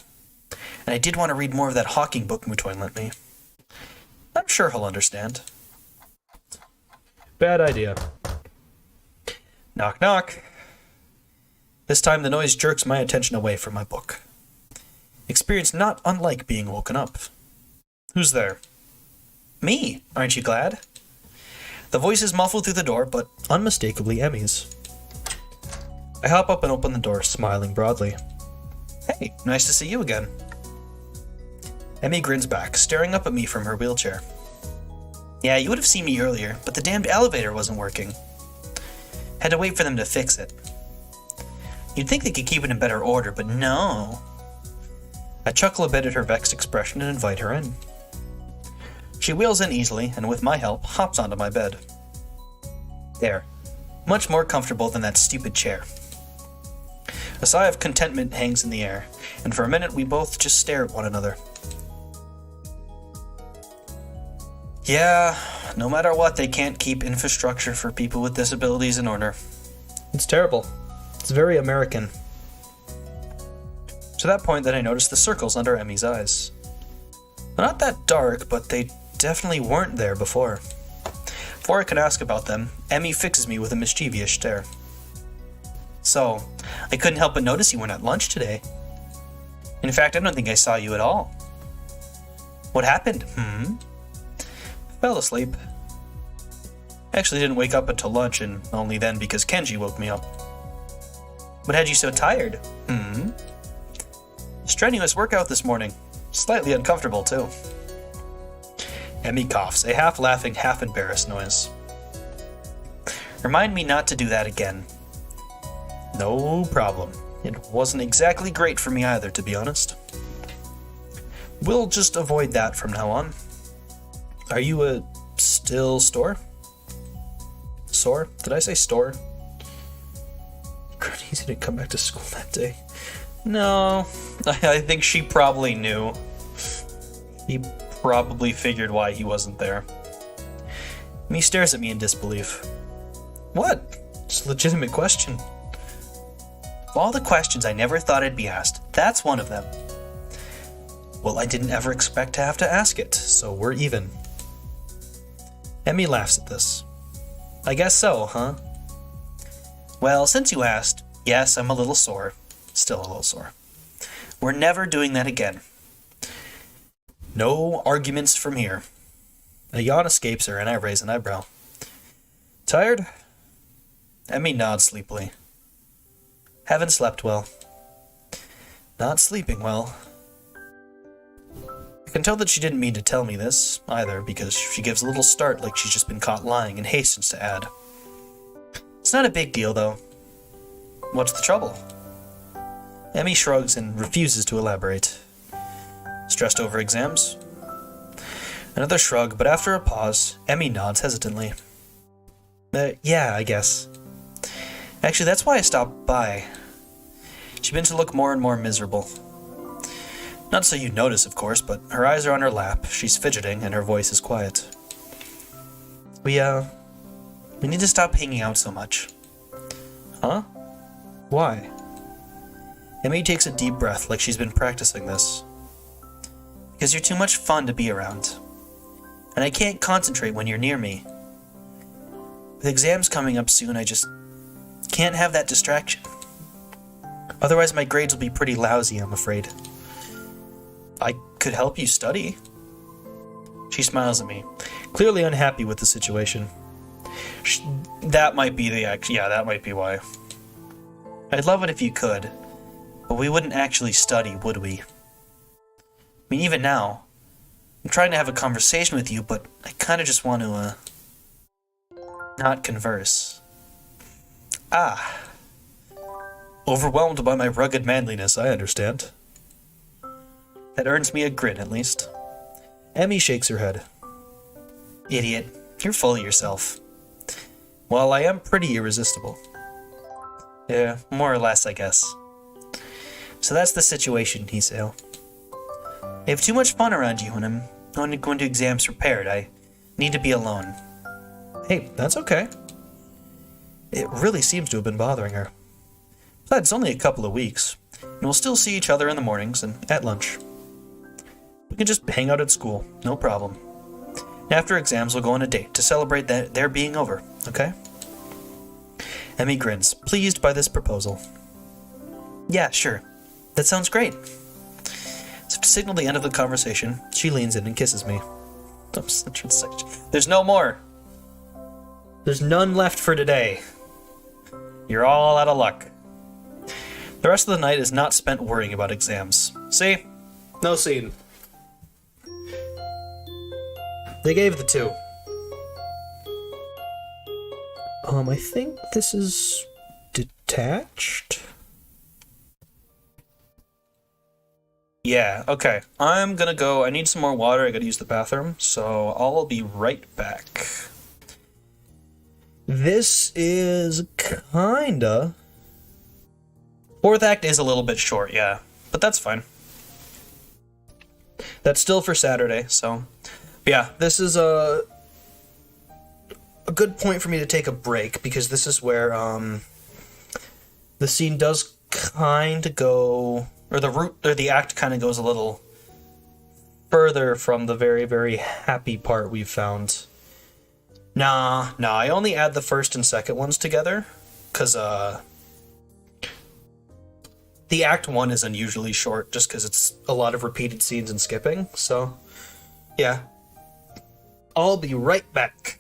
Speaker 1: And I did want to read more of that Hawking book Mutoin lent me. I'm sure he'll understand. Bad idea. Knock, knock. This time the noise jerks my attention away from my book. Experience not unlike being woken up. Who's there? Me, aren't you glad? The voice is muffled through the door, but unmistakably Emmy's. I hop up and open the door, smiling broadly. Hey, nice to see you again. Emmy grins back, staring up at me from her wheelchair. Yeah, you would have seen me earlier, but the damned elevator wasn't working. Had to wait for them to fix it. You'd think they could keep it in better order, but no. I chuckle a bit at her vexed expression and invite her in. She wheels in easily, and with my help, hops onto my bed. There. Much more comfortable than that stupid chair. A sigh of contentment hangs in the air, and for a minute we both just stare at one another. Yeah, no matter what, they can't keep infrastructure for people with disabilities in order. It's terrible. It's very American. To that point, then I noticed the circles under Emmy's eyes. They're not that dark, but they definitely weren't there before. Before I could ask about them, Emmy fixes me with a mischievous stare. So, I couldn't help but notice you weren't at lunch today. In fact, I don't think I saw you at all. What happened? Fell asleep. I actually didn't wake up until lunch, and only then because Kenji woke me up. What had you so tired? Strenuous workout this morning. Slightly uncomfortable, too. Emmy coughs, a half-laughing, half-embarrassed noise. Remind me not to do that again. No problem. It wasn't exactly great for me either, to be honest. We'll just avoid that from now on. Are you a still store? Sore? Did I say store? he didn't come back to school that day. No, I think she probably knew. He probably figured why he wasn't there. He stares at me in disbelief. What? It's a legitimate question. Of all the questions I never thought I'd be asked, that's one of them. Well, I didn't ever expect to have to ask it, so we're even. Emmy laughs at this. I guess so, huh? Well, since you asked, yes, I'm a little sore. Still a little sore. We're never doing that again. No arguments from here. A yawn escapes her and I raise an eyebrow. Tired? Emmy nods sleepily. Haven't slept well. Not sleeping well. I can tell that she didn't mean to tell me this, either, because she gives a little start like she's just been caught lying and hastens to add. It's not a big deal, though. What's the trouble? Emmy shrugs and refuses to elaborate. Stressed over exams? Another shrug, but after a pause, Emmy nods hesitantly. Yeah, I guess. Actually, that's why I stopped by. She begins to look more and more miserable. Not so you'd notice, of course, but her eyes are on her lap, she's fidgeting, and her voice is quiet. We need to stop hanging out so much. Huh? Why? Emmy takes a deep breath like she's been practicing this. Because you're too much fun to be around. And I can't concentrate when you're near me. With exams coming up soon, I just can't have that distraction. Otherwise my grades will be pretty lousy, I'm afraid. I could help you study. She smiles at me, clearly unhappy with the situation. That might be that might be why. I'd love it if you could, but we wouldn't actually study, would we? I mean, even now, I'm trying to have a conversation with you, but I kind of just want to, not converse. Ah. Overwhelmed by my rugged manliness, I understand. That earns me a grin, at least. Emmy shakes her head. Idiot, you're full of yourself. Well, I am pretty irresistible. Yeah, more or less, I guess. So that's the situation, Hiseo. I have too much fun around you when I'm going to exams prepared. I need to be alone. Hey, that's okay. It really seems to have been bothering her. But it's only a couple of weeks, and we'll still see each other in the mornings and at lunch. We can just hang out at school, no problem. And after exams, we'll go on a date to celebrate their being over, okay? Emmy grins, pleased by this proposal. Yeah, sure. That sounds great. So to signal the end of the conversation, she leans in and kisses me. There's no more. There's none left for today. You're all out of luck. The rest of the night is not spent worrying about exams. See? No scene. They gave the 2. I think this is detached? Yeah, okay. I'm gonna go. I need some more water. I gotta use the bathroom, so I'll be right back. This is kinda... 4th act is a little bit short, yeah. But that's fine. That's still for Saturday, so... But yeah, this is a good point for me to take a break, because this is where, the scene does kind of go... Or the act kind of goes a little further from the very, very happy part we've found. Nah, I only add the first and second ones together, because, the act 1 is unusually short, just because it's a lot of repeated scenes and skipping, so, yeah. I'll be right back.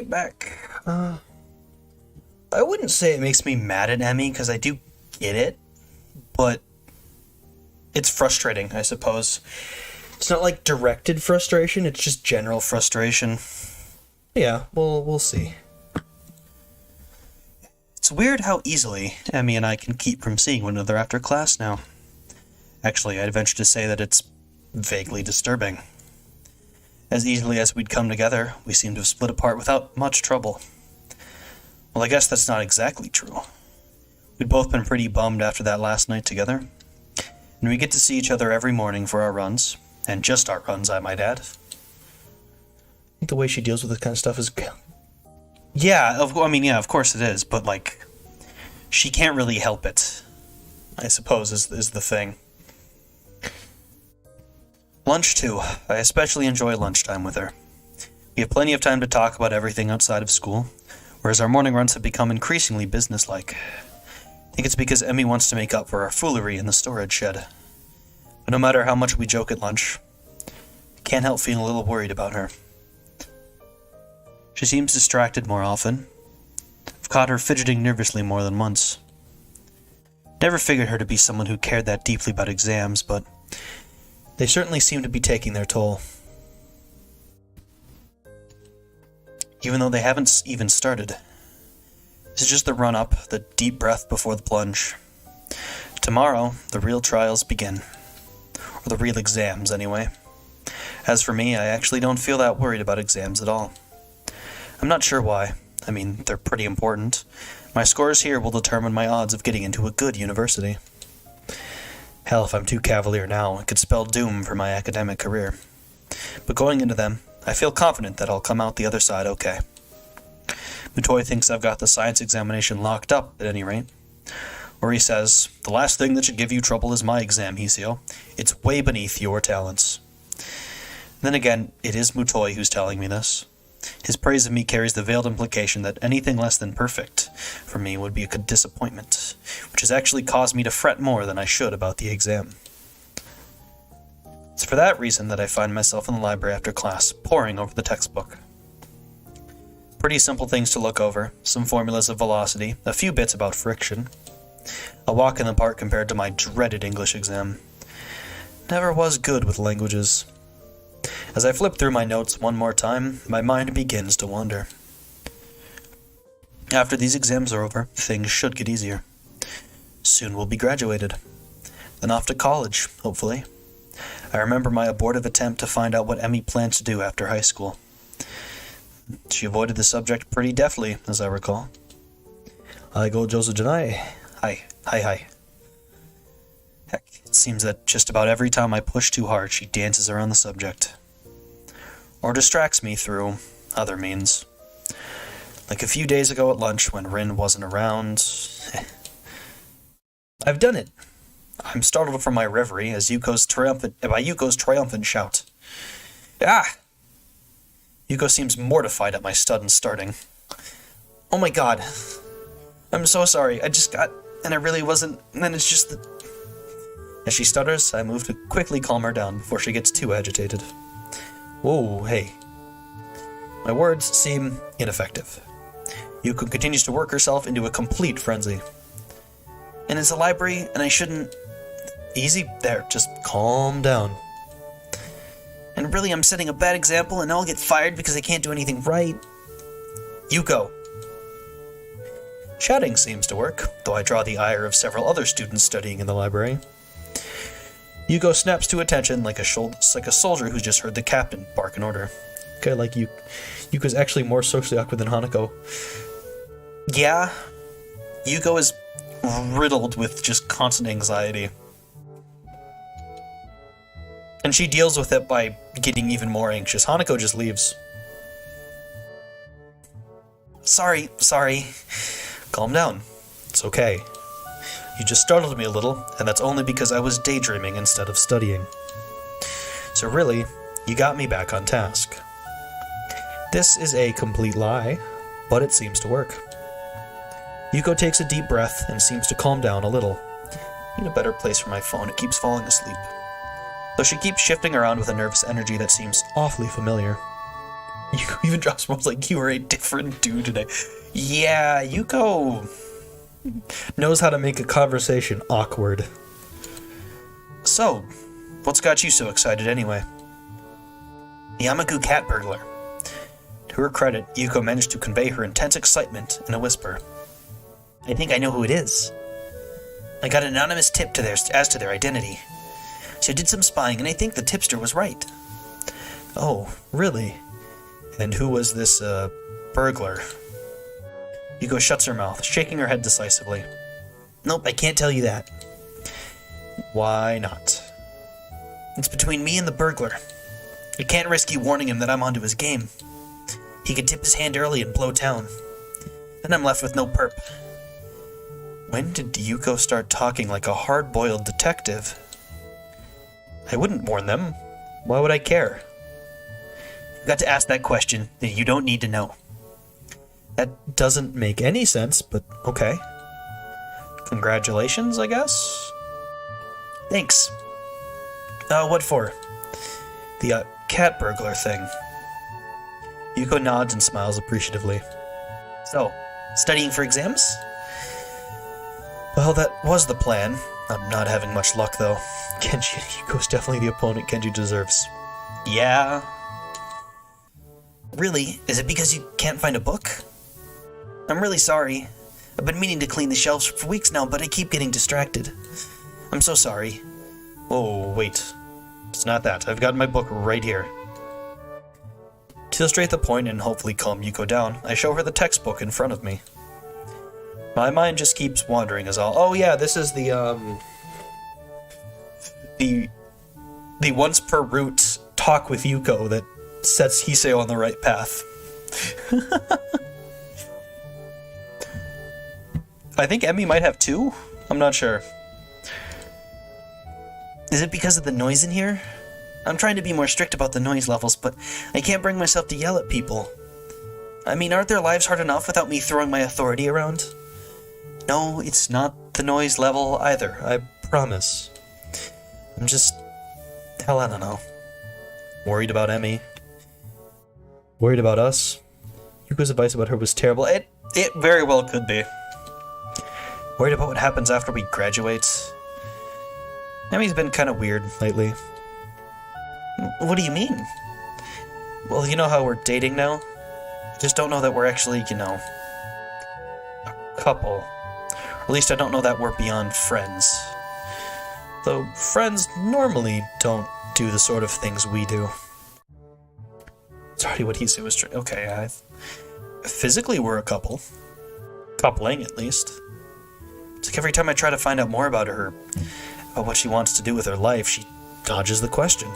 Speaker 1: back. I wouldn't say it makes me mad at Emmy, because I do get it, but it's frustrating, I suppose. It's not like directed frustration, it's just general frustration. Yeah, we'll see. It's weird how easily Emmy and I can keep from seeing one another after class now. Actually, I'd venture to say that it's vaguely disturbing. As easily as we'd come together, we seem to have split apart without much trouble. Well, I guess that's not exactly true. We'd both been pretty bummed after that last night together, and we get to see each other every morning for our runs, and just our runs, I might add. I think the way she deals with this kind of stuff is... Yeah, of course it is, but, like, she can't really help it, I suppose, is the thing. Lunch, too. I especially enjoy lunchtime with her. We have plenty of time to talk about everything outside of school, whereas our morning runs have become increasingly businesslike. I think it's because Emmy wants to make up for our foolery in the storage shed. But no matter how much we joke at lunch, I can't help feeling a little worried about her. She seems distracted more often. I've caught her fidgeting nervously more than once. Never figured her to be someone who cared that deeply about exams, but they certainly seem to be taking their toll. Even though they haven't even started. This is just the run-up, the deep breath before the plunge. Tomorrow, the real trials begin. Or the real exams, anyway. As for me, I actually don't feel that worried about exams at all. I'm not sure why. I mean, they're pretty important. My scores here will determine my odds of getting into a good university. Hell, if I'm too cavalier now, it could spell doom for my academic career. But going into them, I feel confident that I'll come out the other side okay. Mutoy thinks I've got the science examination locked up, at any rate. Or he says, the last thing that should give you trouble is my exam, Hisio. It's way beneath your talents. Then again, it is Mutoy who's telling me this. His praise of me carries the veiled implication that anything less than perfect for me would be a disappointment, which has actually caused me to fret more than I should about the exam. It's for that reason that I find myself in the library after class, poring over the textbook. Pretty simple things to look over, some formulas of velocity, a few bits about friction. A walk in the park compared to my dreaded English exam. Never was good with languages. As I flip through my notes one more time, my mind begins to wander. After these exams are over, things should get easier. Soon we'll be graduated. Then off to college, hopefully. I remember my abortive attempt to find out what Emmy planned to do after high school. She avoided the subject pretty deftly, as I recall. I go Josu Janai. Hi. Heck, it seems that just about every time I push too hard, she dances around the subject. Or distracts me through other means. Like a few days ago at lunch when Rin wasn't around. I've done it. I'm startled from my reverie as by Yuko's triumphant shout. Ah! Yuko seems mortified at my sudden starting. Oh my god. I'm so sorry. I just got... And I really wasn't... And then it's just that... As she stutters, I move to quickly calm her down before she gets too agitated. Whoa, hey. My words seem ineffective. Yuko continues to work herself into a complete frenzy. And it's a library, and I shouldn't... Easy, there, just calm down. And really, I'm setting a bad example, and I'll get fired because I can't do anything right. Yuko. Shouting seems to work, though I draw the ire of several other students studying in the library. Yuko snaps to attention like a soldier who's just heard the captain bark an order. Okay, like Yuko's actually more socially awkward than Hanako. Yeah, Yuko is riddled with just constant anxiety. And she deals with it by getting even more anxious. Hanako just leaves. Sorry. Calm down. It's okay. You just startled me a little, and that's only because I was daydreaming instead of studying. So really, you got me back on task. This is a complete lie, but it seems to work. Yuko takes a deep breath and seems to calm down a little. I need a better place for my phone, it keeps falling asleep. Though she keeps shifting around with a nervous energy that seems awfully familiar. You even drops more like you are a different dude today. Yeah, Yuko knows how to make a conversation awkward. So, what's got you so excited anyway? The Yamaku cat burglar. To her credit, Yuko managed to convey her intense excitement in a whisper. I think I know who it is. I got an anonymous tip as to their identity. So I did some spying, and I think the tipster was right. Oh, really? And who was this, burglar? Yuko shuts her mouth, shaking her head decisively. Nope, I can't tell you that. Why not? It's between me and the burglar. I can't risk you warning him that I'm onto his game. He could tip his hand early and blow town. Then I'm left with no perp. When did Yuko start talking like a hard-boiled detective? I wouldn't warn them. Why would I care? You got to ask that question that you don't need to know. That doesn't make any sense, but okay. Congratulations, I guess? Thanks. What for? The, cat burglar thing. Yuko nods and smiles appreciatively. So, studying for exams? Well, that was the plan. I'm not having much luck, though. Yuko's definitely the opponent Kenji deserves. Yeah. Really? Is it because you can't find a book? I'm really sorry. I've been meaning to clean the shelves for weeks now, but I keep getting distracted. I'm so sorry. Oh, wait. It's not that. I've got my book right here. To illustrate the point and hopefully calm Yuko down, I show her the textbook in front of me. My mind just keeps wandering as all. Oh yeah, this is the once per route talk with Yuko that sets Hiseo on the right path. I think Emmy might have two? I'm not sure. Is it because of the noise in here? I'm trying to be more strict about the noise levels, but I can't bring myself to yell at people. I mean, aren't their lives hard enough without me throwing my authority around? No, it's not the noise level either, I promise. I'm just... hell, I don't know. Worried about Emmy. Worried about us. Yuko's advice about her was terrible. It very well could be. Worried about what happens after we graduate. Emmy's been kind of weird lately. What do you mean? Well, you know how we're dating now? I just don't know that we're actually, you know, a couple. Or at least I don't know that we're beyond friends. Though friends normally don't do the sort of things we do. It's already what he said was true. Okay, physically we're a couple. Coupling, at least. It's like every time I try to find out more about her, about what she wants to do with her life, she dodges the question.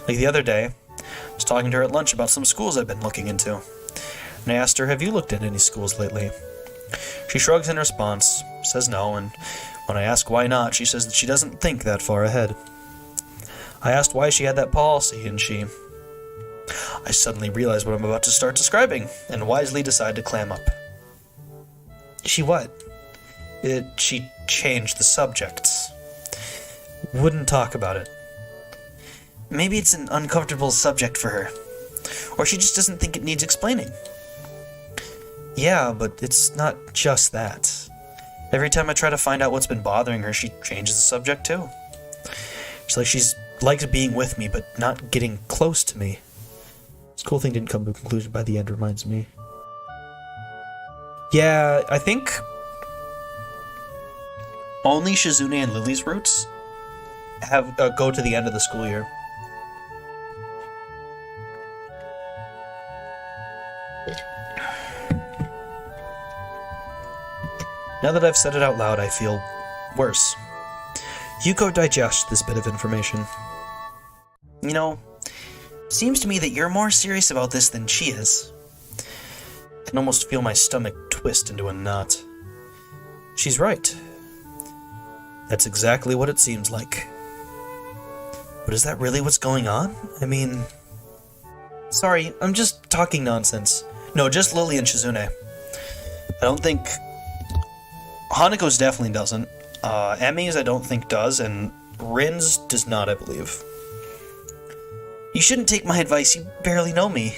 Speaker 1: Like the other day, I was talking to her at lunch about some schools I've been looking into. And I asked her, have you looked at any schools lately? She shrugs in response, says no, and when I ask why not, she says that she doesn't think that far ahead. I asked why she had that policy, and I suddenly realized what I'm about to start describing, and wisely decide to clam up. She what? She changed the subjects. Wouldn't talk about it. Maybe it's an uncomfortable subject for her. Or she just doesn't think it needs explaining. Yeah, but it's not just that. Every time I try to find out what's been bothering her, she changes the subject too. It's like she's likes being with me, but not getting close to me. This cool thing didn't come to a conclusion by the end, reminds me. Yeah, I think only Shizune and Lily's roots have go to the end of the school year. Now that I've said it out loud, I feel worse. Yuko digests this bit of information. You know, seems to me that you're more serious about this than she is. I can almost feel my stomach twist into a knot. She's right. That's exactly what it seems like. But is that really what's going on? I mean... Sorry, I'm just talking nonsense. No, just Lily and Shizune. I don't think... Hanako's definitely doesn't. Emmy's I don't think does, and Rin's does not, I believe. You shouldn't take my advice, you barely know me.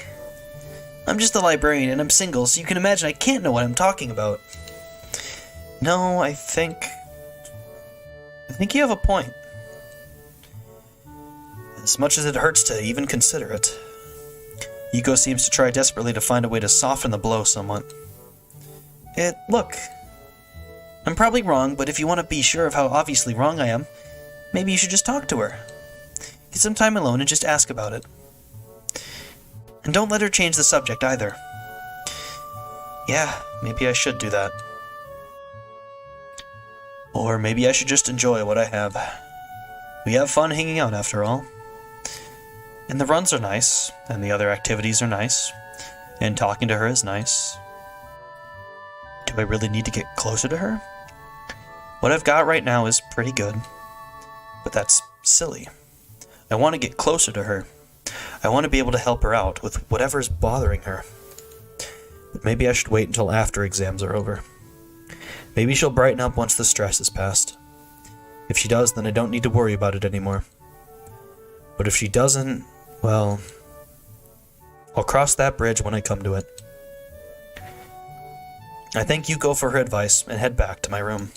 Speaker 1: I'm just a librarian and I'm single, so you can imagine I can't know what I'm talking about. No, I think you have a point. As much as it hurts to even consider it. Yuko seems to try desperately to find a way to soften the blow somewhat. Look, I'm probably wrong, but if you want to be sure of how obviously wrong I am, maybe you should just talk to her. Get some time alone and just ask about it. And don't let her change the subject either. Yeah, maybe I should do that. Or maybe I should just enjoy what I have. We have fun hanging out after all. And the runs are nice, and the other activities are nice, and talking to her is nice. Do I really need to get closer to her? What I've got right now is pretty good, but that's silly. I want to get closer to her. I want to be able to help her out with whatever's bothering her. But maybe I should wait until after exams are over. Maybe she'll brighten up once the stress is past. If she does, then I don't need to worry about it anymore. But if she doesn't, well, I'll cross that bridge when I come to it. I thank Yuko for her advice and head back to my room.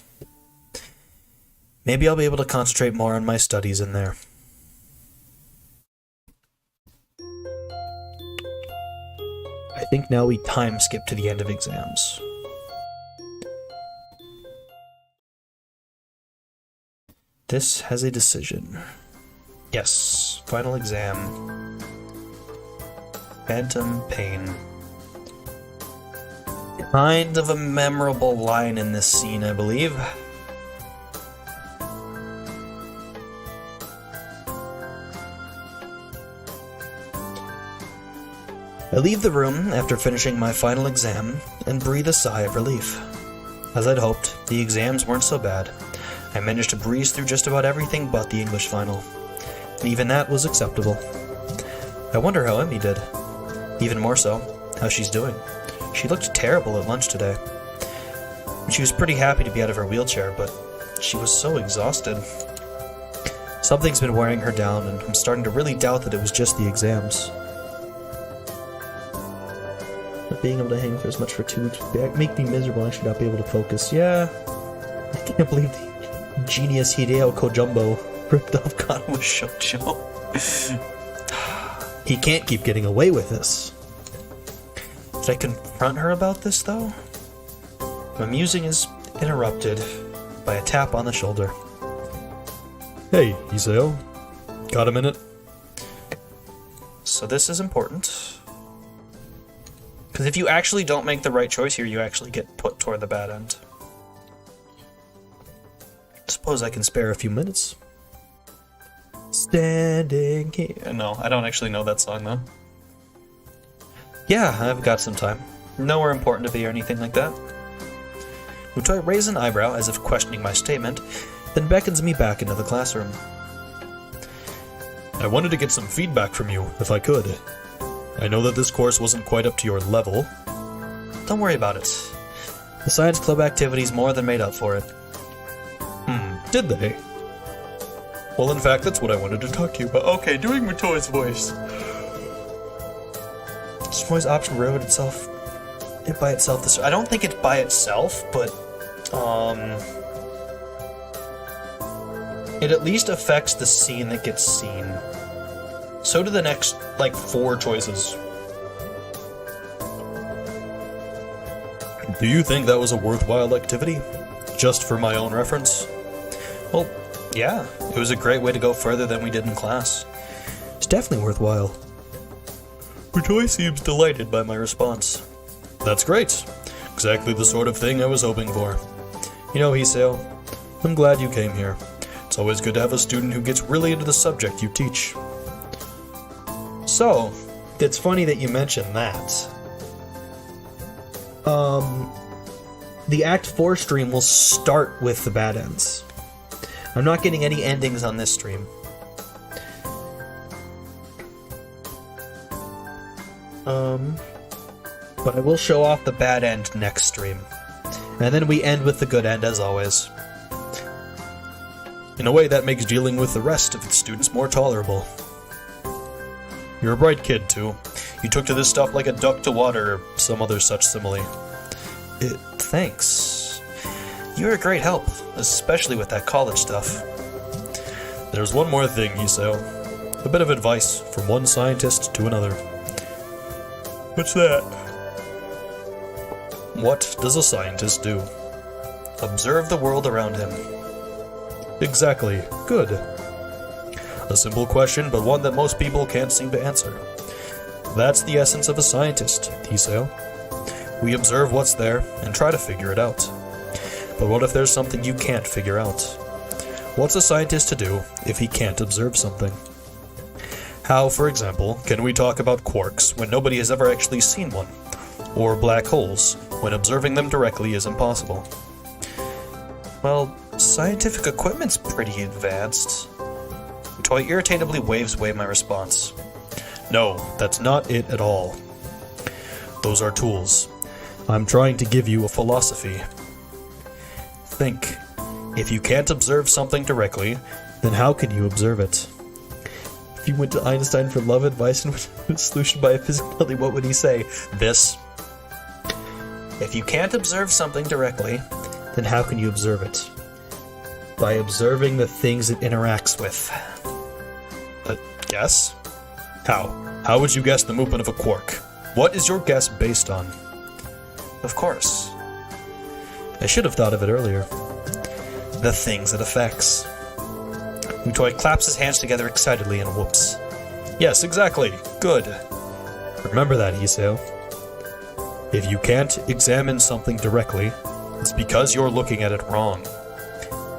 Speaker 1: Maybe I'll be able to concentrate more on my studies in there. I think now we time skip to the end of exams. This has a decision. Yes, final exam. Phantom pain. Kind of a memorable line in this scene, I believe. I leave the room after finishing my final exam and breathe a sigh of relief. As I'd hoped, the exams weren't so bad. I managed to breeze through just about everything but the English final. And even that was acceptable. I wonder how Emmy did. Even more so, how she's doing. She looked terrible at lunch today. She was pretty happy to be out of her wheelchair, but she was so exhausted. Something's been wearing her down, and I'm starting to really doubt that it was just the exams. Not being able to hang for as much for 2 weeks would make me miserable. I should not be able to focus. Yeah, I can't believe the genius Hideo Kojumbo ripped off Katawa Shoujo. He can't keep getting away with this. Should I confront her about this, though? My musing is interrupted by a tap on the shoulder. Hey, Isao. Got a minute? So this is important. Because if you actually don't make the right choice here, you actually get put toward the bad end. Suppose I can spare a few minutes. Standing here. No, I don't actually know that song, though. Yeah, I've got some time. Nowhere important to be or anything like that. Mutoi raises an eyebrow as if questioning my statement, then beckons me back into the classroom. I wanted to get some feedback from you, if I could. I know that this course wasn't quite up to your level. Don't worry about it. The science club activities more than made up for it. Did they? Well, in fact, that's what I wanted to talk to you about. Okay, doing Mutoi's voice. Mutoi's option railroad itself. It by itself. This I don't think it's by itself, but it at least affects the scene that gets seen. So do the next, like, 4 choices. Do you think that was a worthwhile activity? Just for my own reference? Well, yeah. It was a great way to go further than we did in class. It's definitely worthwhile. Mutoi seems delighted by my response. That's great. Exactly the sort of thing I was hoping for. You know, Hiseo, I'm glad you came here. It's always good to have a student who gets really into the subject you teach. So, it's funny that you mention that. The Act 4 stream will start with the bad ends. I'm not getting any endings on this stream. But I will show off the bad end next stream. And then we end with the good end as always. In a way that makes dealing with the rest of its students more tolerable. You're a bright kid, too.
Speaker 2: You took to this stuff like a duck to water, or some other such simile.
Speaker 1: Thanks. You're a great help, especially with that college stuff.
Speaker 2: There's one more thing, Yukihyou. A bit of advice from one scientist to another.
Speaker 1: What's that?
Speaker 2: What does a scientist do?
Speaker 1: Observe the world around him.
Speaker 2: Exactly. Good. A simple question, but one that most people can't seem to answer. That's the essence of a scientist, Yukihyou. We observe what's there and try to figure it out. But what if there's something you can't figure out? What's a scientist to do if he can't observe something? How, for example, can we talk about quarks when nobody has ever actually seen one? Or black holes, when observing them directly is impossible?
Speaker 1: Well, scientific equipment's pretty advanced. Toy irritably waves away my response.
Speaker 2: No, that's not it at all. Those are tools. I'm trying to give you a philosophy. Think. If you can't observe something directly, then how can you observe it? If you went to Einstein for love advice and was a solution by a physicality, what would he say? This.
Speaker 1: If you can't observe something directly,
Speaker 2: then how can you observe it? By observing the things it interacts with. Guess? How? How would you guess the movement of a quark? What is your guess based on?
Speaker 1: Of course.
Speaker 2: I should have thought of it earlier.
Speaker 1: The things it affects.
Speaker 2: Mutoid claps his hands together excitedly and whoops. Yes, exactly. Good. Remember that, Yukihyou. If you can't examine something directly, it's because you're looking at it wrong.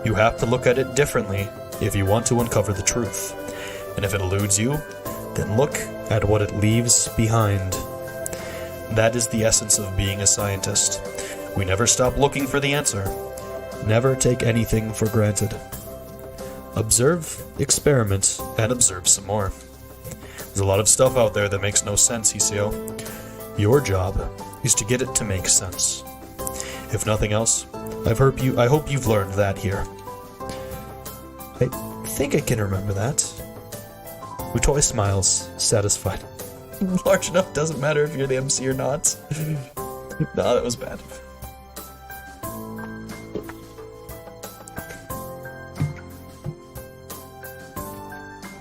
Speaker 2: You have to look at it differently if you want to uncover the truth. And if it eludes you, then look at what it leaves behind. That is the essence of being a scientist. We never stop looking for the answer. Never take anything for granted. Observe, experiment, and observe some more. There's a lot of stuff out there that makes no sense, Yukihyou. Your job is to get it to make sense. If nothing else, I hope you've learned that here.
Speaker 1: I think I can remember that.
Speaker 2: Mutoy smiles, satisfied.
Speaker 1: Large enough doesn't matter if you're the MC or not. Nah, that was bad.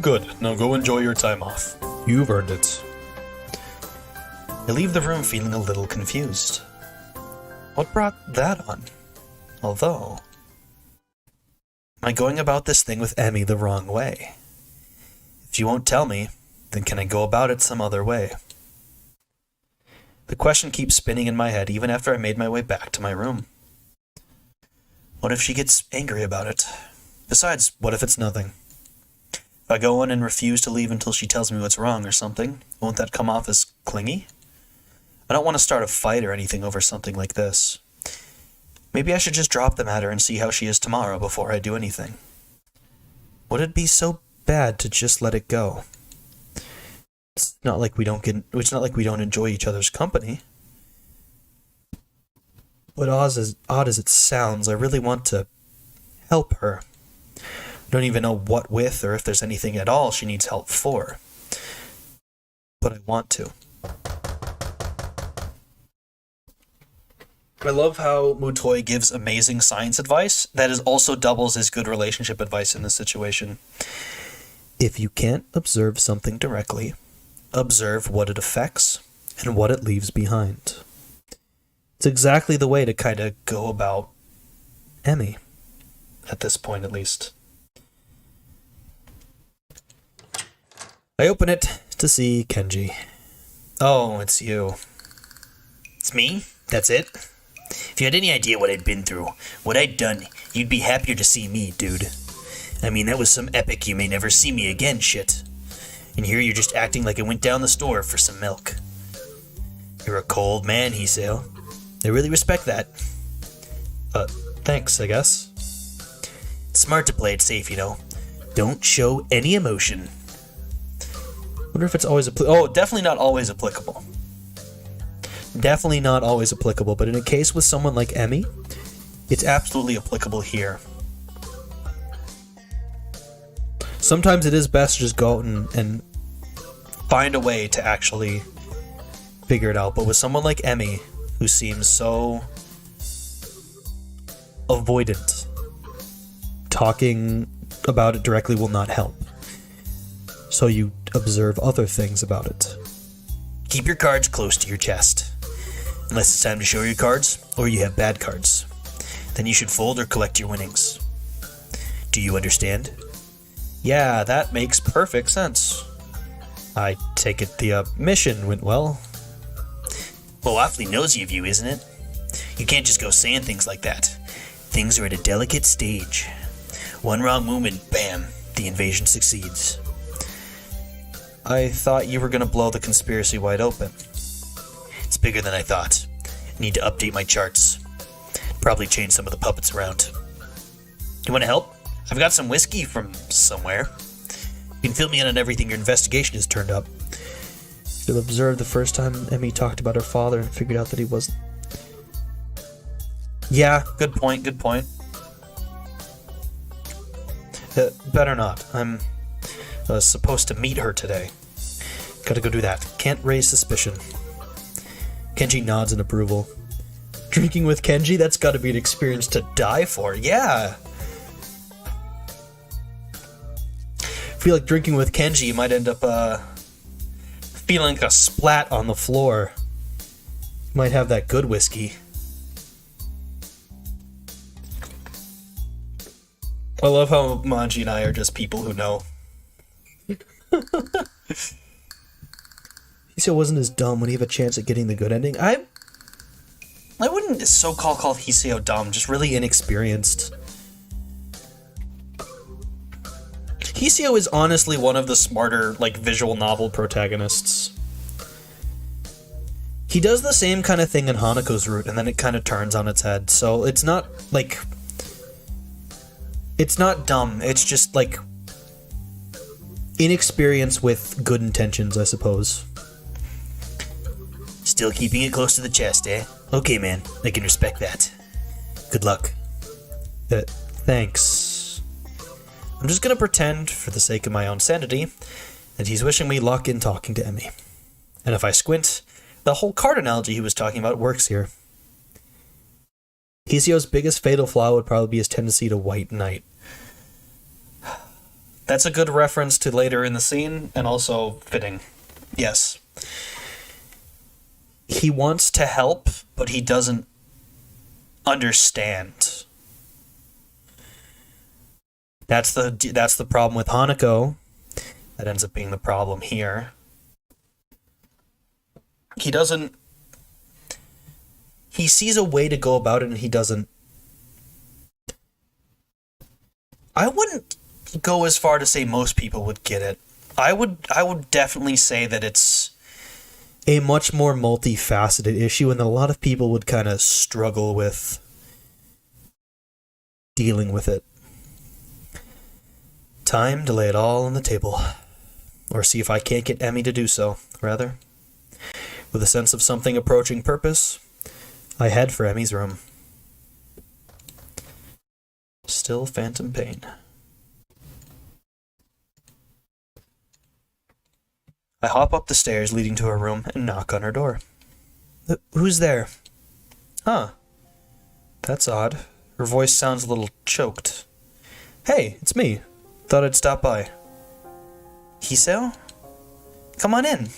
Speaker 2: Good, now go enjoy your time off. You've earned it.
Speaker 1: I leave the room feeling a little confused. What brought that on? Although, am I going about this thing with Emmy the wrong way? If you won't tell me, then can I go about it some other way? The question keeps spinning in my head even after I made my way back to my room. What if she gets angry about it? Besides, what if it's nothing? If I go in and refuse to leave until she tells me what's wrong or something, won't that come off as clingy? I don't want to start a fight or anything over something like this. Maybe I should just drop the matter and see how she is tomorrow before I do anything. Would it be so bad to just let it go? It's not like we don't enjoy each other's company. But odd as it sounds, I really want to help her. I don't even know what with or if there's anything at all she needs help for. But I want to. I love how Mutoy gives amazing science advice that is also doubles as good relationship advice in this situation. If you can't observe something directly, observe what it affects and what it leaves behind. It's exactly the way to kind of go about Emmy, at this point at least. I open it to see Kenji. Oh, it's you. It's me? That's it? If you had any idea what I'd been through, what I'd done, you'd be happier to see me, dude. I mean, that was some epic you may never see me again shit. And here you're just acting like I went down the store for some milk. You're a cold man, Yukihyou. I really respect that.
Speaker 2: Thanks, I guess.
Speaker 1: Smart to play it safe, you know. Don't show any emotion.
Speaker 2: Wonder if it's always
Speaker 1: definitely not always applicable.
Speaker 2: Definitely not always applicable, but in a case with someone like Emmy,
Speaker 1: it's absolutely applicable here.
Speaker 2: Sometimes it is best to just go out and
Speaker 1: find a way to actually
Speaker 2: figure it out, but with someone like Emmy, who seems so avoidant, talking about it directly will not help. So you observe other things about it. Keep your cards close to your chest. Unless it's time to show your cards, or you have bad cards. Then you should fold or collect your winnings. Do you understand? Yeah, that makes perfect sense. I take it the mission went well. Well, awfully nosy of you, isn't it? You can't just go saying things like that. Things are at a delicate stage. One wrong movement, bam, the invasion succeeds. I thought you were gonna blow the conspiracy wide open. It's bigger than I thought. Need to update my charts. Probably change some of the puppets around. You wanna help? I've got some whiskey from somewhere. You can fill me in on everything your investigation has turned up. You'll observe the first time Emmy talked about her father and figured out that he wasn't. Yeah, good point, good point. Better not. I'm supposed to meet her today. Gotta go do that. Can't raise suspicion. Kenji nods in approval. Drinking with Kenji? That's gotta be an experience to die for. Yeah! I feel like drinking with Kenji, you might end up feeling like a splat on the floor. Might have that good whiskey. I love how Manji and I are just people who know. Hiseo wasn't as dumb when he had a chance at getting the good ending. I wouldn't so-called call Hiseo dumb, just really inexperienced. Hiseo is honestly one of the smarter, like, visual novel protagonists. He does the same kind of thing in Hanako's route, and then it kind of turns on its head. So it's not, like... It's not dumb, it's just, like... inexperience with good intentions, I suppose. Still keeping it close to the chest, eh? Okay, man, I can respect that. Good luck. Thanks. I'm just gonna pretend, for the sake of my own sanity, that he's wishing me luck in talking to Emmy. And if I squint, the whole card analogy he was talking about works here. Hiseo's biggest fatal flaw would probably be his tendency to white knight. That's a good reference to later in the scene, and also fitting. Yes. He wants to help, but he doesn't understand. That's the problem with Hanako. That ends up being the problem here. He doesn't... He sees a way to go about it, and he doesn't... I wouldn't go as far to say most people would get it. I would definitely say that it's a much more multifaceted issue, and that a lot of people would kind of struggle with dealing with it. Time to lay it all on the table. Or see if I can't get Emmy to do so, rather. With a sense of something approaching purpose, I head for Emmy's room. Still phantom pain. I hop up the stairs leading to her room and knock on her door. Who's there? Huh. That's odd. Her voice sounds a little choked. Hey, it's me. Thought I'd stop by. Hiseo? Come on in.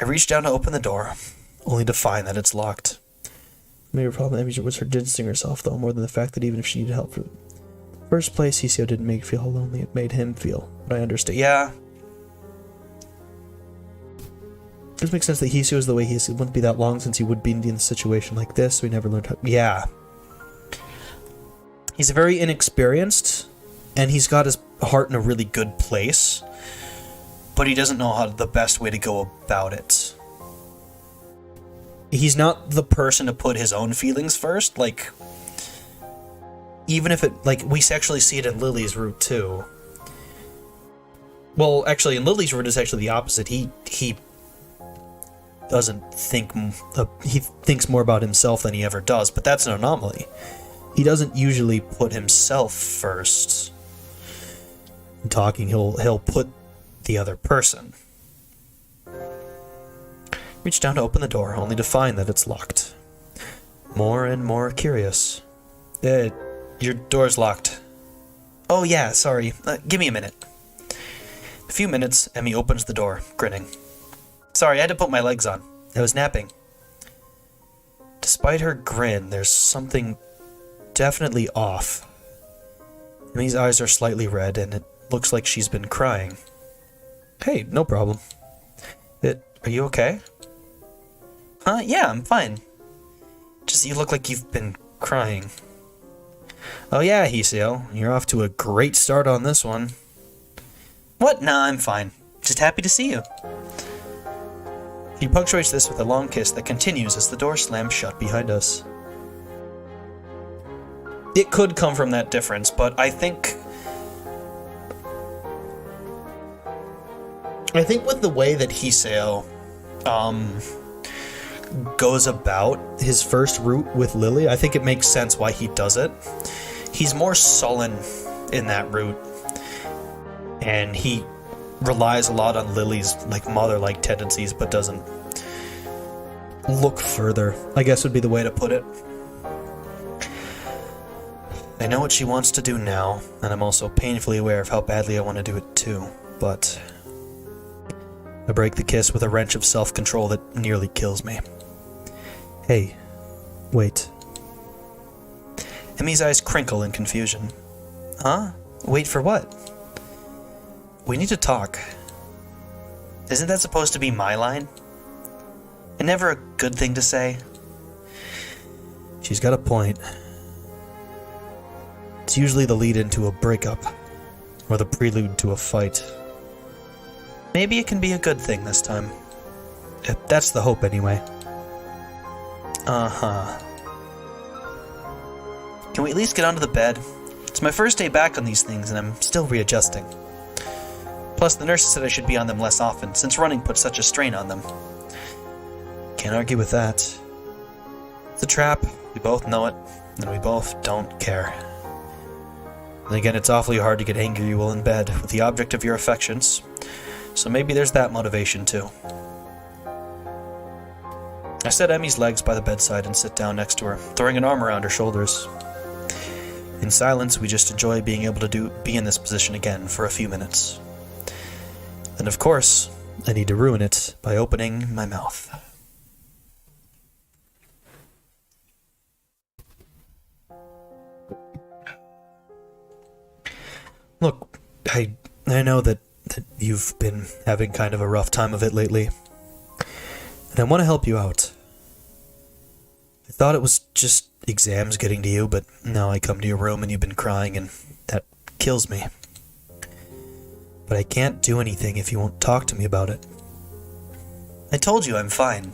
Speaker 2: I reach down to open the door, only to find that it's locked. Maybe her problem was her distancing herself, though, more than the fact that even if she needed help for the first place, Hiseo didn't make her feel how lonely it made him feel. But I understand. Yeah. It just makes sense that Hiseo is the way he is. It wouldn't be that long since he would be in a situation like this, so he never learned how... Yeah. He's very inexperienced, and he's got his heart in a really good place, but he doesn't know how the best way to go about it. He's not the person to put his own feelings first, like, even if it, like, we actually see it in Lily's route, too. Well, actually, in Lily's route, it's actually the opposite. He doesn't think, he thinks more about himself than he ever does, but that's an anomaly. He doesn't usually put himself first. In talking, he'll put the other person. Reach down to open the door, only to find that it's locked. More and more curious. Your door's locked.
Speaker 1: Oh yeah, sorry. Give me a minute. A few minutes, Emmy opens the door, grinning. Sorry, I had to put my legs on. I was napping.
Speaker 2: Despite her grin, there's something definitely off. Emmy's eyes are slightly red, and it looks like she's been crying. Hey, no problem. Are you okay?
Speaker 1: Yeah, I'm fine.
Speaker 2: Just you look like you've been crying. Oh yeah, Hoshiuta, you're off to a great start on this one.
Speaker 1: What? Nah, I'm fine. Just happy to see you.
Speaker 2: He punctuates this with a long kiss that continues as the door slams shut behind us.
Speaker 1: It could come from that difference, but I think with the way that Hoshiuta,
Speaker 2: goes about his first route with Lily, I think it makes sense why he does it.
Speaker 1: he's more sullen in that route,
Speaker 2: And he relies a lot on Lily's mother-like tendencies, but doesn't look further, I guess would be the way to put it. I know what she wants to do now, and I'm also painfully aware of how badly I want to do it too, but I break the kiss with a wrench of self-control that nearly kills me. Hey, wait.
Speaker 1: Emmy's eyes crinkle in confusion. Huh? Wait for what? We need to talk. Isn't that supposed to be my line? And never a good thing to say?
Speaker 2: She's got a point. It's usually the lead into a breakup, or the prelude to a fight.
Speaker 1: Maybe it can be a good thing this time.
Speaker 2: That's the hope anyway.
Speaker 1: Uh-huh. Can we at least get onto the bed? It's my first day back on these things and I'm still readjusting. Plus, the nurse said I should be on them less often, since running puts such a strain on them.
Speaker 2: Can't argue with that.
Speaker 1: It's a trap, we both know it, and we both don't care.
Speaker 2: And again, it's awfully hard to get angry while in bed with the object of your affections, so maybe there's that motivation too. I set Emmy's legs by the bedside and sit down next to her, throwing an arm around her shoulders. In silence, we just enjoy being able to be in this position again for a few minutes. Then, of course, I need to ruin it by opening my mouth. Look, I know that you've been having kind of a rough time of it lately, and I want to help you out. I thought it was just exams getting to you, but now I come to your room and you've been crying, and that kills me. But I can't do anything if you won't talk to me about it.
Speaker 1: I told you I'm fine.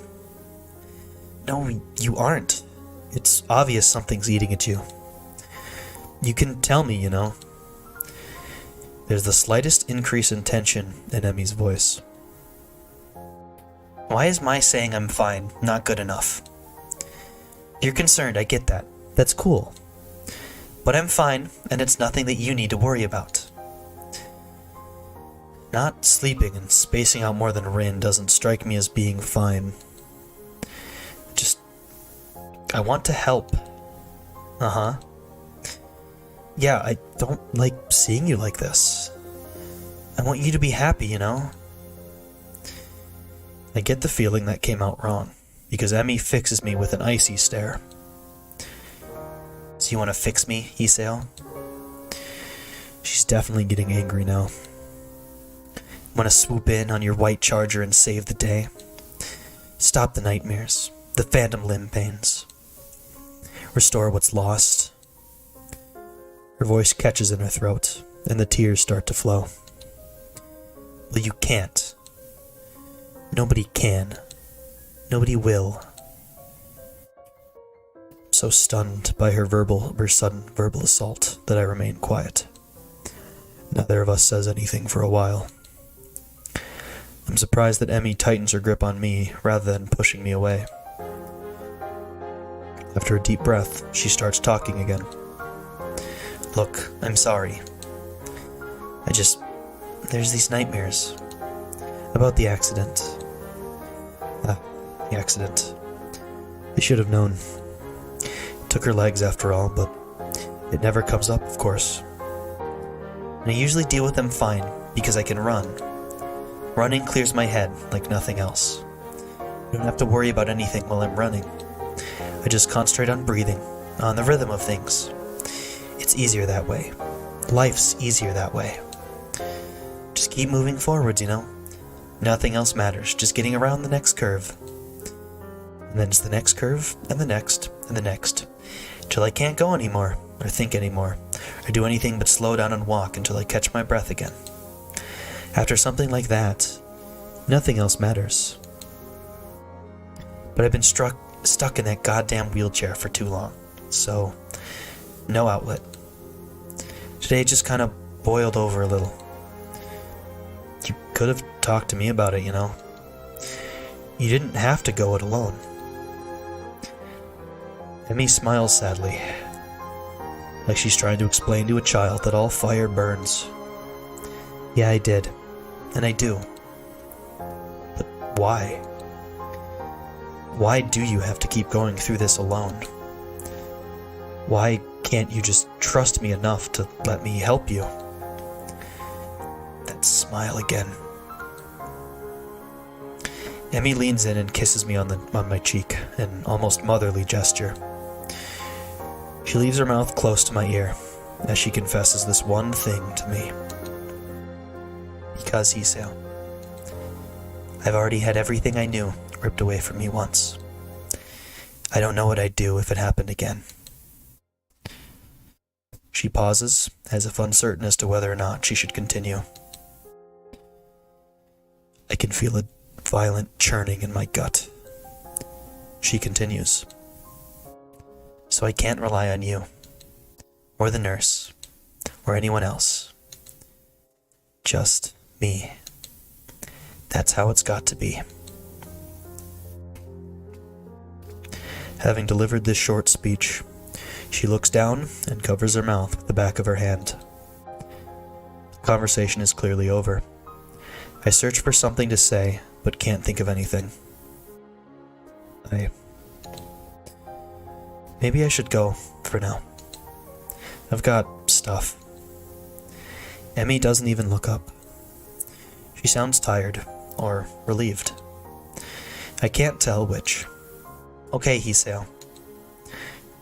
Speaker 2: No, you aren't. It's obvious something's eating at you. You can tell me, you know. There's the slightest increase in tension in Emmy's voice.
Speaker 1: Why is my saying I'm fine not good enough?
Speaker 2: You're concerned, I get that. That's cool.
Speaker 1: But I'm fine, and it's nothing that you need to worry about.
Speaker 2: Not sleeping and spacing out more than Rin doesn't strike me as being fine. I want to help.
Speaker 1: Uh-huh.
Speaker 2: Yeah, I don't like seeing you like this. I want you to be happy, you know? I get the feeling that came out wrong, because Emmy fixes me with an icy stare.
Speaker 1: So you want to fix me, Hoshiuta?
Speaker 2: She's definitely getting angry now. Want to swoop in on your white charger and save the day? Stop the nightmares, the phantom limb pains. Restore what's lost. Her voice catches in her throat, and the tears start to flow. Well, you can't. Nobody can. Nobody will. So stunned by her sudden verbal assault that I remain quiet. Neither of us says anything for a while. I'm surprised that Emmy tightens her grip on me rather than pushing me away. After a deep breath, she starts talking again.
Speaker 1: Look, I'm sorry.
Speaker 2: There's these nightmares about the accident. the accident. I should have known. Took her legs after all, but it never comes up, of course. And I usually deal with them fine, because I can run. Running clears my head like nothing else. I don't have to worry about anything while I'm running. I just concentrate on breathing, on the rhythm of things. It's easier that way. Life's easier that way. Just keep moving forwards, you know? Nothing else matters, just getting around the next curve. And then it's the next curve, and the next, and the next. Till I can't go anymore, or think anymore, or do anything but slow down and walk until I catch my breath again. After something like that, nothing else matters. But I've been stuck in that goddamn wheelchair for too long, so no outlet. Today just kind of boiled over a little. You could have talked to me about it, you know. You didn't have to go it alone. Emmy smiles sadly, like she's trying to explain to a child that all fire burns. Yeah, I did. And I do. But why? Why do you have to keep going through this alone? Why can't you just trust me enough to let me help you? That smile again. Emmy leans in and kisses me on my cheek, an almost motherly gesture. She leaves her mouth close to my ear, as she confesses this one thing to me. Because, Hiseo, I've already had everything I knew ripped away from me once. I don't know what I'd do if it happened again. She pauses, as if uncertain as to whether or not she should continue. I can feel a violent churning in my gut. She continues. So I can't rely on you, or the nurse, or anyone else. Just me. That's how it's got to be. Having delivered this short speech, she looks down and covers her mouth with the back of her hand. The conversation is clearly over. I search for something to say, but can't think of anything. Maybe I should go, for now. I've got stuff. Emmy doesn't even look up. She sounds tired, or relieved. I can't tell which. Okay, Hiseo.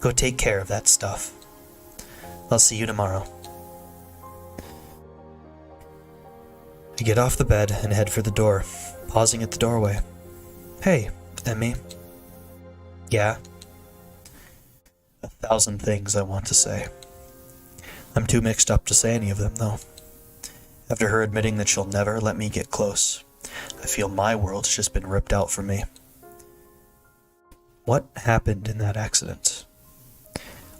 Speaker 2: Go take care of that stuff. I'll see you tomorrow. I get off the bed and head for the door, pausing at the doorway. Hey, Emmy. Yeah? 1,000 things I want to say. I'm too mixed up to say any of them, though. After her admitting that she'll never let me get close, I feel my world's just been ripped out from me. What happened in that accident?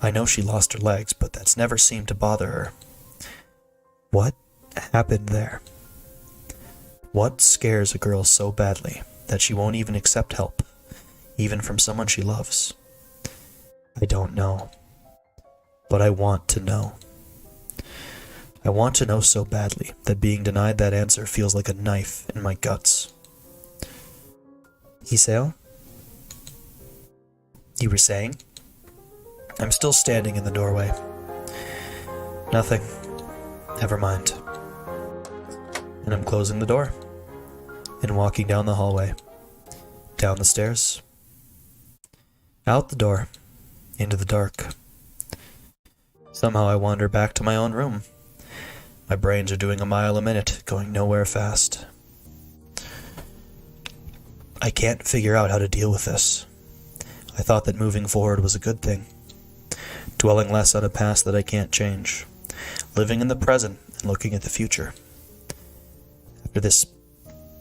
Speaker 2: I know she lost her legs, but that's never seemed to bother her. What happened there? What scares a girl so badly that she won't even accept help, even from someone she loves? I don't know. But I want to know. I want to know so badly that being denied that answer feels like a knife in my guts. Hiseo? You were saying? I'm still standing in the doorway. Nothing. Never mind. And I'm closing the door and walking down the hallway, down the stairs, out the door, into the dark. Somehow I wander back to my own room. My brains are doing a mile a minute, going nowhere fast. I can't figure out how to deal with this. I thought that moving forward was a good thing. Dwelling less on a past that I can't change. Living in the present and looking at the future. After this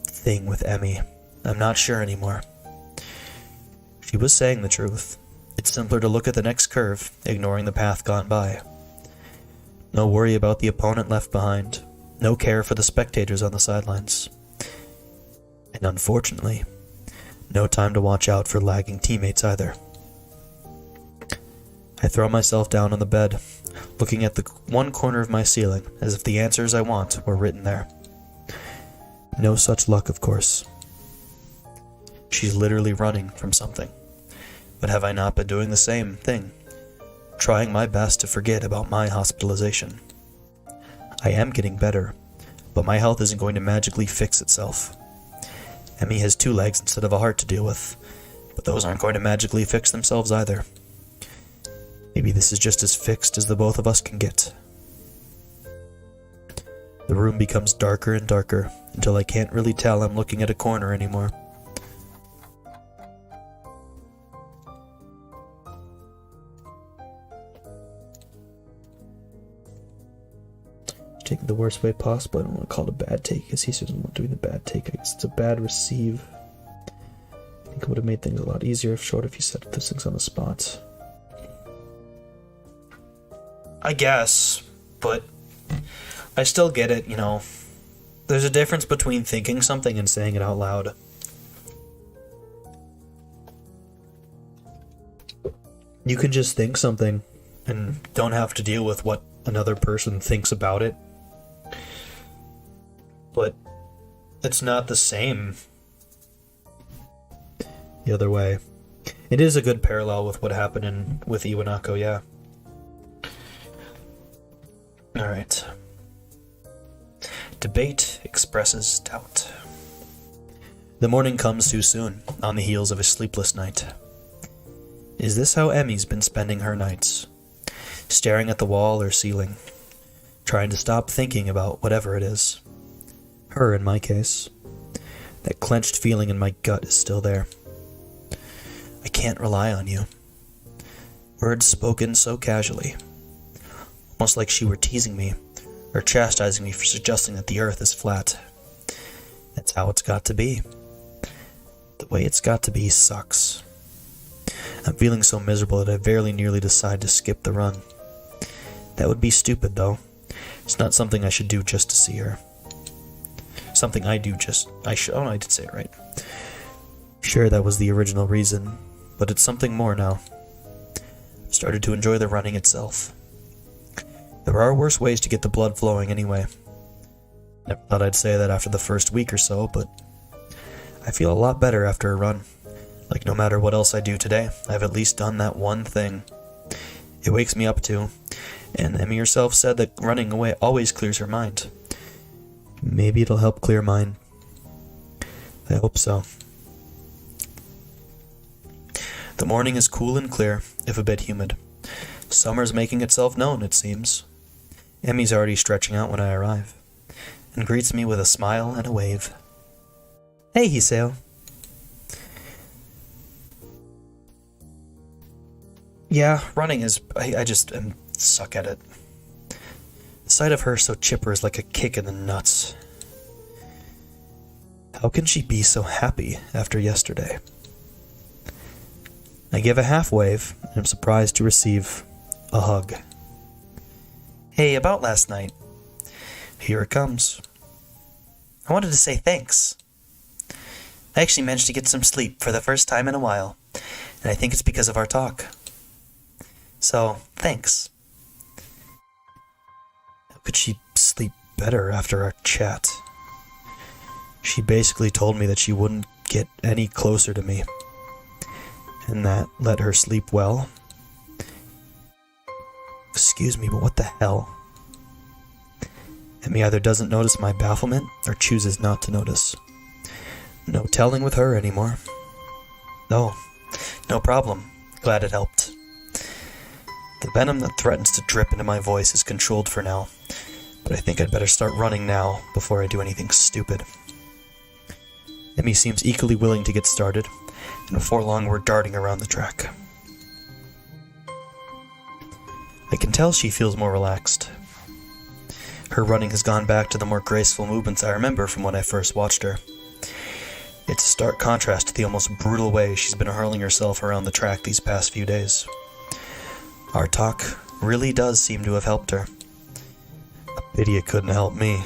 Speaker 2: thing with Emmy, I'm not sure anymore. She was saying the truth. It's simpler to look at the next curve, ignoring the path gone by. No worry about the opponent left behind. No care for the spectators on the sidelines. And unfortunately, no time to watch out for lagging teammates either. I throw myself down on the bed, looking at the one corner of my ceiling, as if the answers I want were written there. No such luck, of course. She's literally running from something. But have I not been doing the same thing? Trying my best to forget about my hospitalization. I am getting better, but my health isn't going to magically fix itself. Emmy has 2 legs instead of a heart to deal with, but those aren't going to magically fix themselves either. Maybe this is just as fixed as the both of us can get. The room becomes darker and darker until I can't really tell I'm looking at a corner anymore. Taking the worst way possible. I don't want to call it a bad take, because he doesn't want doing the bad take. I guess it's a bad receive. I think it would have made things a lot easier if you said those things on the spot.
Speaker 1: I guess, but I still get it, you know. There's a difference between thinking something and saying it out loud.
Speaker 2: You can just think something and don't have to deal with what another person thinks about it. But it's not the same the other way. It is a good parallel with what happened with Iwanako, yeah. Alright. Debate expresses doubt. The morning comes too soon, on the heels of a sleepless night. Is this how Emmy's been spending her nights? Staring at the wall or ceiling, trying to stop thinking about whatever it is. Her, in my case. That clenched feeling in my gut is still there. I can't rely on you. Words spoken so casually. Almost like she were teasing me, or chastising me for suggesting that the earth is flat. That's how it's got to be. The way it's got to be sucks. I'm feeling so miserable that I very nearly decide to skip the run. That would be stupid, though. It's not something I should do just to see her. Something I do just... I did say it right. Sure, that was the original reason, but it's something more now. I've started to enjoy the running itself. There are worse ways to get the blood flowing anyway. Never thought I'd say that after the first week or so, but I feel a lot better after a run. Like no matter what else I do today, I've at least done that one thing. It wakes me up too, and Emmy herself said that running away always clears her mind. Maybe it'll help clear mine. I hope so. The morning is cool and clear, if a bit humid. Summer's making itself known, it seems. Emmy's already stretching out when I arrive, and greets me with a smile and a wave. Hey, Hiseo. Yeah, running is... I just suck at it. The sight of her so chipper is like a kick in the nuts. How can she be so happy after yesterday? I give a half wave, and am surprised to receive a hug. Hey, about last night. Here it comes. I wanted to say thanks. I actually managed to get some sleep for the first time in a while, and I think it's because of our talk. So, thanks. How could she sleep better after our chat? She basically told me that she wouldn't get any closer to me, and that let her sleep well. Excuse me, but what the hell? Emmy either doesn't notice my bafflement, or chooses not to notice. No telling with her anymore. Oh, no problem. Glad it helped. The venom that threatens to drip into my voice is controlled for now, but I think I'd better start running now before I do anything stupid. Emmy seems equally willing to get started, and before long we're darting around the track. I can tell she feels more relaxed. Her running has gone back to the more graceful movements I remember from when I first watched her. It's a stark contrast to the almost brutal way she's been hurling herself around the track these past few days. Our talk really does seem to have helped her. A pity it couldn't help me.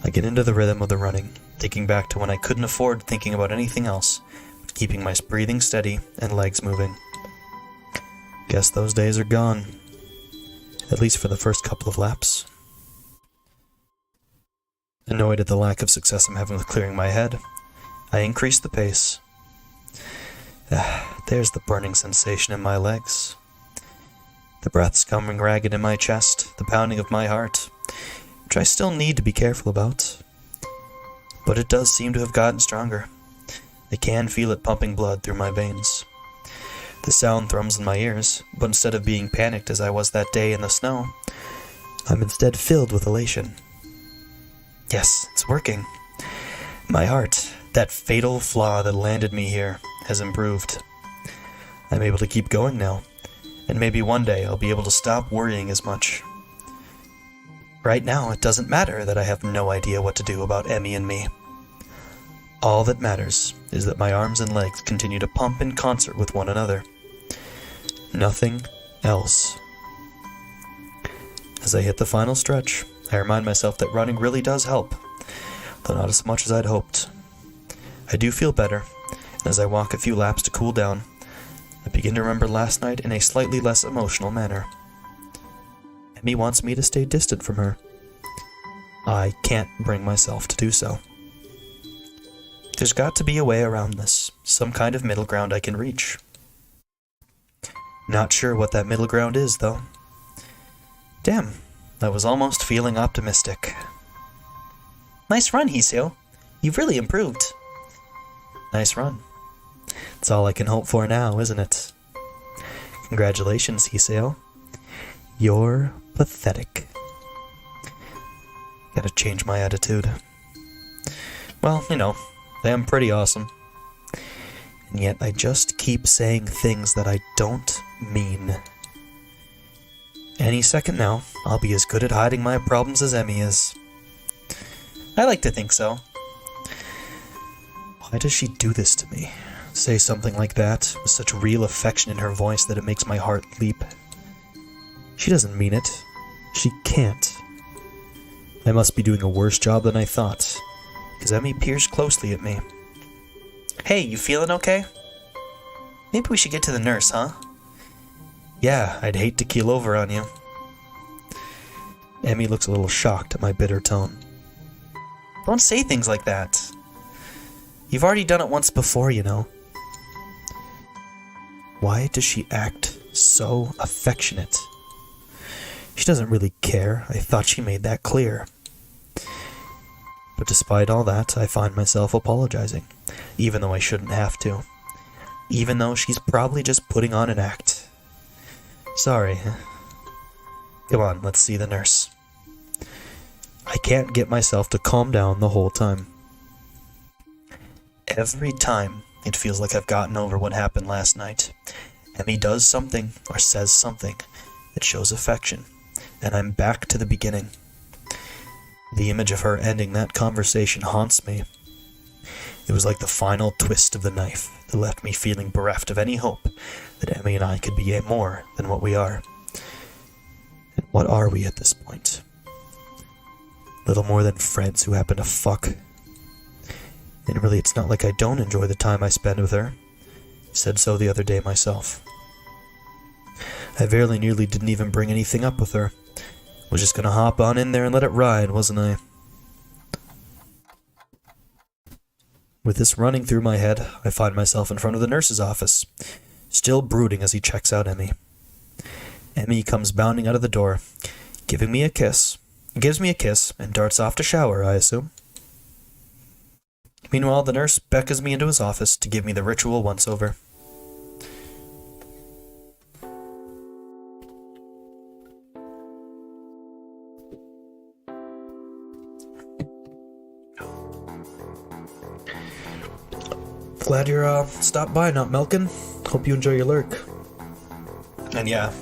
Speaker 2: I get into the rhythm of the running, thinking back to when I couldn't afford thinking about anything else, but keeping my breathing steady and legs moving. Guess those days are gone. At least for the first couple of laps. Annoyed at the lack of success I'm having with clearing my head,
Speaker 1: I increased the pace. There's the burning sensation in my legs. The breaths coming ragged in my chest, the pounding of my heart, which I still need to be careful about. But it does seem to have gotten stronger. I can feel it pumping blood through my veins. The sound thrums in my ears, but instead of being panicked as I was that day in the snow, I'm instead filled with elation. Yes, it's working. My heart, that fatal flaw that landed me here, has improved. I'm able to keep going now, and maybe one day I'll be able to stop worrying as much. Right now, it doesn't matter that I have no idea what to do about Emmy and me. All that matters is that my arms and legs continue to pump in concert with one another. Nothing else. As I hit the final stretch, I remind myself that running really does help, though not as much as I'd hoped. I do feel better, and as I walk a few laps to cool down, I begin to remember last night in a slightly less emotional manner. Emmy wants me to stay distant from her. I can't bring myself to do so. There's got to be a way around this, some kind of middle ground I can reach. Not sure what that middle ground is, though. Damn, I was almost feeling optimistic. Nice run, Hiseo. You've really improved. Nice run. It's all I can hope for now, isn't it? Congratulations, Hiseo. You're pathetic. Gotta change my attitude. Well, I am pretty awesome. And yet I just keep saying things that I don't mean. Any second now, I'll be as good at hiding my problems as Emmy is. I like to think so. Why does she do this to me? Say something like that, with such real affection in her voice that it makes my heart leap. She doesn't mean it. She can't. I must be doing a worse job than I thought, because Emmy peers closely at me. Hey, you feeling okay? Maybe we should get to the nurse, huh? Yeah, I'd hate to keel over on you. Emmy looks a little shocked at my bitter tone. Don't say things like that. You've already done it once before, Why does she act so affectionate? She doesn't really care. I thought she made that clear. But despite all that, I find myself apologizing, even though I shouldn't have to. Even though she's probably just putting on an act. Sorry. Come on, let's see the nurse. I can't get myself to calm down the whole time. Every time, it feels like I've gotten over what happened last night. Emmy does something, or says something, that shows affection, and I'm back to the beginning. The image of her ending that conversation haunts me. It was like the final twist of the knife that left me feeling bereft of any hope that Emmy and I could be more than what we are. And what are we at this point? Little more than friends who happen to fuck. And really, it's not like I don't enjoy the time I spend with her. Said so the other day myself. I very nearly didn't even bring anything up with her. Was just gonna hop on in there and let it ride, wasn't I? With this running through my head, I find myself in front of the nurse's office, still brooding as he checks out Emmy. Emmy comes bounding out of the door, gives me a kiss, and darts off to shower, I assume. Meanwhile, the nurse beckons me into his office to give me the ritual once-over. Glad you're stopped by, not Melkin. Hope you enjoy your lurk. And yeah,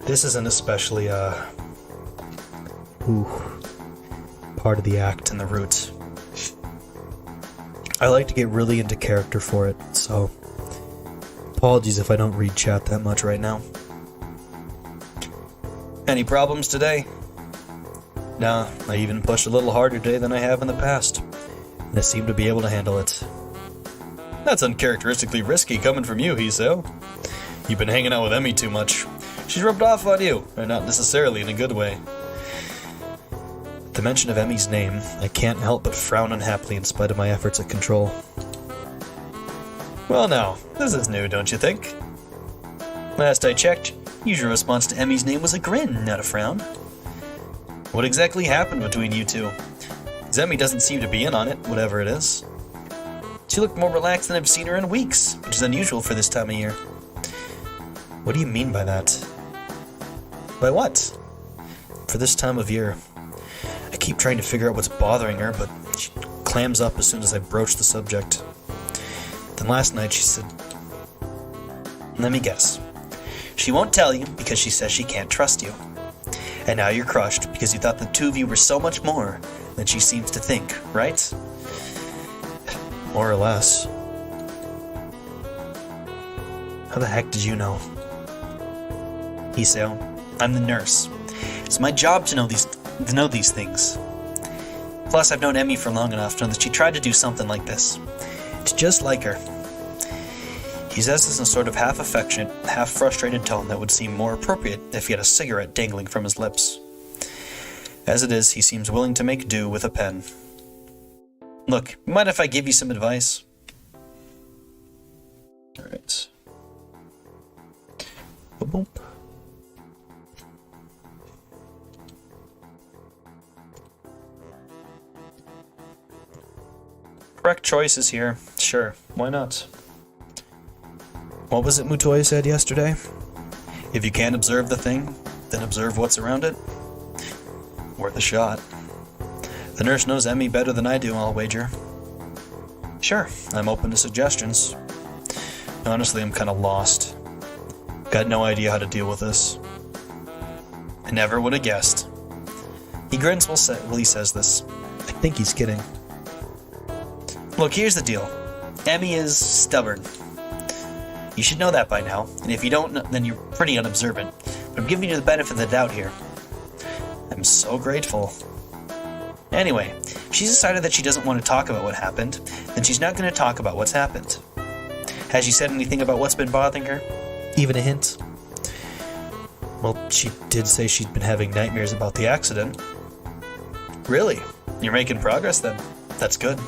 Speaker 1: this isn't especially part of the act and the route. I like to get really into character for it, so apologies if I don't read chat that much right now. Any problems today? Nah, I even pushed a little harder today than I have in the past, and I seem to be able to handle it. That's uncharacteristically risky coming from you, Hiseo. You've been hanging out with Emmy too much. She's rubbed off on you, and not necessarily in a good way.
Speaker 2: the mention of Emmy's name, I can't help but frown unhappily in spite of my efforts at control. Well now, this is new, don't you think? Last I checked, usual response to Emmy's name was a grin, not a frown. What exactly happened between you two? Emmy doesn't seem to be in on it, whatever it is. She looked more relaxed than I've seen her in weeks, which is unusual for this time of year. What do you mean by that? By what? For this time of year. I keep trying to figure out what's bothering her, but she clams up as soon as I broach the subject. Then last night she said, let me guess. She won't tell you because she says she can't trust you. And now you're crushed because you thought the two of you were so much more than she seems to think, right? More or less. How the heck did you know? Yukihyou, I'm the nurse. It's my job to know these things. Plus, I've known Emmy for long enough to know that she tried to do something like this. It's just like her. He says this in a sort of half-affectionate, half-frustrated tone that would seem more appropriate if he had a cigarette dangling from his lips. As it is, he seems willing to make do with a pen. Look, mind if I give you some advice? Alright. Boop. Correct choices here. Sure, why not? What was it Mutoya said yesterday? If you can't observe the thing, then observe what's around it. Worth a shot. The nurse knows Emmy better than I do, I'll wager. Sure, I'm open to suggestions. Honestly, I'm kind of lost. Got no idea how to deal with this. I never would have guessed. He grins while he says this. I think he's kidding. Look, here's the deal. Emmy is stubborn. You should know that by now, and if you don't, then you're pretty unobservant. But I'm giving you the benefit of the doubt here. I'm so grateful. Anyway, she's decided that she doesn't want to talk about what happened, then she's not going to talk about what's happened. Has she said anything about what's been bothering her? Even a hint? Well, she did say she'd been having nightmares about the accident. Really? You're making progress then. That's good.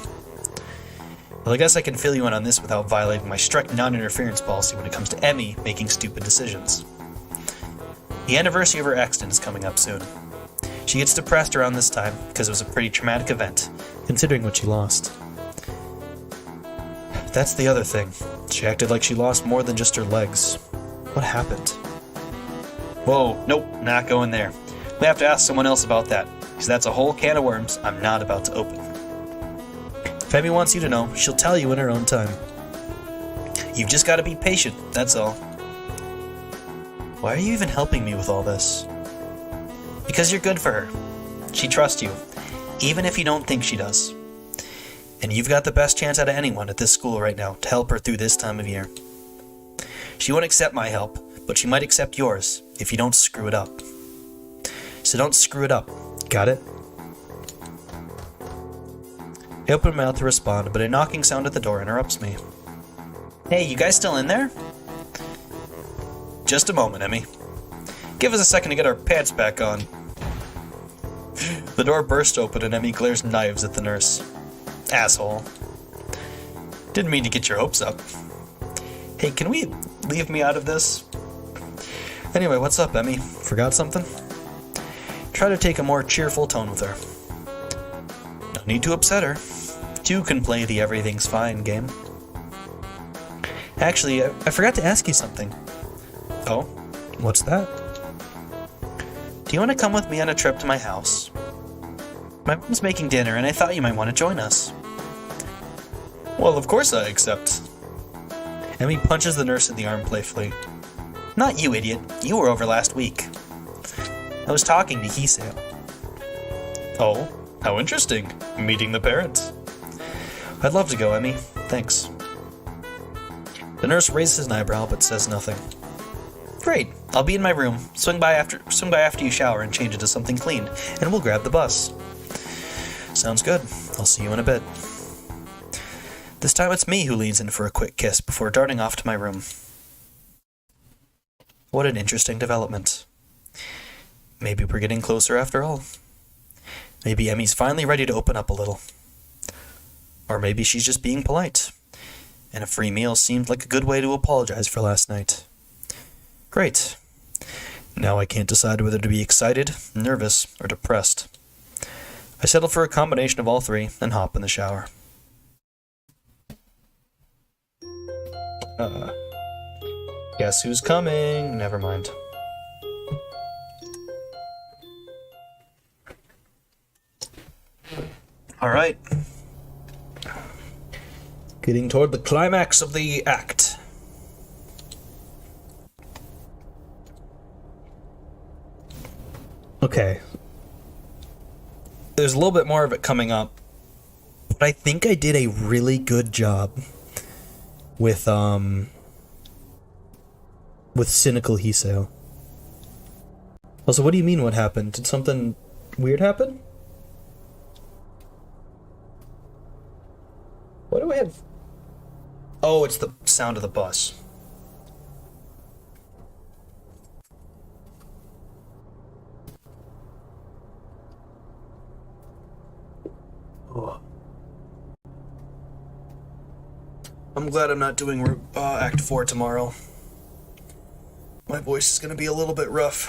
Speaker 2: Well, I guess I can fill you in on this without violating my strict non-interference policy when it comes to Emmy making stupid decisions. The anniversary of her accident is coming up soon. She gets depressed around this time because it was a pretty traumatic event, considering what she lost. That's the other thing. She acted like she lost more than just her legs. What happened? Whoa, nope, not going there. We have to ask someone else about that, because that's a whole can of worms I'm not about to open. If Emmy wants you to know, she'll tell you in her own time. You've just got to be patient, that's all. Why are you even helping me with all this? Because you're good for her. She trusts you, even if you don't think she does. And you've got the best chance out of anyone at this school right now to help her through this time of year. She won't accept my help, but she might accept yours if you don't screw it up. So don't screw it up, got it? I open my mouth to respond, but a knocking sound at the door interrupts me. Hey, you guys still in there? Just a moment, Emmy. Give us a second to get our pants back on. The door bursts open and Emmy glares knives at the nurse. Asshole. Didn't mean to get your hopes up. Hey, can we leave me out of this? Anyway, what's up, Emmy? Forgot something? Try to take a more cheerful tone with her. No need to upset her. Two can play the everything's fine game. Actually, I forgot to ask you something. Oh? What's that? Do you want to come with me on a trip to my house? My mom's making dinner and I thought you might want to join us. Well, of course I accept. Emmy punches the nurse in the arm playfully. Not you, idiot. You were over last week. I was talking to Yukihyou. Oh, how interesting. Meeting the parents. I'd love to go, Emmy. Thanks. The nurse raises an eyebrow but says nothing. Great. I'll be in my room. Swing by after you shower and change into something clean, and we'll grab the bus. Sounds good. I'll see you in a bit. This time it's me who leans in for a quick kiss before darting off to my room. What an interesting development. Maybe we're getting closer after all.
Speaker 1: Maybe Emmy's finally ready to open up a little. Or maybe she's just being polite. And a free meal seemed like a good way to apologize for last night. Great. Now I can't decide whether to be excited, nervous, or depressed. I settle for a combination of all three and hop in the shower. Guess who's coming? Never mind. Alright. Getting toward the climax of the act. Okay. There's a little bit more of it coming up. But I think I did a really good job with cynical Hiseo. Also, what do you mean what happened? Did something weird happen? What do I have? Oh, it's the sound of the bus. Oh. I'm glad I'm not doing Act 4 tomorrow. My voice is gonna be a little bit rough.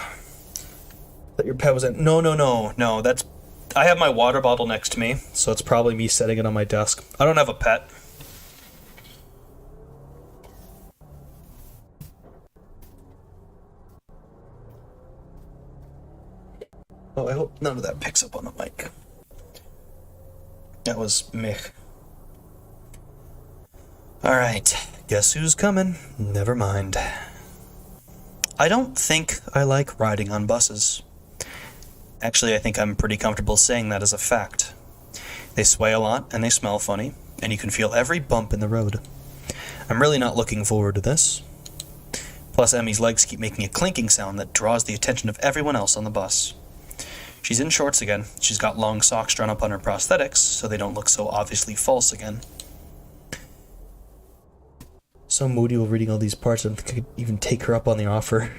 Speaker 1: That your pet was in. No, that's... I have my water bottle next to me, so it's probably me setting it on my desk. I don't have a pet. Oh, I hope none of that picks up on the mic. That was mich. Alright, guess who's coming? Never mind. I don't think I like riding on buses. Actually, I think I'm pretty comfortable saying that as a fact. They sway a lot, and they smell funny, and you can feel every bump in the road. I'm really not looking forward to this. Plus, Emmy's legs keep making a clinking sound that draws the attention of everyone else on the bus. She's in shorts again. She's got long socks drawn up on her prosthetics, so they don't look so obviously false again. So moody while reading all these parts, I don't think I could even take her up on the offer.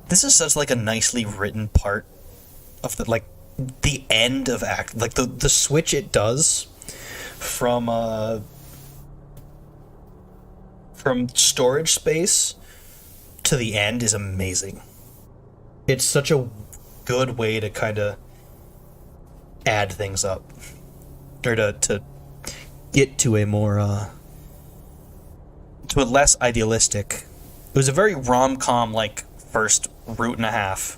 Speaker 1: This is such like a nicely written part of the end of act, like the switch it does from storage space to the end is amazing. It's such a good way to kind of add things up, or to get to a more to a less idealistic. It was a very rom-com like first route and a half,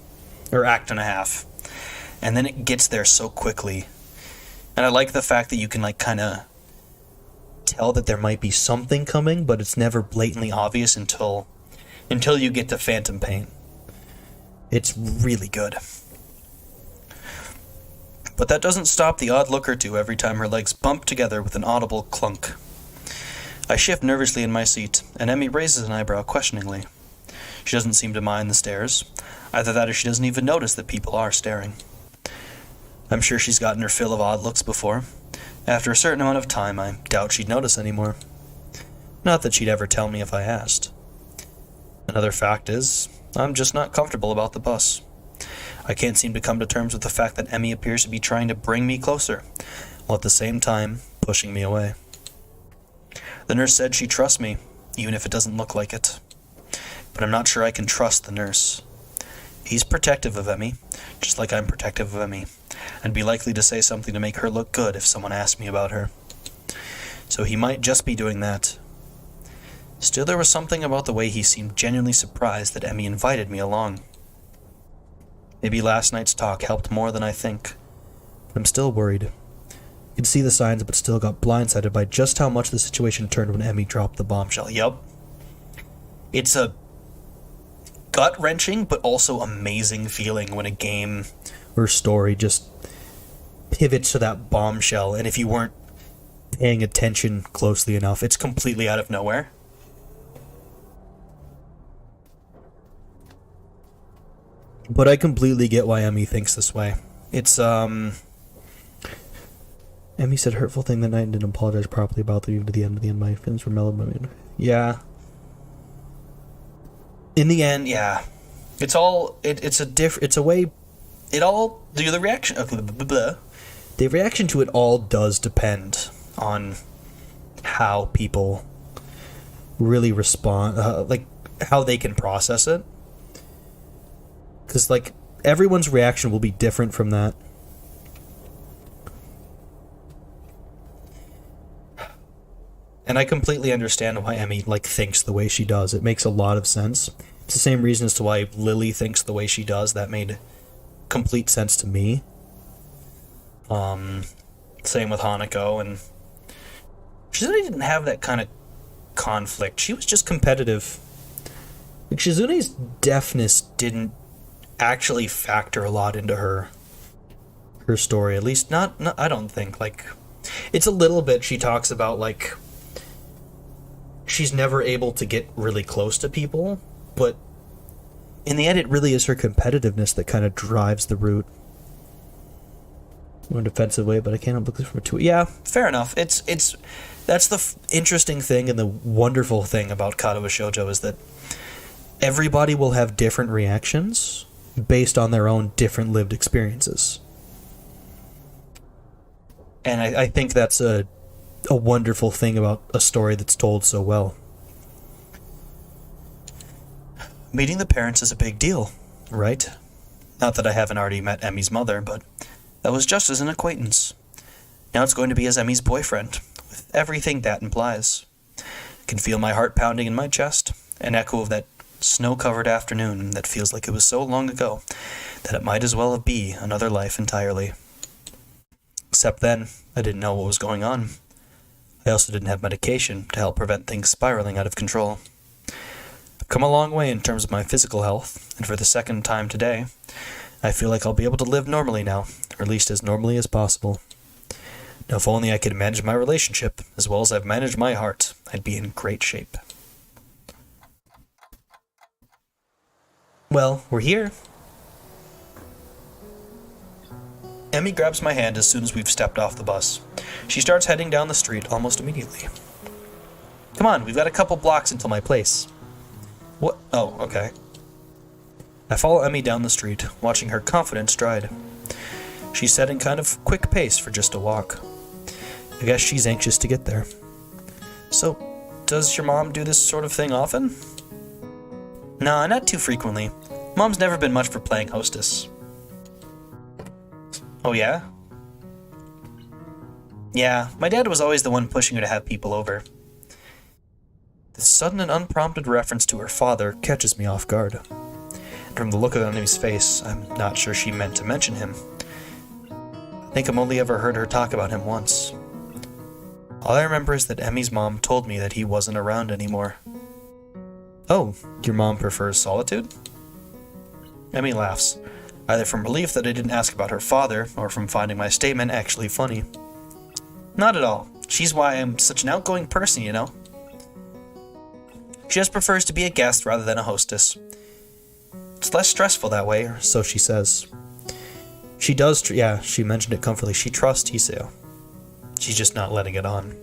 Speaker 1: or act and a half, and then it gets there so quickly. And I like the fact that you can like kind of tell that there might be something coming, but it's never blatantly obvious until you get to Phantom Pain. It's really good. But that doesn't stop the odd look or two every time her legs bump together with an audible clunk. I shift nervously in my seat, and Emmy raises an eyebrow questioningly. She doesn't seem to mind the stares. Either that or she doesn't even notice that people are staring. I'm sure she's gotten her fill of odd looks before. After a certain amount of time, I doubt she'd notice anymore. Not that she'd ever tell me if I asked. Another fact is, I'm just not comfortable about the bus. I can't seem to come to terms with the fact that Emmy appears to be trying to bring me closer, while at the same time pushing me away. The nurse said she trusts me, even if it doesn't look like it. But I'm not sure I can trust the nurse. He's protective of Emmy, just like I'm protective of Emmy, and be likely to say something to make her look good if someone asked me about her. So he might just be doing that. Still, there was something about the way he seemed genuinely surprised that Emmy invited me along. Maybe last night's talk helped more than I think, but I'm still worried. I could see the signs, but still got blindsided by just how much the situation turned when Emmy dropped the bombshell. Yup. It's a gut-wrenching, but also amazing feeling when a game or story just pivots to that bombshell, and if you weren't paying attention closely enough, it's completely out of nowhere. But I completely get why Emmy thinks this way. It's, Emmy said hurtful thing that night and didn't apologize properly about the end of the end. My feelings were mellowed. Yeah. In the end, yeah. It's all it's a way. It all the reaction. Okay, blah, blah.
Speaker 2: The reaction to it all does depend on how people really respond, like how they can process it. Because like everyone's reaction will be different from that. And I completely understand why Emmy like thinks the way she does. It makes a lot of sense. It's the same reason as to why Lily thinks the way she does. That made complete sense to me. Same with Hanako, and Shizune didn't have that kind of conflict. She was just competitive. Like Shizune's deafness didn't actually factor a lot into her story. At least not I don't think. Like it's a little bit. She talks about like she's never able to get really close to people, but in the end it really is her competitiveness that kind of drives the route. In a defensive way, but I can't look for two. Yeah, fair enough. It's that's the interesting thing and the wonderful thing about Katawa Shoujo is that everybody will have different reactions based on their own different lived experiences. And I think that's a wonderful thing about a story that's told so well. Meeting the parents is a big deal, right? Not that I haven't already met Emmy's mother, but that was just as an acquaintance. Now it's going to be as Emmy's boyfriend, with everything that implies. I can feel my heart pounding in my chest, an echo of that snow-covered afternoon that feels like it was so long ago that it might as well be another life entirely. Except then, I didn't know what was going on. I also didn't have medication to help prevent things spiraling out of control. I've come a long way in terms of my physical health, and for the second time today, I feel like I'll be able to live normally now, or at least as normally as possible. Now, if only I could manage my relationship as well as I've managed my heart, I'd be in great shape. Well, we're here. Emmy grabs my hand as soon as we've stepped off the bus. She starts heading down the street almost immediately. Come on, we've got a couple blocks until my place. What? Oh, okay. I follow Emmy down the street, watching her confident stride. She's setting kind of quick pace for just a walk. I guess she's anxious to get there. So, does your mom do this sort of thing often? Nah, not too frequently. Mom's never been much for playing hostess. Oh yeah? Yeah, my dad was always the one pushing her to have people over. This sudden and unprompted reference to her father catches me off guard. From the look of Emmy's face, I'm not sure she meant to mention him. I think I've only ever heard her talk about him once. All I remember is that Emmy's mom told me that he wasn't around anymore. Oh, your mom prefers solitude? Emmy laughs, either from relief that I didn't ask about her father, or from finding my statement actually funny. Not at all. She's why I'm such an outgoing person, you know? She just prefers to be a guest rather than a hostess. It's less stressful that way, or so she says. She does, she mentioned it comfortably. She trusts Hiseo. She's just not letting it on.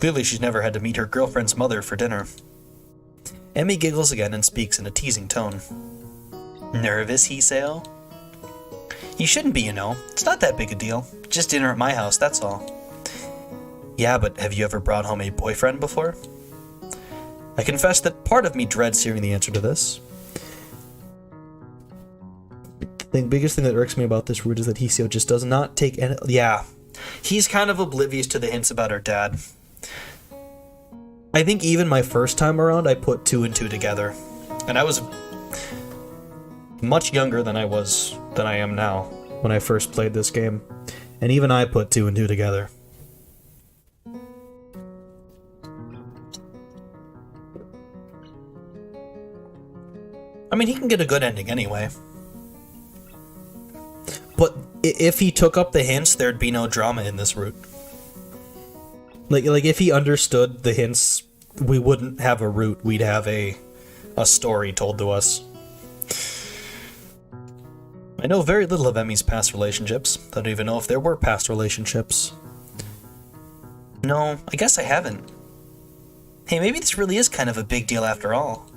Speaker 2: Clearly she's never had to meet her girlfriend's mother for dinner. Emmy giggles again and speaks in a teasing tone. Nervous, Hiseo? You shouldn't be, you know. It's not that big a deal. Just dinner at my house, that's all. Yeah, but have you ever brought home a boyfriend before? I confess that part of me dreads hearing the answer to this. The biggest thing that irks me about this route is that Hiseo just does not take any... Yeah, he's kind of oblivious to the hints about her dad. I think even my first time around, I put two and two together. And I was much younger than I am now when I first played this game. And even I put two and two together. I mean, he can get a good ending anyway. But if he took up the hints, there'd be no drama in this route. Like if he understood the hints, we wouldn't have a route. We'd have a story told to us. I know very little of Emmy's past relationships. I don't even know if there were past relationships. No, I guess I haven't. Hey, maybe this really is kind of a big deal after all.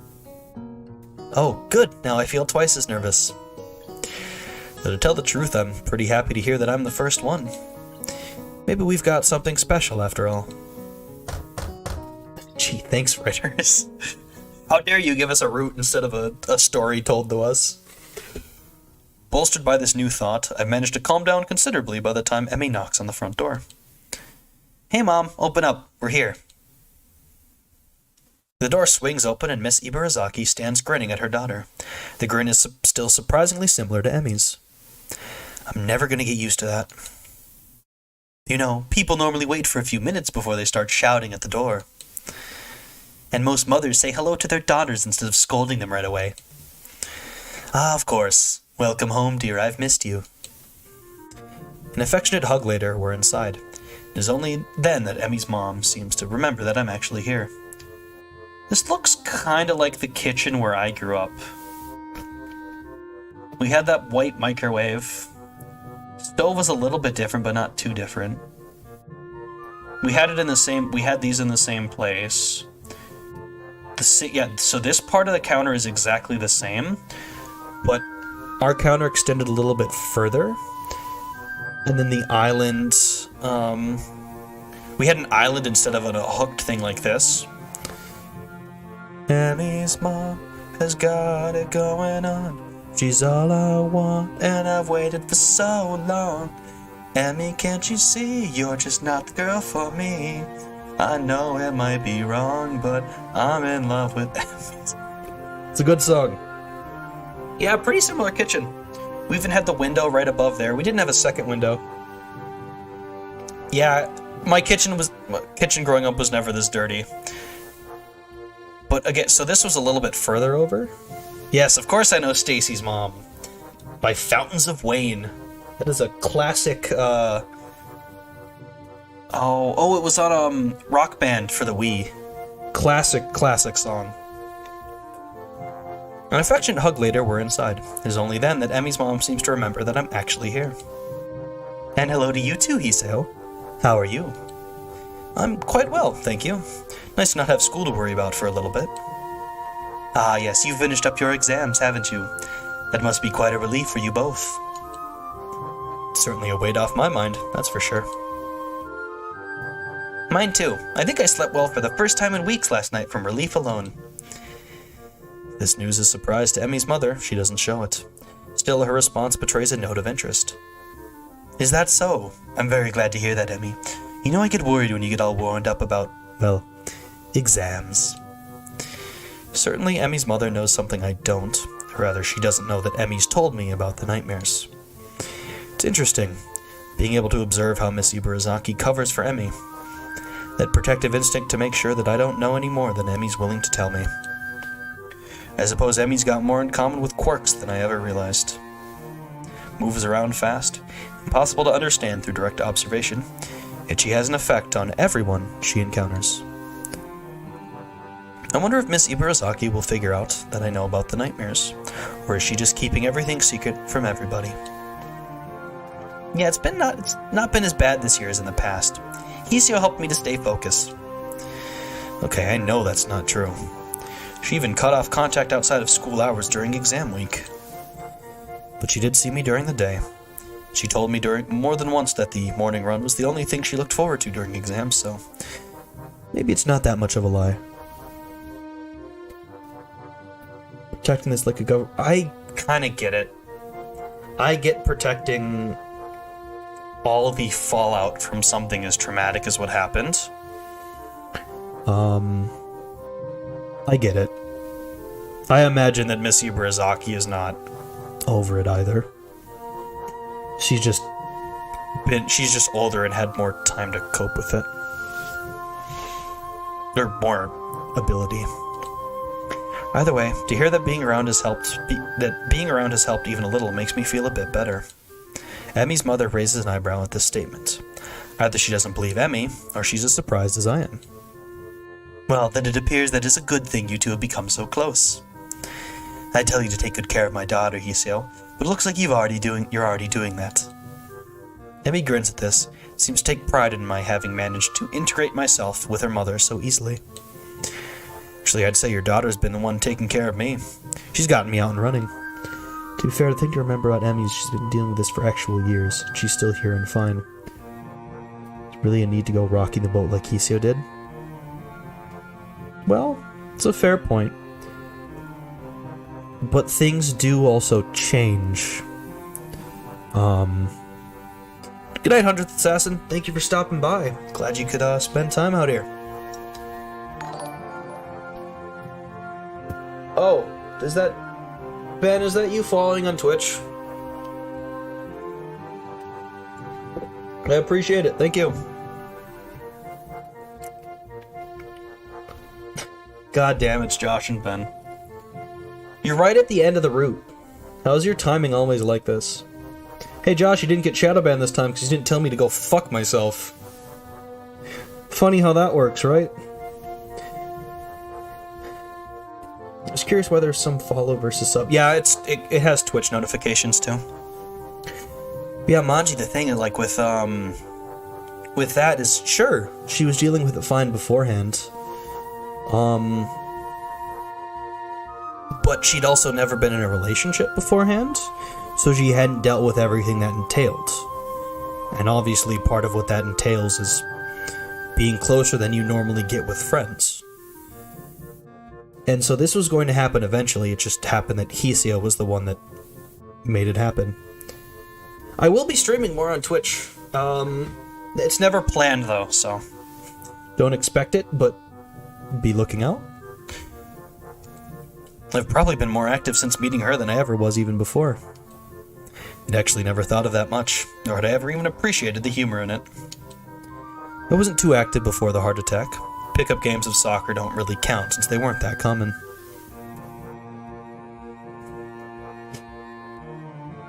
Speaker 2: Oh, good. Now I feel twice as nervous. Though to tell the truth, I'm pretty happy to hear that I'm the first one. Maybe we've got something special after all. Gee, thanks, writers. How dare you give us a route instead of a story told to us? Bolstered by this new thought, I've managed to calm down considerably by the time Emmy knocks on the front door. Hey, Mom, open up. We're here. The door swings open and Miss Ibarazaki stands grinning at her daughter. The grin is still surprisingly similar to Emmy's. I'm never going to get used to that. You know, people normally wait for a few minutes before they start shouting at the door. And most mothers say hello to their daughters instead of scolding them right away. Ah, of course. Welcome home, dear. I've missed you. An affectionate hug later, we're inside. It is only then that Emmy's mom seems to remember that I'm actually here. This looks kind of like the kitchen where I grew up. We had that white microwave. Stove was a little bit different, but not too different. We had these in the same place. So this part of the counter is exactly the same, but our counter extended a little bit further. And then the island, we had an island instead of a hooked thing like this. Emmy's mom has got it going on. She's all I want, and I've waited for so long. Emmy, can't you see, you're just not the girl for me. I know it might be wrong, but I'm in love with Emmy. It's a good song. Yeah, pretty similar kitchen. We even had the window right above there. We didn't have a second window. Yeah, my kitchen growing up was never this dirty. But again, so this was a little bit further over. Yes, of course I know Stacy's Mom. By Fountains of Wayne. That is a classic, it was on, Rock Band for the Wii. Classic song. An affectionate hug later, we're inside. It is only then that Emmy's mom seems to remember that I'm actually here. And hello to you too, Hiseo. How are you? I'm quite well, thank you. Nice to not have school to worry about for a little bit. Ah, yes, you've finished up your exams, haven't you? That must be quite a relief for you both. Certainly a weight off my mind, that's for sure. Mine too. I think I slept well for the first time in weeks last night from relief alone. This news is a surprise to Emmy's mother. She doesn't show it. Still, her response betrays a note of interest. Is that so? I'm very glad to hear that, Emmy. You know I get worried when you get all wound up about, well, exams. Certainly, Emmy's mother knows something I don't. Or rather, she doesn't know that Emmy's told me about the nightmares. It's interesting, being able to observe how Miss Ibarazaki covers for Emmy. That protective instinct to make sure that I don't know any more than Emmy's willing to tell me. I suppose Emmy's got more in common with quirks than I ever realized. Moves around fast, impossible to understand through direct observation, yet she has an effect on everyone she encounters. I wonder if Miss Ibarazaki will figure out that I know about the nightmares, or is she just keeping everything secret from everybody? Yeah, it's not been as bad this year as in the past. Hiseo helped me to stay focused. Okay, I know that's not true. She even cut off contact outside of school hours during exam week. But she did see me during the day. She told me more than once that the morning run was the only thing she looked forward to during exams, so maybe it's not that much of a lie. Protecting this like a government. I kind of get it. I get protecting all the fallout from something as traumatic as what happened. I get it. I imagine that Miss Ibarazaki is not over it either. She's just older and had more time to cope with it. Or more ability. Either way, to hear that being around has helped even a little makes me feel a bit better. Emmy's mother raises an eyebrow at this statement. Either she doesn't believe Emmy, or she's as surprised as I am. Well, then it appears that it's a good thing you two have become so close. I tell you to take good care of my daughter, Hiseo, but it looks like you're already doing that. Emmy grins at this, seems to take pride in my having managed to integrate myself with her mother so easily. Actually, I'd say your daughter's been the one taking care of me. She's gotten me out and running. To be fair, I think to remember about Emmy's, she's been dealing with this for actual years. She's still here and fine. There's really a need to go rocking the boat like Hoshiuta did? Well, it's a fair point. But things do also change. Good night, 100th Assassin. Thank you for stopping by. Glad you could spend time out here. Oh, is that... Ben, is that you following on Twitch? I appreciate it. Thank you. God damn, it's Josh and Ben. You're right at the end of the route. How's your timing always like this? Hey Josh, you didn't get shadow banned this time because you didn't tell me to go fuck myself. Funny how that works, right? I was curious why there's some follow versus sub. Yeah, it has Twitch notifications too. But yeah, Manji, the thing is, like, with that is, sure, she was dealing with it fine beforehand. But she'd also never been in a relationship beforehand, so she hadn't dealt with everything that entailed. And obviously part of what that entails is being closer than you normally get with friends. And so this was going to happen eventually, it just happened that Hoshiuta was the one that made it happen. I will be streaming more on Twitch. It's never planned though, so don't expect it, but be looking out. I've probably been more active since meeting her than I ever was even before. I'd actually never thought of that much, nor had I ever even appreciated the humor in it. I wasn't too active before the heart attack. Pickup games of soccer don't really count since they weren't that common.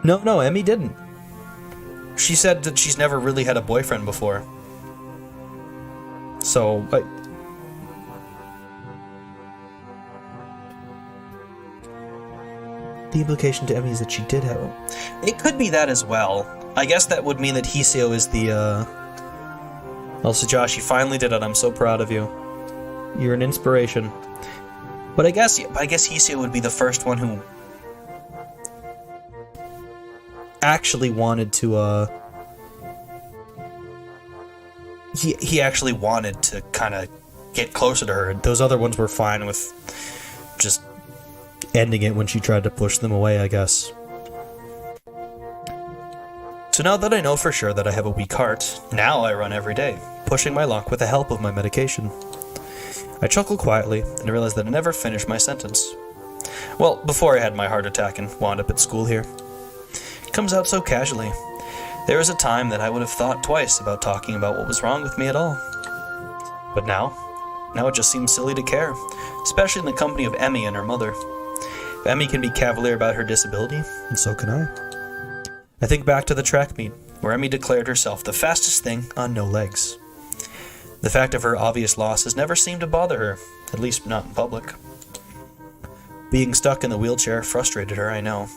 Speaker 2: No, Emmy didn't. She said that she's never really had a boyfriend before. So, the implication to Emmy is that she did have him. It could be that as well. I guess that would mean that Hoshiuta is the, Also, Josh, you finally did it. I'm so proud of you. You're an inspiration. But I guess Hoshiuta would be the first one who actually wanted to, He actually wanted to kind of get closer to her. Those other ones were fine with just ending it when she tried to push them away, I guess. So now that I know for sure that I have a weak heart, now I run every day, pushing my luck with the help of my medication. I chuckle quietly and realize that I never finished my sentence. Well, before I had my heart attack and wound up at school here. It comes out so casually. There was a time that I would have thought twice about talking about what was wrong with me at all. But now it just seems silly to care, especially in the company of Emmy and her mother. If Emmy can be cavalier about her disability, and so can I. I think back to the track meet, where Emmy declared herself the fastest thing on no legs. The fact of her obvious loss has never seemed to bother her, at least not in public. Being stuck in the wheelchair frustrated her, I know,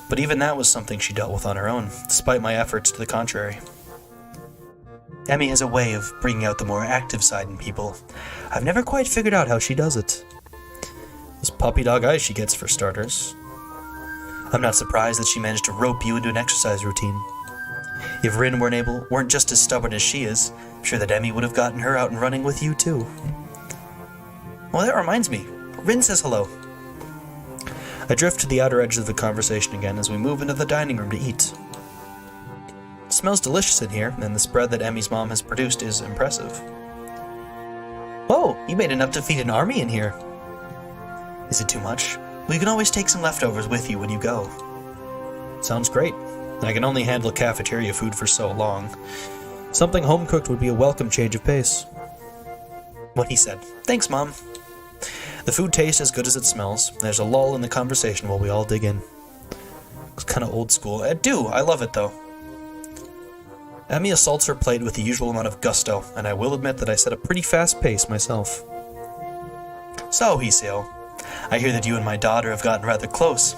Speaker 2: but even that was something she dealt with on her own, despite my efforts to the contrary. Emmy has a way of bringing out the more active side in people. I've never quite figured out how she does it. Those puppy dog eyes she gets, for starters. I'm not surprised that she managed to rope you into an exercise routine. If Rin weren't just as stubborn as she is, I'm sure that Emmy would have gotten her out and running with you too. Well, that reminds me. Rin says hello. I drift to the outer edge of the conversation again as we move into the dining room to eat. It smells delicious in here, and the spread that Emmy's mom has produced is impressive. Whoa, you made enough to feed an army in here. Is it too much? Well, you can always take some leftovers with you when you go. Sounds great. I can only handle cafeteria food for so long. Something home-cooked would be a welcome change of pace. What he said. Thanks, Mom. The food tastes as good as it smells. There's a lull in the conversation while we all dig in. It's kind of old school. I love it, though. Emmy assaults her plate with the usual amount of gusto, and I will admit that I set a pretty fast pace myself. So, Hoshiuta, I hear that you and my daughter have gotten rather close.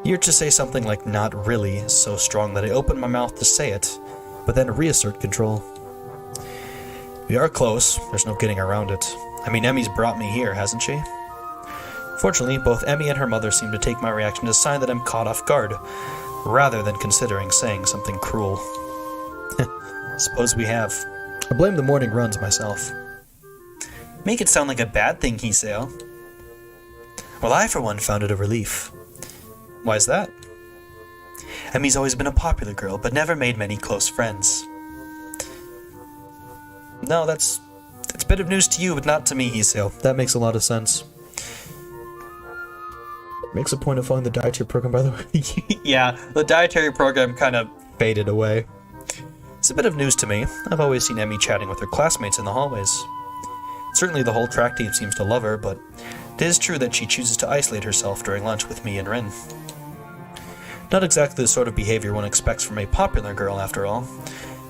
Speaker 2: You're to say something like "not really" so strong that I open my mouth to say it, but then reassert control. We are close, there's no getting around it. I mean, Emmy's brought me here, hasn't she? Fortunately, both Emmy and her mother seem to take my reaction as a sign that I'm caught off guard, rather than considering saying something cruel. Suppose we have. I blame the morning runs myself.
Speaker 1: Make it sound like a bad thing, Hiseo.
Speaker 2: Well, I, for one, found it a relief. Why's that?
Speaker 1: Emmy's always been a popular girl, but never made many close friends.
Speaker 2: No, that's a bit of news to you, but not to me, Hiseo. That makes a lot of sense. Makes a point of following the dietary program, by the way.
Speaker 1: Yeah, the dietary program kind of
Speaker 2: faded away. It's a bit of news to me. I've always seen Emmy chatting with her classmates in the hallways. Certainly the whole track team seems to love her, but it is true that she chooses to isolate herself during lunch with me and Rin. Not exactly the sort of behavior one expects from a popular girl, after all.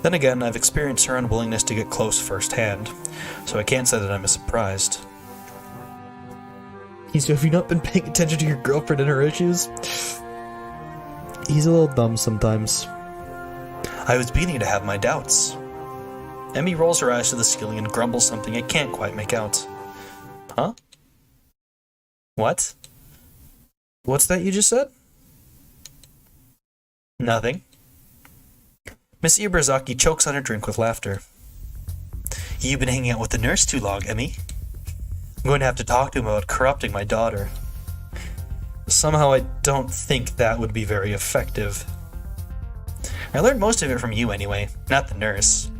Speaker 2: Then again, I've experienced her unwillingness to get close firsthand, so I can't say that I'm surprised. Have you not been paying attention to your girlfriend and her issues? He's a little dumb sometimes.
Speaker 1: I was beginning to have my doubts.
Speaker 2: Emmy rolls her eyes to the ceiling and grumbles something I can't quite make out. Huh? What? What's that you just said?
Speaker 1: Nothing.
Speaker 2: Miss Ibarazaki chokes on her drink with laughter.
Speaker 1: You've been hanging out with the nurse too long, Emmy. I'm going to have to talk to him about corrupting my daughter.
Speaker 2: Somehow I don't think that would be very effective.
Speaker 1: I learned most of it from you anyway, not the nurse.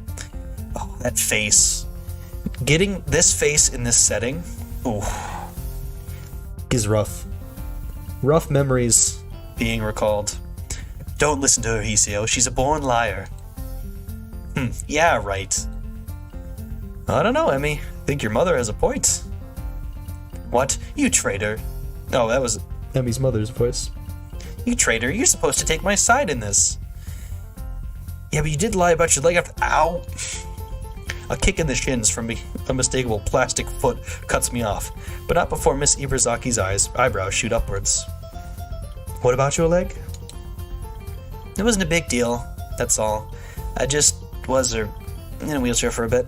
Speaker 1: Oh, that face. Getting this face in this setting, ooh,
Speaker 2: is rough. Rough memories being recalled.
Speaker 1: Don't listen to her, Hiseo. She's a born liar. Yeah, right.
Speaker 2: I don't know, Emmy. I think your mother has a point.
Speaker 1: What? You traitor.
Speaker 2: Oh, that was Emmy's mother's voice.
Speaker 1: You traitor, you're supposed to take my side in this. Yeah, but you did lie about your leg after— Ow!
Speaker 2: A kick in the shins from a unmistakable plastic foot cuts me off, but not before Miss Ibarazaki's eyebrows shoot upwards. What about your leg?
Speaker 1: It wasn't a big deal, that's all. I just was in a wheelchair for a bit.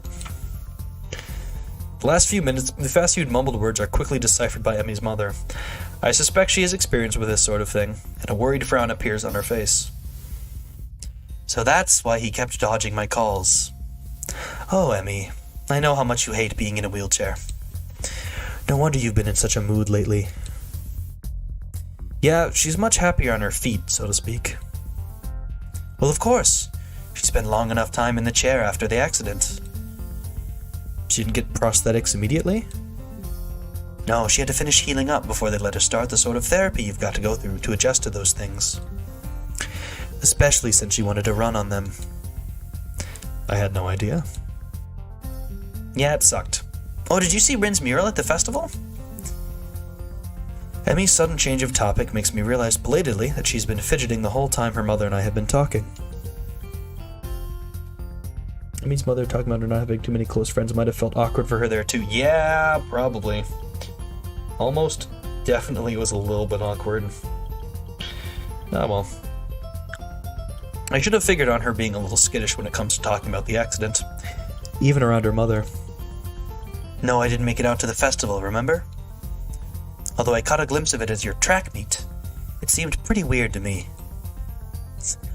Speaker 2: The last few mumbled words are quickly deciphered by Emmy's mother. I suspect she has experience with this sort of thing, and a worried frown appears on her face.
Speaker 1: So that's why he kept dodging my calls.
Speaker 2: Oh, Emmy, I know how much you hate being in a wheelchair. No wonder you've been in such a mood lately. Yeah, she's much happier on her feet, so to speak.
Speaker 1: Well, of course. She spent long enough time in the chair after the accident.
Speaker 2: She didn't get prosthetics immediately?
Speaker 1: No, she had to finish healing up before they let her start the sort of therapy you've got to go through to adjust to those things.
Speaker 2: Especially since she wanted to run on them. I had no idea.
Speaker 1: Yeah, it sucked. Oh, did you see Rin's mural at the festival?
Speaker 2: Emmy's sudden change of topic makes me realize belatedly that she's been fidgeting the whole time her mother and I have been talking. Emmy's mother talking about her not having too many close friends might have felt awkward for her there too. Yeah, probably. Almost definitely was a little bit awkward. Ah, well. I should have figured on her being a little skittish when it comes to talking about the accident. Even around her mother.
Speaker 1: No, I didn't make it out to the festival, remember? Although I caught a glimpse of it as your track meet. It seemed pretty weird to me.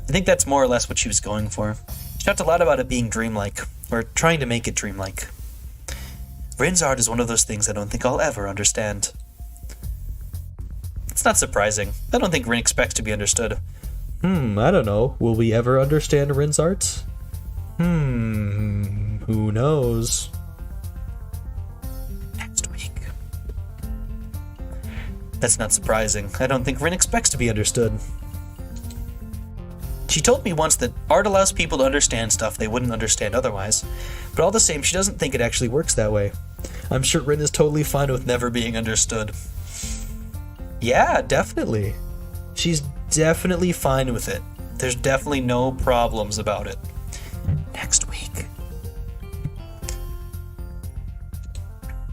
Speaker 1: I think that's more or less what she was going for. She talked a lot about it being dreamlike, or trying to make it dreamlike. Rin's art is one of those things I don't think I'll ever understand. It's not surprising. I don't think Rin expects to be understood.
Speaker 2: I don't know. Will we ever understand Rin's art? Who knows?
Speaker 1: Next week. That's not surprising. I don't think Rin expects to be understood. She told me once that art allows people to understand stuff they wouldn't understand otherwise, but all the same, she doesn't think it actually works that way. I'm sure Rin is totally fine with never being understood.
Speaker 2: Yeah, definitely. She's definitely fine with it. There's definitely no problems about it.
Speaker 1: Next week.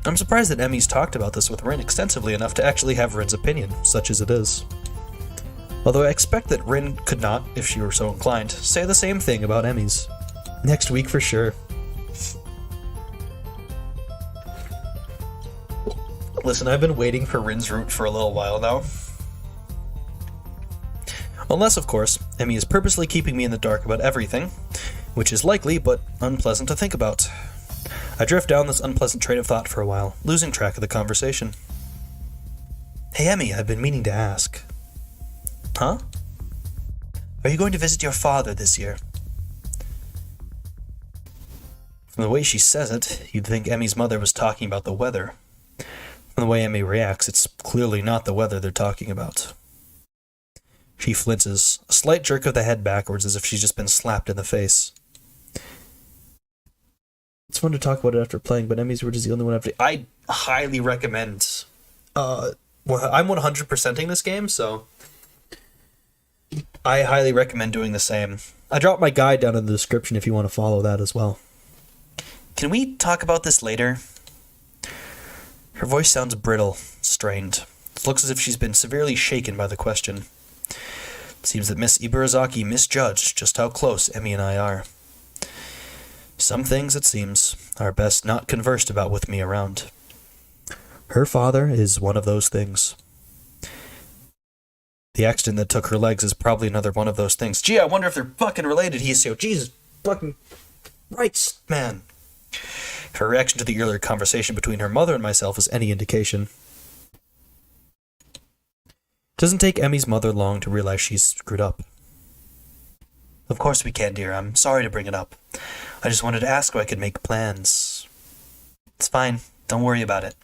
Speaker 2: I'm surprised that Emmy's talked about this with Rin extensively enough to actually have Rin's opinion, such as it is. Although I expect that Rin could not, if she were so inclined, say the same thing about Emmy's. Next week for sure.
Speaker 1: Listen, I've been waiting for Rin's route for a little while now. Unless, of course, Emmy is purposely keeping me in the dark about everything, which is likely, but unpleasant to think about. I drift down this unpleasant train of thought for a while, losing track of the conversation. Hey Emmy, I've been meaning to ask. Huh? Are you going to visit your father this year? From the way she says it, you'd think Emmy's mother was talking about the weather. From the way Emmy reacts, it's clearly not the weather they're talking about. She flinches, a slight jerk of the head backwards as if she's just been slapped in the face. It's fun to talk about it after playing, but Emmy's route is the only one after. I highly recommend. I'm 100%ing this game, so I highly recommend doing the same. I dropped my guide down in the description if you want to follow that as well. Can we talk about this later? Her voice sounds brittle, strained. It looks as if she's been severely shaken by the question. It seems that Miss Iburazaki misjudged just how close Emmy and I are. Some things, it seems, are best not conversed about with me around. Her father is one of those things. The accident that took her legs is probably another one of those things. Gee, I wonder if they're fucking related, Hoshiuta. Jesus fucking Christ, man. If her reaction to the earlier conversation between her mother and myself is any indication. It doesn't take Emmy's mother long to realize she's screwed up. Of course we can, dear. I'm sorry to bring it up. I just wanted to ask if I could make plans. It's fine. Don't worry about it.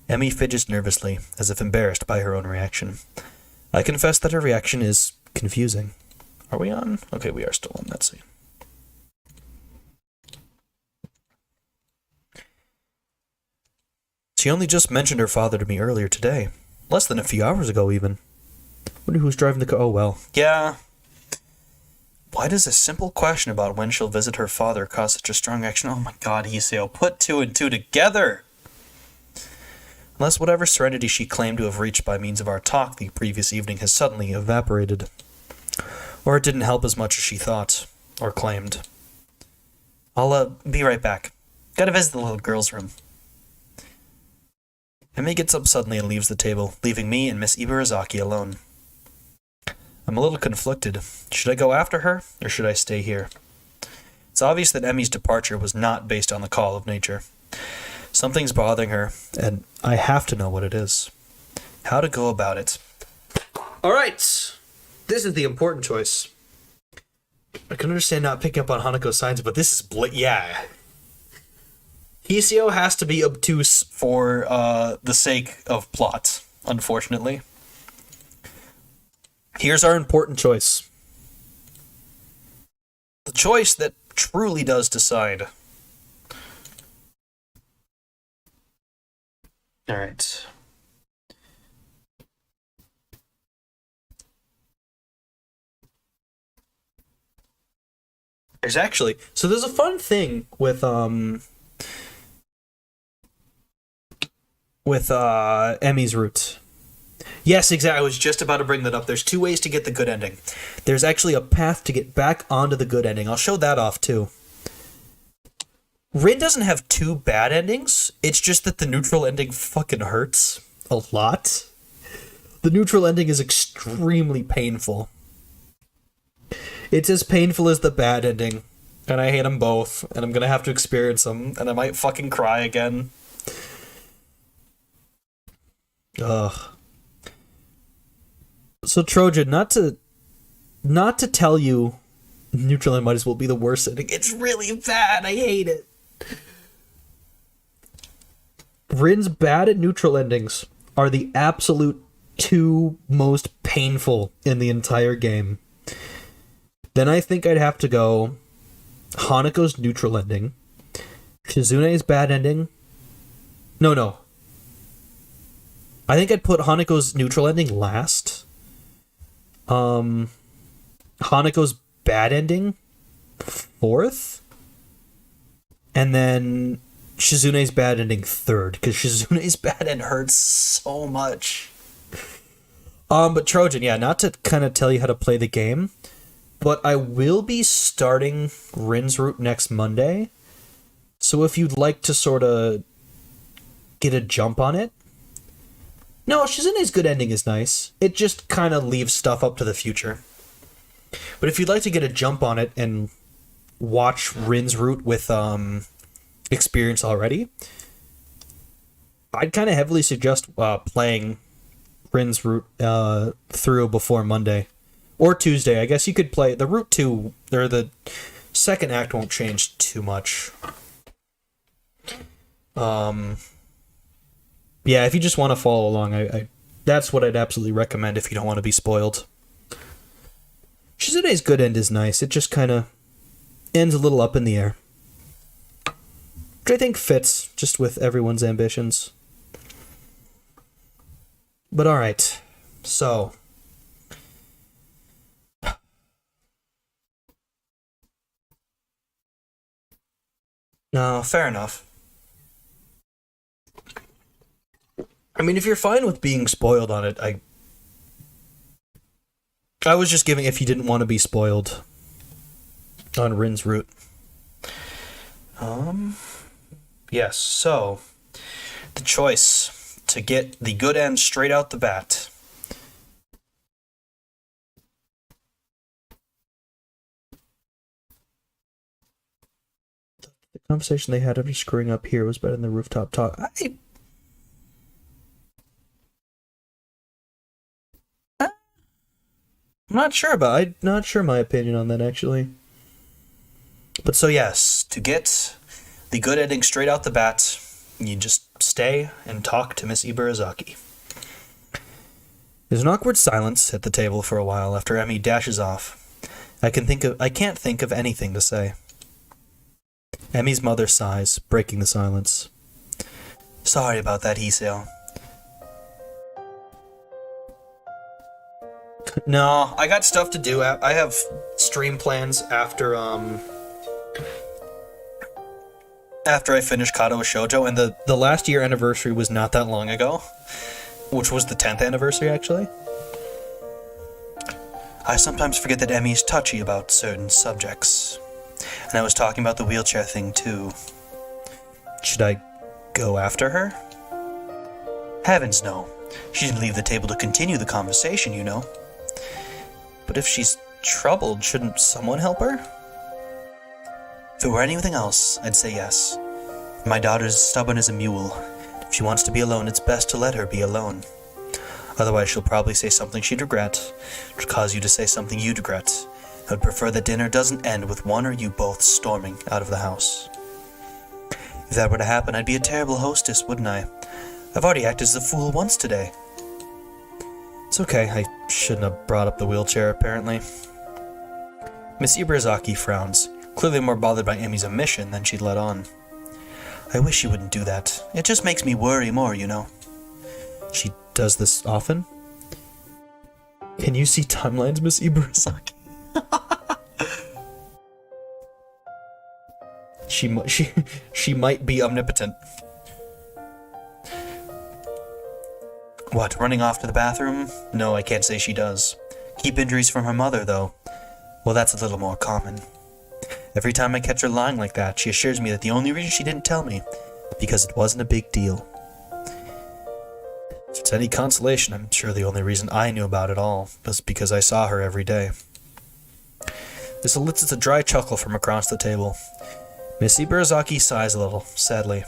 Speaker 1: Emmy fidgets nervously, as if embarrassed by her own reaction. I confess that her reaction is confusing. Are we on? Okay, we are still on. Let's see. She only just mentioned her father to me earlier today. Less than a few hours ago, even. Wonder who's driving the car. Oh, well. Yeah. Why does a simple question about when she'll visit her father cause such a strong reaction? Oh my god, Hoshiuta, put two and two together! Unless whatever serenity she claimed to have reached by means of our talk the previous evening has suddenly evaporated. Or it didn't help as much as she thought, or claimed. I'll, be right back. Gotta visit the little girl's room. Emmy gets up suddenly and leaves the table, leaving me and Miss Iburazaki alone. I'm a little conflicted. Should I go after her, or should I stay here? It's obvious that Emmy's departure was not based on the call of nature. Something's bothering her, and I have to know what it is. How to go about it. Alright! This is the important choice. I can understand not picking up on Hanako's signs, but this is yeah. Hoshiuta has to be obtuse for the sake of plot, unfortunately. Here's our important choice. The choice that truly does decide. Alright. There's actually... So there's a fun thing with Emmy's route. Yes, exactly. I was just about to bring that up. There's two ways to get the good ending. There's actually a path to get back onto the good ending. I'll show that off, too. Rin doesn't have two bad endings. It's just that the neutral ending fucking hurts a lot. The neutral ending is extremely painful. It's as painful as the bad ending. And I hate them both. And I'm gonna have to experience them. And I might fucking cry again. Ugh. So Trojan, not to tell you neutral end might as well be the worst ending. It's really bad. I hate it. Rin's bad at neutral endings are the absolute two most painful in the entire game. Then I think I'd have to go Hanako's neutral ending, Shizune's bad ending. No. I think I'd put Hanako's neutral ending last. Hanako's bad ending fourth. And then Shizune's bad ending third, because Shizune's bad end hurts so much. But Trojan, yeah, not to kind of tell you how to play the game, but I will be starting Rin's route next Monday. So if you'd like to sort of
Speaker 2: get a jump on it, no, Shizune's good ending is nice. It just kind of leaves stuff up to the future. But if you'd like to get a jump on it and watch Rin's route with experience already, I'd kind of heavily suggest playing Rin's route through before Monday. Or Tuesday. I guess you could play the Route 2, or the second act won't change too much. Yeah, if you just want to follow along, I that's what I'd absolutely recommend if you don't want to be spoiled. Shizune's good end is nice. It just kind of ends a little up in the air. Which I think fits just with everyone's ambitions. But alright, so... No, fair enough. I mean, if you're fine with being spoiled on it, I was just giving if you didn't want to be spoiled on Rin's route. Yes, so the choice to get the good end straight out the bat. The conversation they had after screwing up here was better than the rooftop talk. I'm not sure my opinion on that, actually. But so yes, to get the good ending straight out the bat, you just stay and talk to Miss Ibarazaki. There's an awkward silence at the table for a while after Emmy dashes off. I can't think of anything to say. Emmy's mother sighs, breaking the silence. Sorry about that, Hiseo. No, I got stuff to do. I have stream plans after I finished Katawa Shoujo, and the last year anniversary was not that long ago, which was the 10th anniversary, actually. I sometimes forget that Emmy is touchy about certain subjects, and I was talking about the wheelchair thing, too. Should I go after her? Heavens, no. She didn't leave the table to continue the conversation, you know. But if she's troubled, shouldn't someone help her? If it were anything else, I'd say yes. My daughter's stubborn as a mule. If she wants to be alone, it's best to let her be alone. Otherwise, she'll probably say something she'd regret, which will cause you to say something you'd regret. I would prefer that dinner doesn't end with one or you both storming out of the house. If that were to happen, I'd be a terrible hostess, wouldn't I? I've already acted as a fool once today. It's okay, I shouldn't have brought up the wheelchair, apparently. Miss Ibarazaki frowns, clearly more bothered by Emmy's omission than she'd let on. I wish you wouldn't do that. It just makes me worry more, you know. She does this often? Can you see timelines, Miss Ibarazaki? She might be omnipotent. What, running off to the bathroom? No, I can't say she does. Keep injuries from her mother, though. Well, that's a little more common. Every time I catch her lying like that, she assures me that the only reason she didn't tell me, because it wasn't a big deal. If it's any consolation, I'm sure the only reason I knew about it all was because I saw her every day. This elicits a dry chuckle from across the table. Miss Ibarazaki sighs a little, sadly.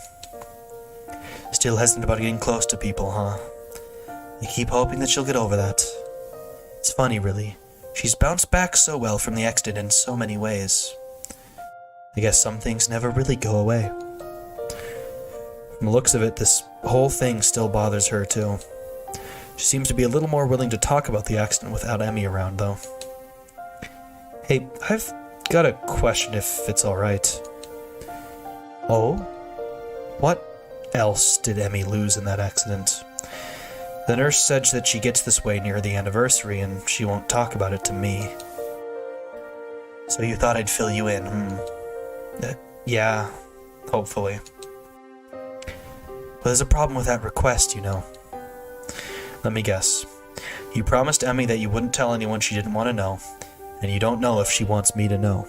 Speaker 2: Still hesitant about getting close to people, huh? I keep hoping that she'll get over that. It's funny, really. She's bounced back so well from the accident in so many ways. I guess some things never really go away. From the looks of it, this whole thing still bothers her, too. She seems to be a little more willing to talk about the accident without Emmy around, though. Hey, I've got a question if it's alright. Oh? What else did Emmy lose in that accident? The nurse said that she gets this way near the anniversary and she won't talk about it to me. So you thought I'd fill you in, yeah, hopefully. But there's a problem with that request, you know. Let me guess. You promised Emmy that you wouldn't tell anyone she didn't want to know, and you don't know if she wants me to know.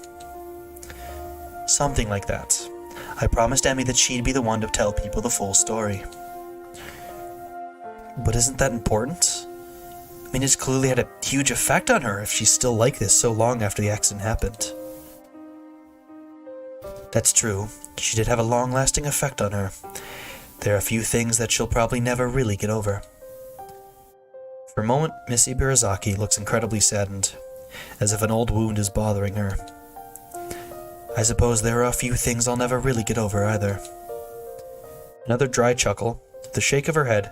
Speaker 2: Something like that. I promised Emmy that she'd be the one to tell people the full story.
Speaker 1: But isn't that important? I mean, it's clearly had a huge effect on her if she's still like this so long after the accident happened. That's true. She did have a long-lasting effect on her. There are a few things that she'll probably never really get over. For a moment, Miss Ibarazaki looks incredibly saddened, as if an old wound is bothering her. I suppose there are a few things I'll never really get over either. Another dry chuckle. With a shake of her head,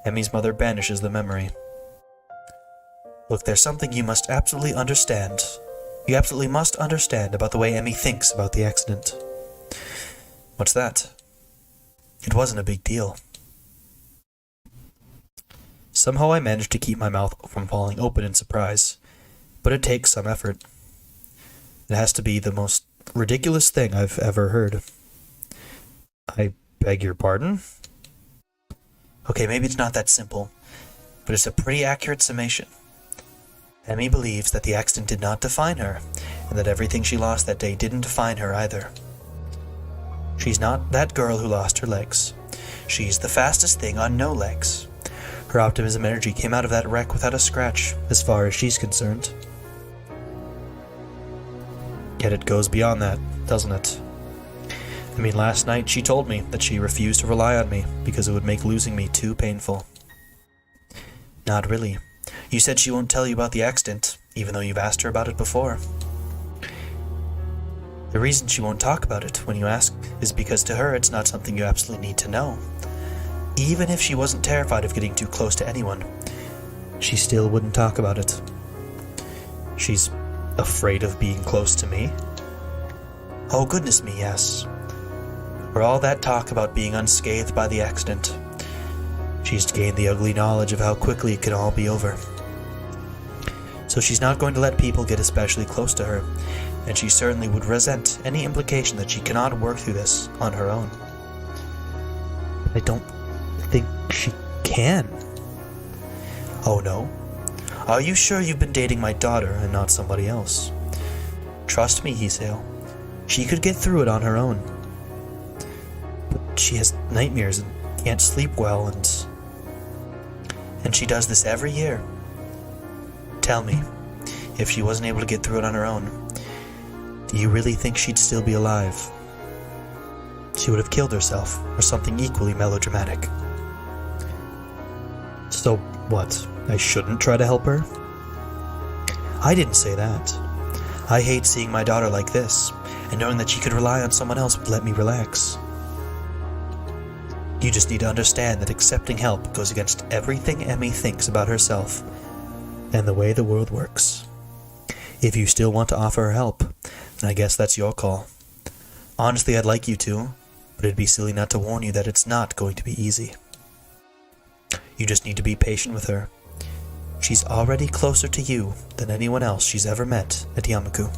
Speaker 1: Emmy's mother banishes the memory. Look, there's something you must absolutely understand. You absolutely must understand about the way Emmy thinks about the accident. What's that? It wasn't a big deal. Somehow I managed to keep my mouth from falling open in surprise, but it takes some effort. It has to be the most ridiculous thing I've ever heard. I beg your pardon? Okay, maybe it's not that simple, but it's a pretty accurate summation. Emmy believes that the accident did not define her, and that everything she lost that day didn't define her either. She's not that girl who lost her legs. She's the fastest thing on no legs. Her optimism energy came out of that wreck without a scratch, as far as she's concerned. Yet it goes beyond that, doesn't it? I mean, last night she told me that she refused to rely on me because it would make losing me too painful. Not really. You said she won't tell you about the accident, even though you've asked her about it before. The reason she won't talk about it when you ask is because to her it's not something you absolutely need to know. Even if she wasn't terrified of getting too close to anyone, she still wouldn't talk about it. She's afraid of being close to me? Oh, goodness me, yes. For all that talk about being unscathed by the accident, she's gained the ugly knowledge of how quickly it can all be over. So she's not going to let people get especially close to her, and she certainly would resent any implication that she cannot work through this on her own. I don't think she can. Oh no? Are you sure you've been dating my daughter and not somebody else? Trust me, Hiseo. She could get through it on her own. But she has nightmares and can't sleep well, and she does this every year. Tell me, if she wasn't able to get through it on her own, do you really think she'd still be alive? She would have killed herself, or something equally melodramatic. So what? I shouldn't try to help her? I didn't say that. I hate seeing my daughter like this, and knowing that she could rely on someone else would let me relax. You just need to understand that accepting help goes against everything Emmy thinks about herself and the way the world works. If you still want to offer her help, then I guess that's your call. Honestly, I'd like you to, but it'd be silly not to warn you that it's not going to be easy. You just need to be patient with her. She's already closer to you than anyone else she's ever met at Yamaku.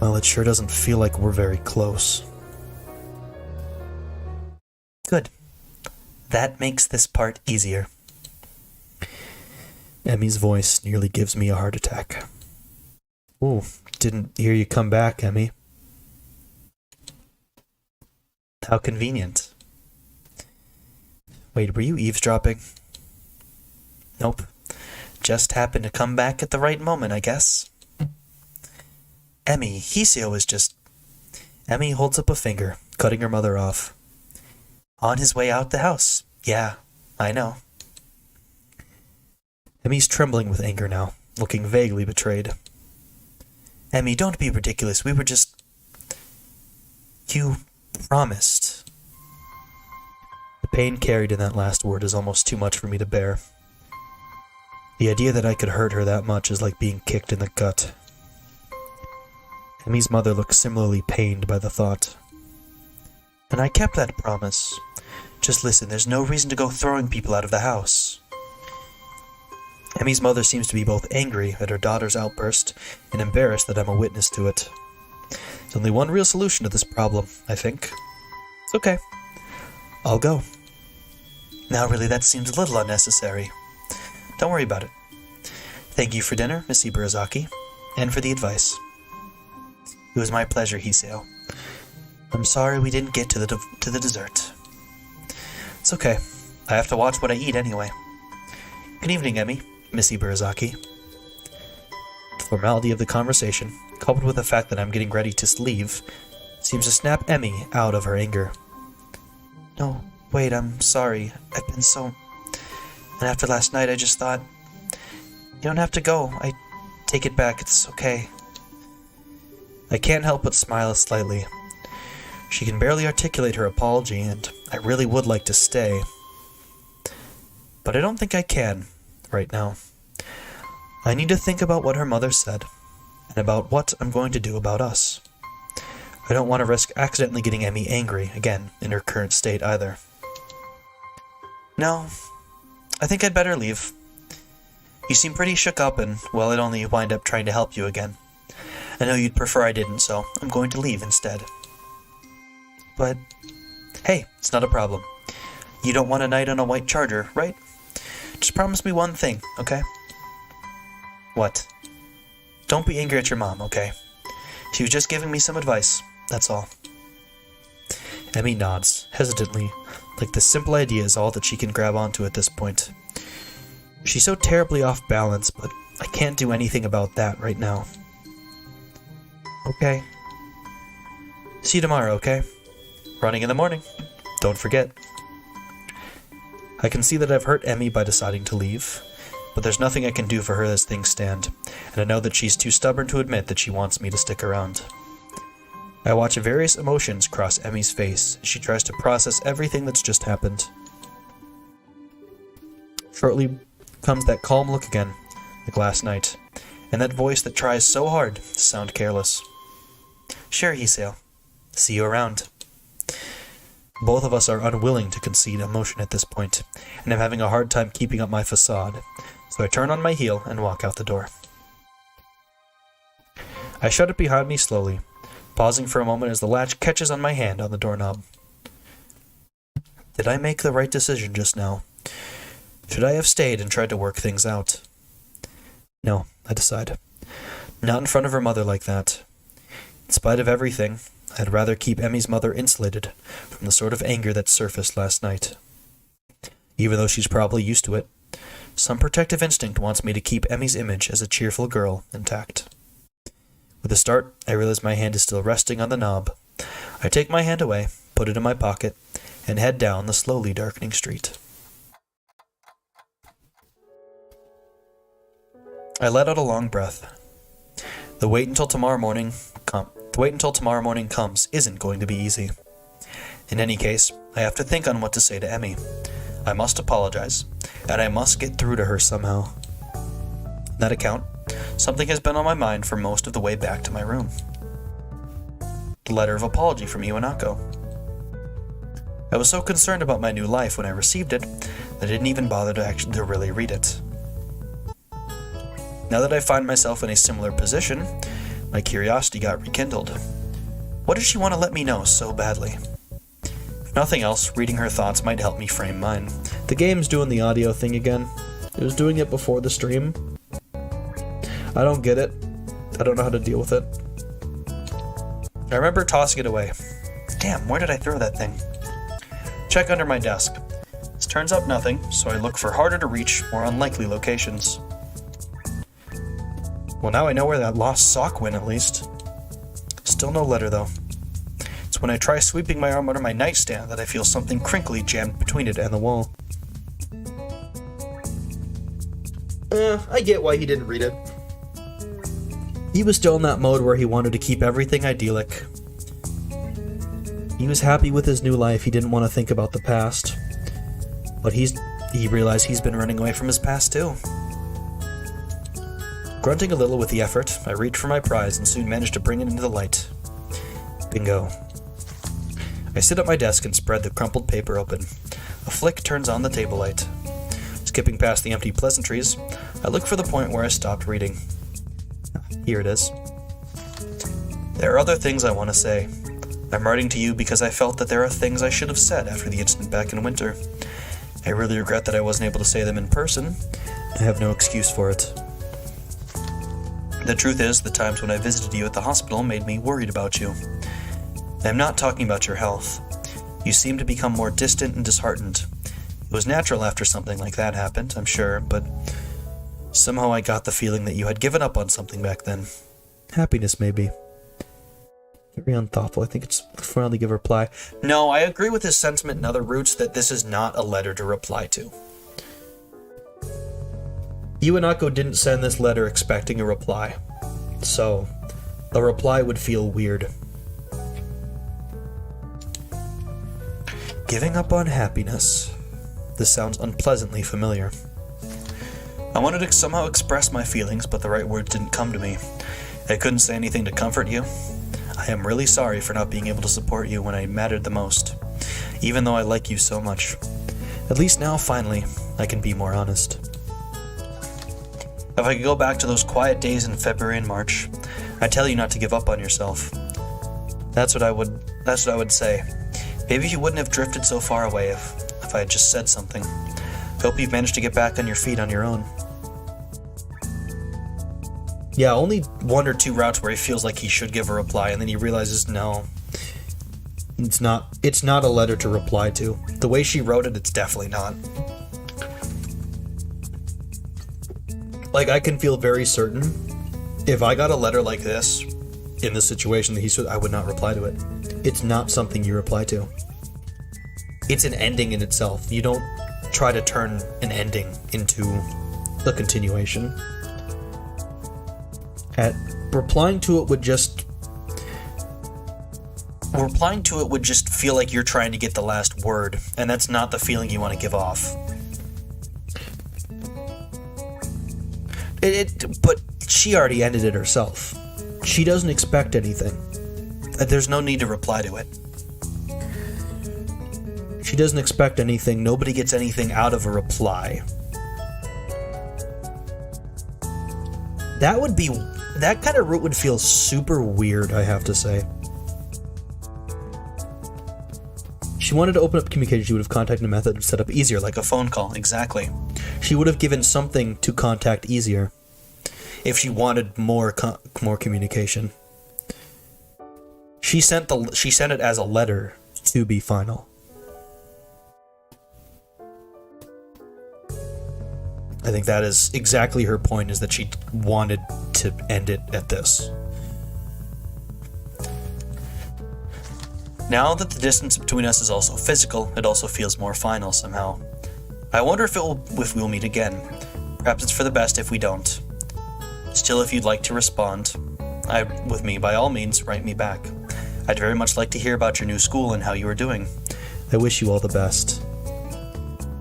Speaker 1: Well, it sure doesn't feel like we're very close. Good. That makes this part easier. Emmy's voice nearly gives me a heart attack. Ooh, didn't hear you come back, Emmy. How convenient. Wait, were you eavesdropping? Nope. Just happened to come back at the right moment, I guess. Emmy, Hiseo is just... Emmy holds up a finger, cutting her mother off. On his way out the house. Yeah, I know. Emmy's trembling with anger now, looking vaguely betrayed. Emmy, don't be ridiculous. We were just... You promised. The pain carried in that last word is almost too much for me to bear. The idea that I could hurt her that much is like being kicked in the gut. Emmy's mother looked similarly pained by the thought. And I kept that promise. Just listen, there's no reason to go throwing people out of the house. Emmy's mother seems to be both angry at her daughter's outburst and embarrassed that I'm a witness to it. There's only one real solution to this problem, I think. It's okay. I'll go. Now really, that seems a little unnecessary. Don't worry about it. Thank you for dinner, Miss Ibarazaki, and for the advice. It was my pleasure, Hiseo. I'm sorry we didn't get to the dessert. It's okay. I have to watch what I eat anyway. Good evening, Emmy, Missy Burazaki. The formality of the conversation, coupled with the fact that I'm getting ready to leave, seems to snap Emmy out of her anger. No, wait, I'm sorry. I've been so... And after last night, I just thought... You don't have to go. I take it back. It's okay. I can't help but smile slightly. She can barely articulate her apology, and I really would like to stay. But I don't think I can, right now. I need to think about what her mother said, and about what I'm going to do about us. I don't want to risk accidentally getting Emmy angry again in her current state either. No, I think I'd better leave. You seem pretty shook up and, well, I'd only wind up trying to help you again. I know you'd prefer I didn't, so I'm going to leave instead. But, hey, it's not a problem. You don't want a night on a white charger, right? Just promise me one thing, okay? What? Don't be angry at your mom, okay? She was just giving me some advice, that's all. Emmy nods, hesitantly, like the simple idea is all that she can grab onto at this point. She's so terribly off balance, but I can't do anything about that right now. Okay. See you tomorrow, okay? Running in the morning. Don't forget. I can see that I've hurt Emmy by deciding to leave, but there's nothing I can do for her as things stand, and I know that she's too stubborn to admit that she wants me to stick around. I watch various emotions cross Emmy's face as she tries to process everything that's just happened. Shortly comes that calm look again, like last night, and that voice that tries so hard to sound careless. Sure, Hiseo. See you around. Both of us are unwilling to concede emotion at this point, and I'm having a hard time keeping up my facade, so I turn on my heel and walk out the door. I shut it behind me slowly, pausing for a moment as the latch catches on my hand on the doorknob. Did I make the right decision just now? Should I have stayed and tried to work things out? No, I decide. Not in front of her mother like that. In spite of everything, I'd rather keep Emmy's mother insulated from the sort of anger that surfaced last night. Even though she's probably used to it, some protective instinct wants me to keep Emmy's image as a cheerful girl intact. With a start, I realize my hand is still resting on the knob. I take my hand away, put it in my pocket, and head down the slowly darkening street. I let out a long breath. The wait until tomorrow morning comes isn't going to be easy. In any case, I have to think on what to say to Emmy. I must apologize, and I must get through to her somehow. On that account, something has been on my mind for most of the way back to my room. The letter of apology from Iwanako. I was so concerned about my new life when I received it that I didn't even bother to really read it. Now that I find myself in a similar position, my curiosity got rekindled. What did she want to let me know so badly? If nothing else, reading her thoughts might help me frame mine.
Speaker 2: The game's doing the audio thing again. It was doing it before the stream. I don't get it. I don't know how to deal with it.
Speaker 1: I remember tossing it away. Damn, where did I throw that thing? Check under my desk. This turns up nothing, so I look for harder to reach, more unlikely locations. Well, now I know where that lost sock went, at least. Still no letter, though. It's when I try sweeping my arm under my nightstand that I feel something crinkly jammed between it and the wall.
Speaker 2: I get why he didn't read it. He was still in that mode where he wanted to keep everything idyllic. He was happy with his new life, he didn't want to think about the past. But he realized he's been running away from his past, too. Grunting a little with the effort, I reach for my prize and soon manage to bring it into the light. Bingo. I sit at my desk and spread the crumpled paper open. A flick turns on the table light. Skipping past the empty pleasantries, I look for the point where I stopped reading. Here it is. There are other things I want to say. I'm writing to you because I felt that there are things I should have said after the incident back in winter. I really regret that I wasn't able to say them in person. I have no excuse for it. The truth is, the times when I visited you at the hospital made me worried about you. I'm not talking about your health. You seem to become more distant and disheartened.
Speaker 1: It was natural after something like that happened, I'm sure, but somehow I got the feeling that you had given up on something back then.
Speaker 2: Happiness, maybe. Very unthoughtful. I think it's fun to give a reply.
Speaker 1: No, I agree with his sentiment in other routes that this is not a letter to reply to.
Speaker 2: Iwanako didn't send this letter expecting a reply, so a reply would feel weird. Giving up on happiness. This sounds unpleasantly familiar.
Speaker 1: I wanted to somehow express my feelings, but the right words didn't come to me. I couldn't say anything to comfort you. I am really sorry for not being able to support you when I mattered the most, even though I like you so much. At least now, finally, I can be more honest. If I could go back to those quiet days in February and March, I'd tell you not to give up on yourself. That's what I would say. Maybe you wouldn't have drifted so far away if I had just said something. Hope you've managed to get back on your feet on your own. Yeah, only one or two routes where he feels like he should give a reply, and then he realizes, no, it's not a letter to reply to. The way she wrote it, it's definitely not. Like, I can feel very certain, if I got a letter like this, in the situation that he said, I would not reply to it. It's not something you reply to. It's an ending in itself. You don't try to turn an ending into a continuation. Replying to it would just feel like you're trying to get the last word, and that's not the feeling you want to give off. But she already ended it herself. She doesn't expect anything. There's no need to reply to it. She doesn't expect anything. Nobody gets anything out of a reply. That kind of route would feel super weird, I have to say. She wanted to open up communication. She would have contacted a method set up easier, like a phone call. Exactly. She would have given something to contact easier if she wanted more communication. She sent it as a letter to be final. I think that is exactly her point, is that she wanted to end it at this. Now that the distance between us is also physical, it also feels more final somehow. I wonder if we'll meet again. Perhaps it's for the best if we don't. Still, if you'd like to respond with me, by all means, write me back. I'd very much like to hear about your new school and how you are doing. I wish you all the best.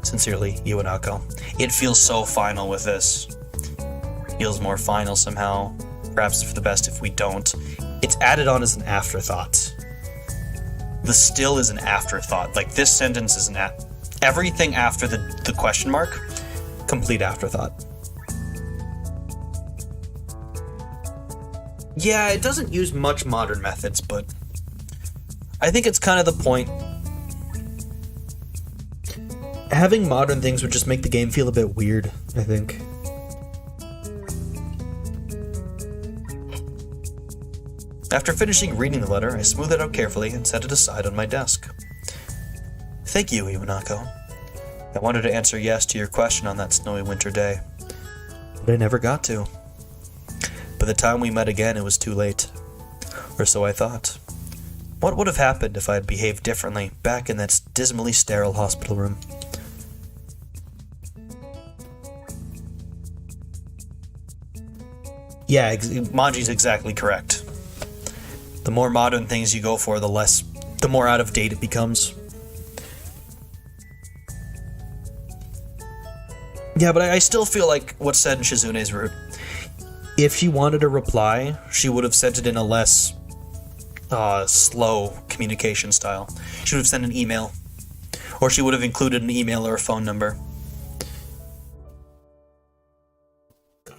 Speaker 1: Sincerely, Iwanako. It feels so final with this. Feels more final somehow. Perhaps for the best if we don't. It's added on as an afterthought. The still is an afterthought. Like, this sentence is everything after the question mark, complete afterthought. Yeah, it doesn't use much modern methods, but I think it's kind of the point. Having modern things would just make the game feel a bit weird, I think. After finishing reading the letter, I smoothed it out carefully and set it aside on my desk. Thank you, Iwanako. I wanted to answer yes to your question on that snowy winter day, but I never got to. By the time we met again, it was too late. Or so I thought. What would have happened if I had behaved differently back in that dismally sterile hospital room? Yeah, Manji's exactly correct. The more modern things you go for, the more out of date it becomes. Yeah, but I still feel like what's said in Shizune's route. If she wanted a reply, she would have sent it in a less slow communication style. She would have sent an email. Or she would have included an email or a phone number.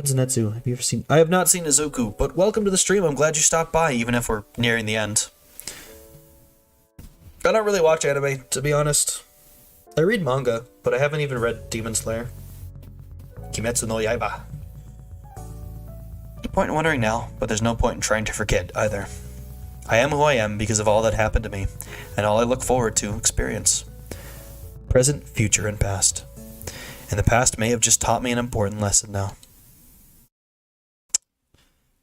Speaker 1: Zenetsu, have you ever seen... I have not seen Izuku, but welcome to the stream. I'm glad you stopped by, even if we're nearing the end. I don't really watch anime, to be honest. I read manga, but I haven't even read Demon Slayer. Kimetsu no Yaiba. No point in wondering now, but there's no point in trying to forget, either. I am who I am because of all that happened to me, and all I look forward to experience.
Speaker 2: present, future, and past. And the past may have just taught me an important lesson now.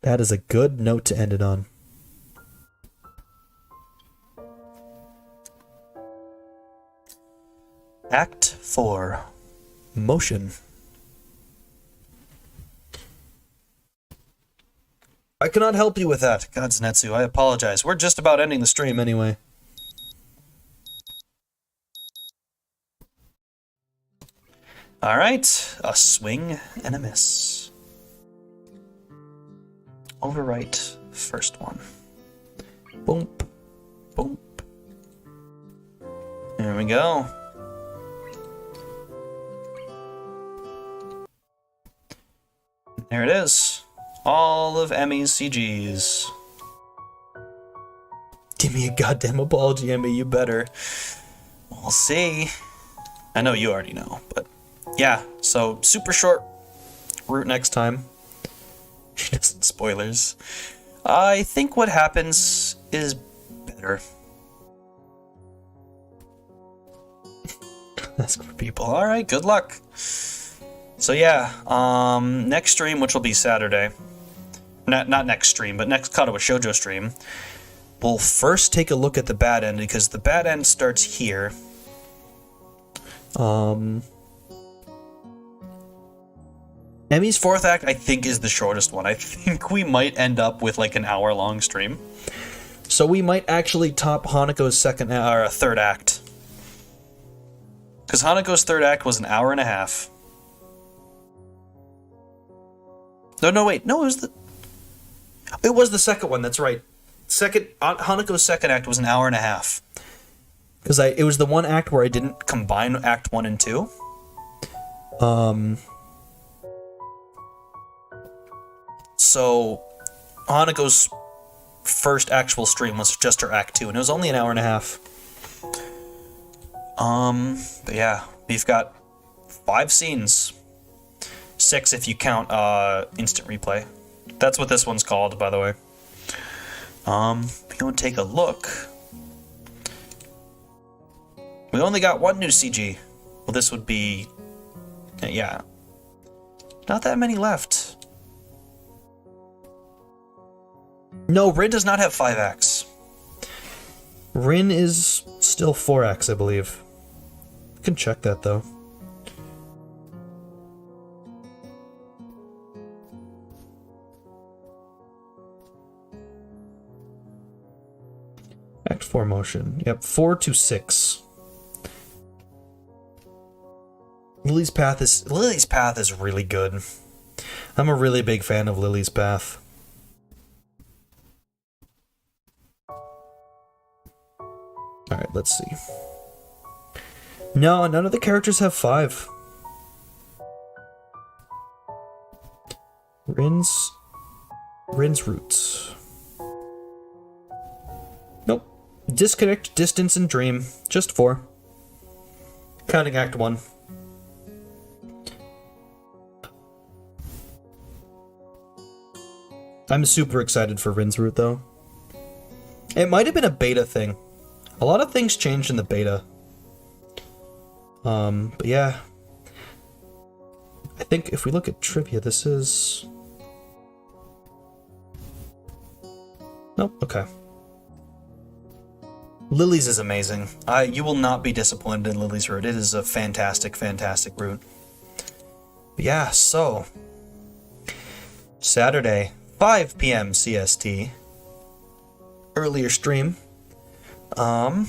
Speaker 2: That is a good note to end it on.
Speaker 1: Act 4.
Speaker 2: Motion. I cannot help you with that, Godznetsu. I apologize. We're just about ending the stream anyway.
Speaker 1: Alright, a swing and a miss. Overwrite first one.
Speaker 2: Boom.
Speaker 1: Boom. There we go. There it is. All of Emmy's CGs.
Speaker 2: Give me a goddamn apology, Emmy, you better.
Speaker 1: We'll see. I know you already know, but yeah, so super short route next time. Spoilers. I think what happens is better. That's for people. Alright, good luck. So yeah, next stream, which will be Saturday. Not next stream, but next Katawa Shoujo stream. We'll first take a look at the bad end, because the bad end starts here. Emmy's fourth act, I think, is the shortest one. I think we might end up with like an hour-long stream.
Speaker 2: So we might actually top Hanako's
Speaker 1: third act. Because Hanako's third act was an hour and a half. No, wait. No, it was the second one, that's right. Hanako's second act was an hour and a half.
Speaker 2: Because it was the one act where I didn't...
Speaker 1: Combine act 1 and 2? So, Hanako's first actual stream was just her act 2, and it was only an hour and a half. But yeah, we've got 5 scenes. 6 if you count, instant replay. That's what this one's called, by the way. We go and take a look. We only got 1 new CG. Well, this would be... yeah. Not that many left. No, Rin does not have 5 acts.
Speaker 2: Rin is still 4 acts, I believe. I can check that, though. Act 4 motion. Yep, 4 to 6. Lily's Path is really good. I'm a really big fan of Lily's Path. Alright, let's see. No, none of the characters have 5. Rin's roots. Nope. Disconnect, distance, and dream. Just 4. Counting Act 1. I'm super excited for Rin's root, though. It might have been a beta thing. A lot of things changed in the beta. But yeah. I think if we look at trivia, this is... Nope, okay.
Speaker 1: Lily's is amazing. You will not be disappointed in Lily's route. It is a fantastic, fantastic route. But yeah, so... Saturday, 5 p.m. CST. Earlier stream. We'll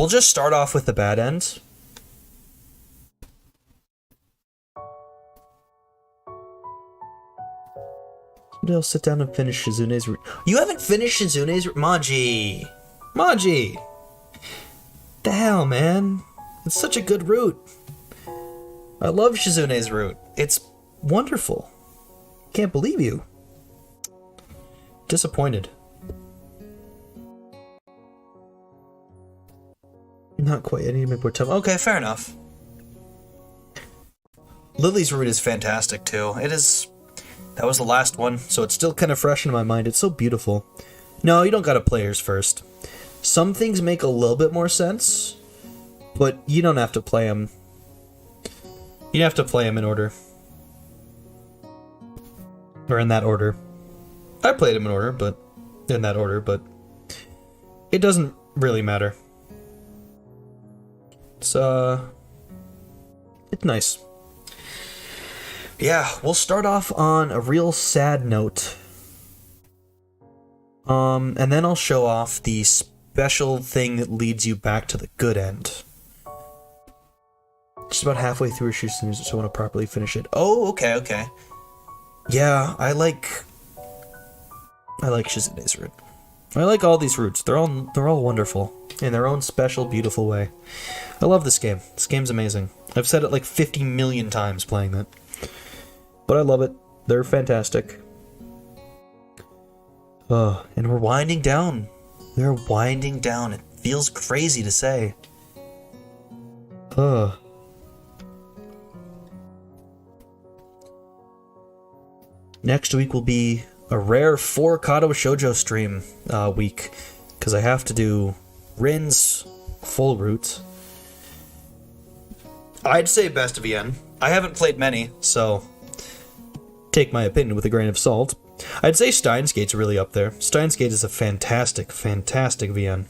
Speaker 1: just start off with the bad end.
Speaker 2: Somebody else sit down and finish Shizune's route. You haven't finished Shizune's route? Maji! Maji! The hell, man? It's such a good route. I love Shizune's route. It's wonderful. Can't believe you. Disappointed. Not quite. I need to make more time.
Speaker 1: Okay, fair enough. Lily's route is fantastic too. It is. That was the last one,
Speaker 2: so it's still kind of fresh in my mind. It's so beautiful. No, you don't gotta play yours first. Some things make a little bit more sense, but you don't have to play them. You have to play them in order. Or in that order. I played them in order, but in that order, but it doesn't really matter. It's nice. Yeah, we'll start off on a real sad note. And then I'll show off the special thing that leads you back to the good end. Just about halfway through Shizune's, so I want to properly finish it. Oh, okay. Yeah, I like Shizune's route. I like all these routes. They're all wonderful in their own special, beautiful way. I love this game. This game's amazing. I've said it like 50 million times playing it. But I love it. They're fantastic. And we're winding down. We're winding down. It feels crazy to say. Next week will be a rare 4 Katawa Shoujo stream week, because I have to do Rin's full route. I'd say best of VN. I haven't played many, so take my opinion with a grain of salt. I'd say Steins Gate's really up there. Steins Gate is a fantastic, fantastic VN.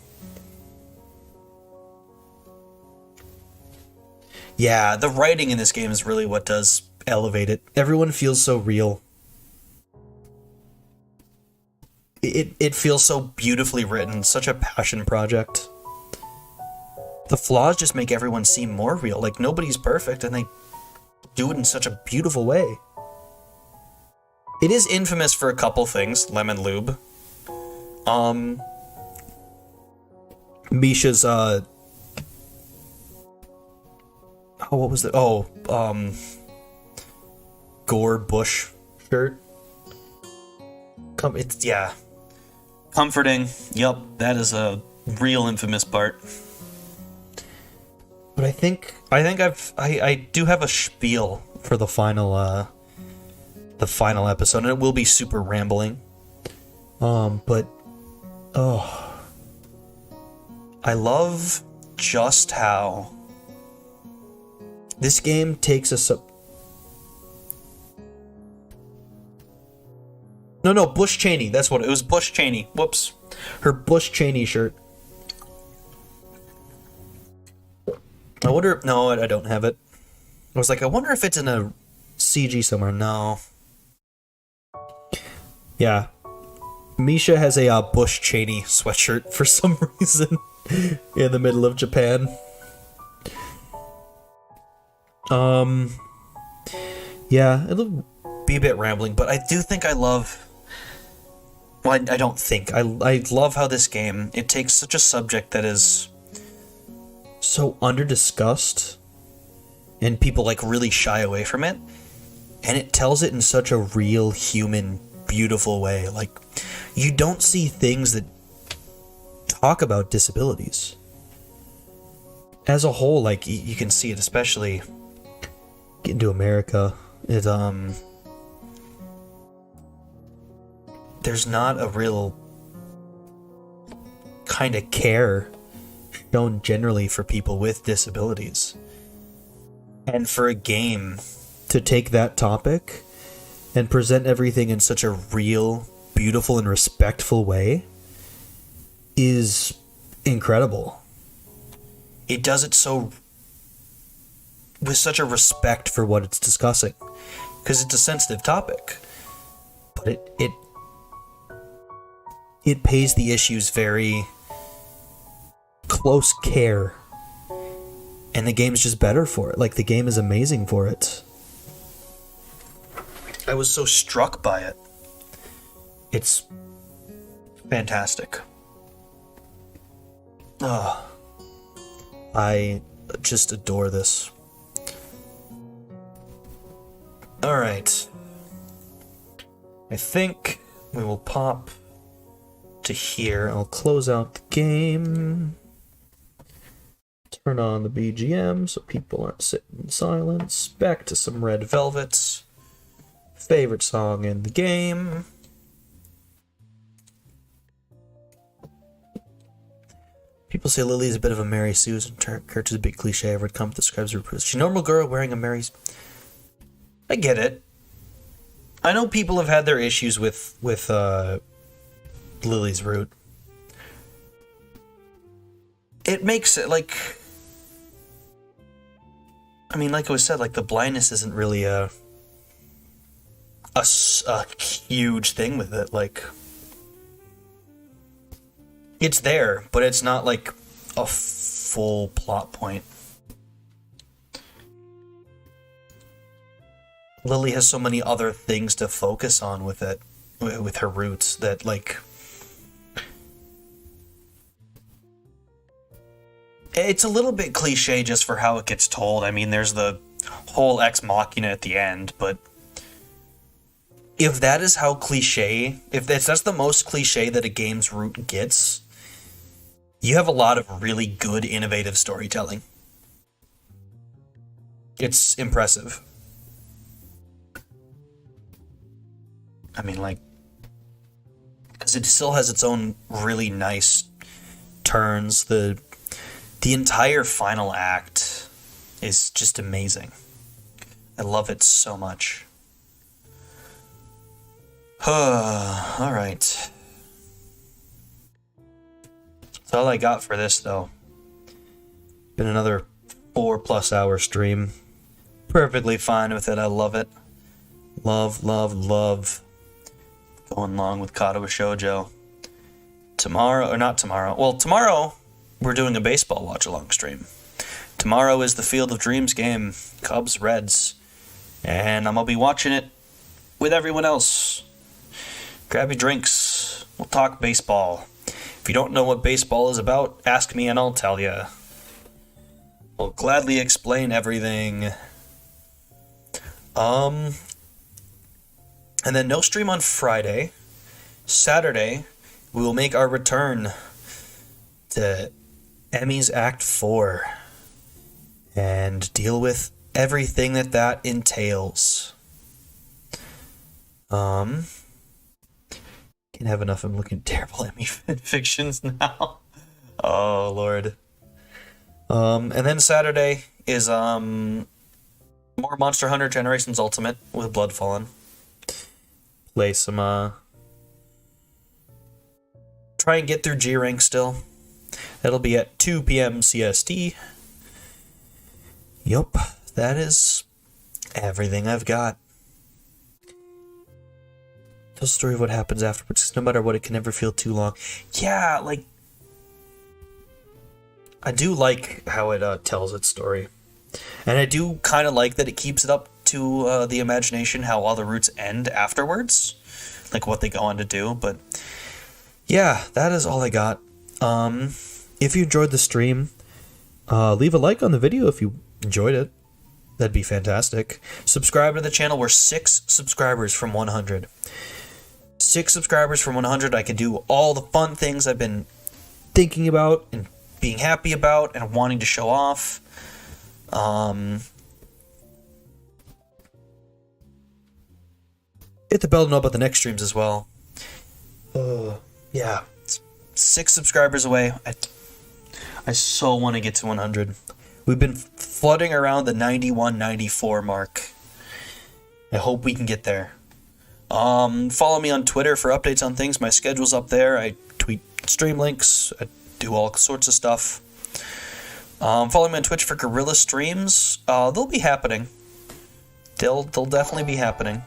Speaker 2: Yeah, the writing in this game is really what does elevate it. Everyone feels so real. It feels so beautifully written, such a passion project. The flaws just make everyone seem more real. Like, nobody's perfect, and they do it in such a beautiful way. It is infamous for a couple things. Lemon Lube. Misha's, what was it? Gore Bush shirt. Yeah. Comforting. Yup, that is a real infamous part. But I think I do have a spiel for the final episode, and it will be super rambling. I love just how this game takes us up. No, Bush Cheney. That's what it was. Bush Cheney. Whoops. Her Bush Cheney shirt. I wonder. No, I don't have it. I was like, I wonder if it's in a CG somewhere. No. Yeah. Misha has a Bush Cheney sweatshirt for some reason in the middle of Japan. Yeah, it'll be a bit rambling, but I do think I love. Well, I don't think. I love how this game, it takes such a subject that is so under-discussed, and people, like, really shy away from it, and it tells it in such a real, human, beautiful way. Like, you don't see things that talk about disabilities. As a whole, like, you can see it, especially getting to America. There's not a real kind of care shown generally for people with disabilities. And for a game to take that topic and present everything in such a real, beautiful, and respectful way is incredible. It does it so with such a respect for what it's discussing, because it's a sensitive topic, but it pays the issues very close care, and the game is just better for it. Like, the game is amazing for it. I was so struck by it. It's fantastic. I just adore this. Alright. I think we will pop to here. I'll close out the game. Turn on the BGM so people aren't sitting in silence. Back to some Red Velvet's favorite song in the game. People say Lily is a bit of a Mary Susan. Character's a big cliche. Every comment describes her. She's a normal girl wearing a Mary. I get it. I know people have had their issues with Lily's route. It makes it like. I mean, like I said, like the blindness isn't really a huge thing with it. Like, it's there, but it's not like a full plot point. Lily has so many other things to focus on with it, with her roots, that like it's a little bit cliche just for how it gets told. I mean, there's the whole ex machina at the end, but if that is how cliche, if that's the most cliche that a game's root gets, you have a lot of really good, innovative storytelling. It's impressive. I mean, like, because it still has its own really nice turns. The entire final act is just amazing. I love it so much. All right. That's all I got for this, though. Been another 4+ hour stream. Perfectly fine with it. I love it. Love, love, love. Going along with Katawa Shoujo. Tomorrow, or not tomorrow. Well, tomorrow we're doing a baseball watch-along stream. Tomorrow is the Field of Dreams game, Cubs Reds, and I'm gonna be watching it with everyone else. Grab your drinks. We'll talk baseball. If you don't know what baseball is about, ask me and I'll tell you. We'll gladly explain everything. And then no stream on Friday. Saturday, we will make our return to Emmy's Act 4 and deal with everything that entails. Can't have enough of looking at terrible Emmy fictions now. Oh, Lord. And then Saturday is more Monster Hunter Generations Ultimate with Blood Fallen. Play some, try and get through G rank still. That'll be at 2 p.m. CST. Yup, that is everything I've got. Tell the story of what happens afterwards. No matter what, it can never feel too long. Yeah, like, I do like how it tells its story. And I do kind of like that it keeps it up to the imagination how all the routes end afterwards, like what they go on to do. But yeah, that is all I got. If you enjoyed the stream, leave a like on the video if you enjoyed it. That'd be fantastic. Subscribe to the channel. We're 6 subscribers from 100. 6 subscribers from 100. I can do all the fun things I've been thinking about and being happy about and wanting to show off. Hit the bell to know about the next streams as well. Yeah, 6 subscribers away. I so want to get to 100. We've been flooding around the 91, 94 mark. I hope we can get there. Follow me on Twitter for updates on things. My schedule's up there. I tweet stream links. I do all sorts of stuff. Follow me on Twitch for Guerrilla streams. They'll be happening. They'll definitely be happening.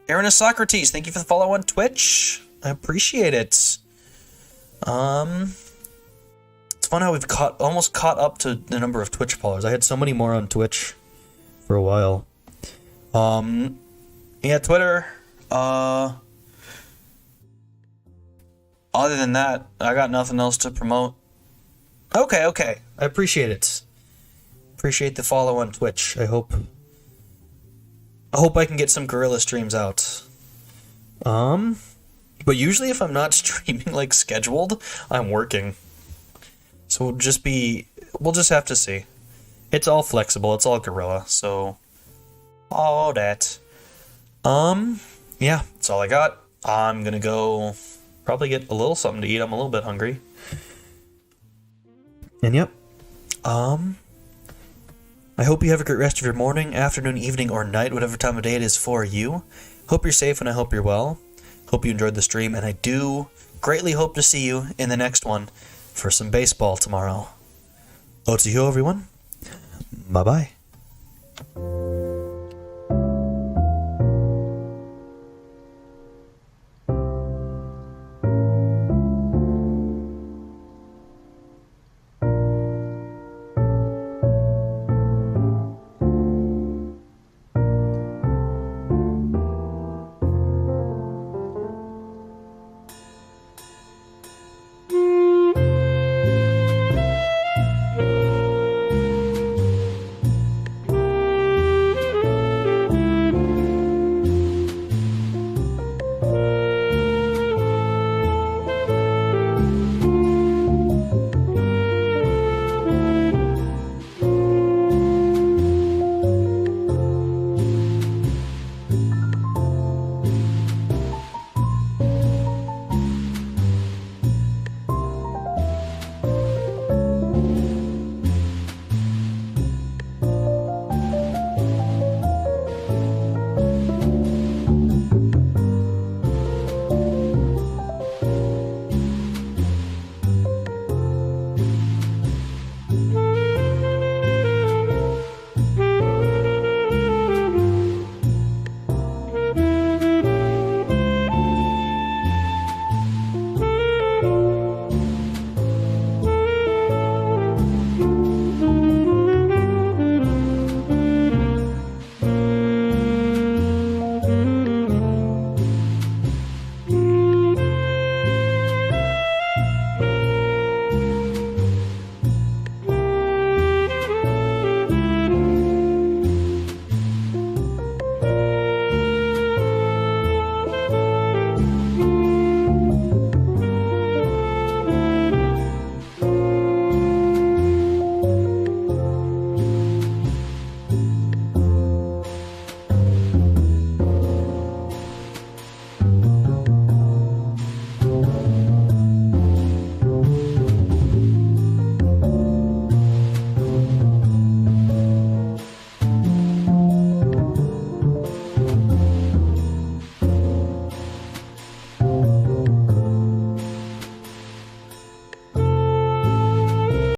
Speaker 2: Aaron is Socrates, thank you for the follow on Twitch. I appreciate it. It's fun how we've almost caught up to the number of Twitch followers. I had so many more on Twitch for a while. Yeah, Twitter. Other than that, I got nothing else to promote. Okay. I appreciate it. Appreciate the follow on Twitch. I hope I can get some Guerrilla streams out. But usually if I'm not streaming like scheduled, I'm working. So we'll just have to see. It's all flexible, it's all Guerrilla, so all that. Yeah, that's all I got. I'm gonna go
Speaker 1: probably get a little something to eat. I'm a little bit hungry.
Speaker 2: And yep. I hope you have a great rest of your morning, afternoon, evening, or night, whatever time of day it is for you. Hope you're safe and I hope you're well. Hope you enjoyed the stream, and I do greatly hope to see you in the next one for some baseball tomorrow. OhaHyou, everyone. Bye-bye.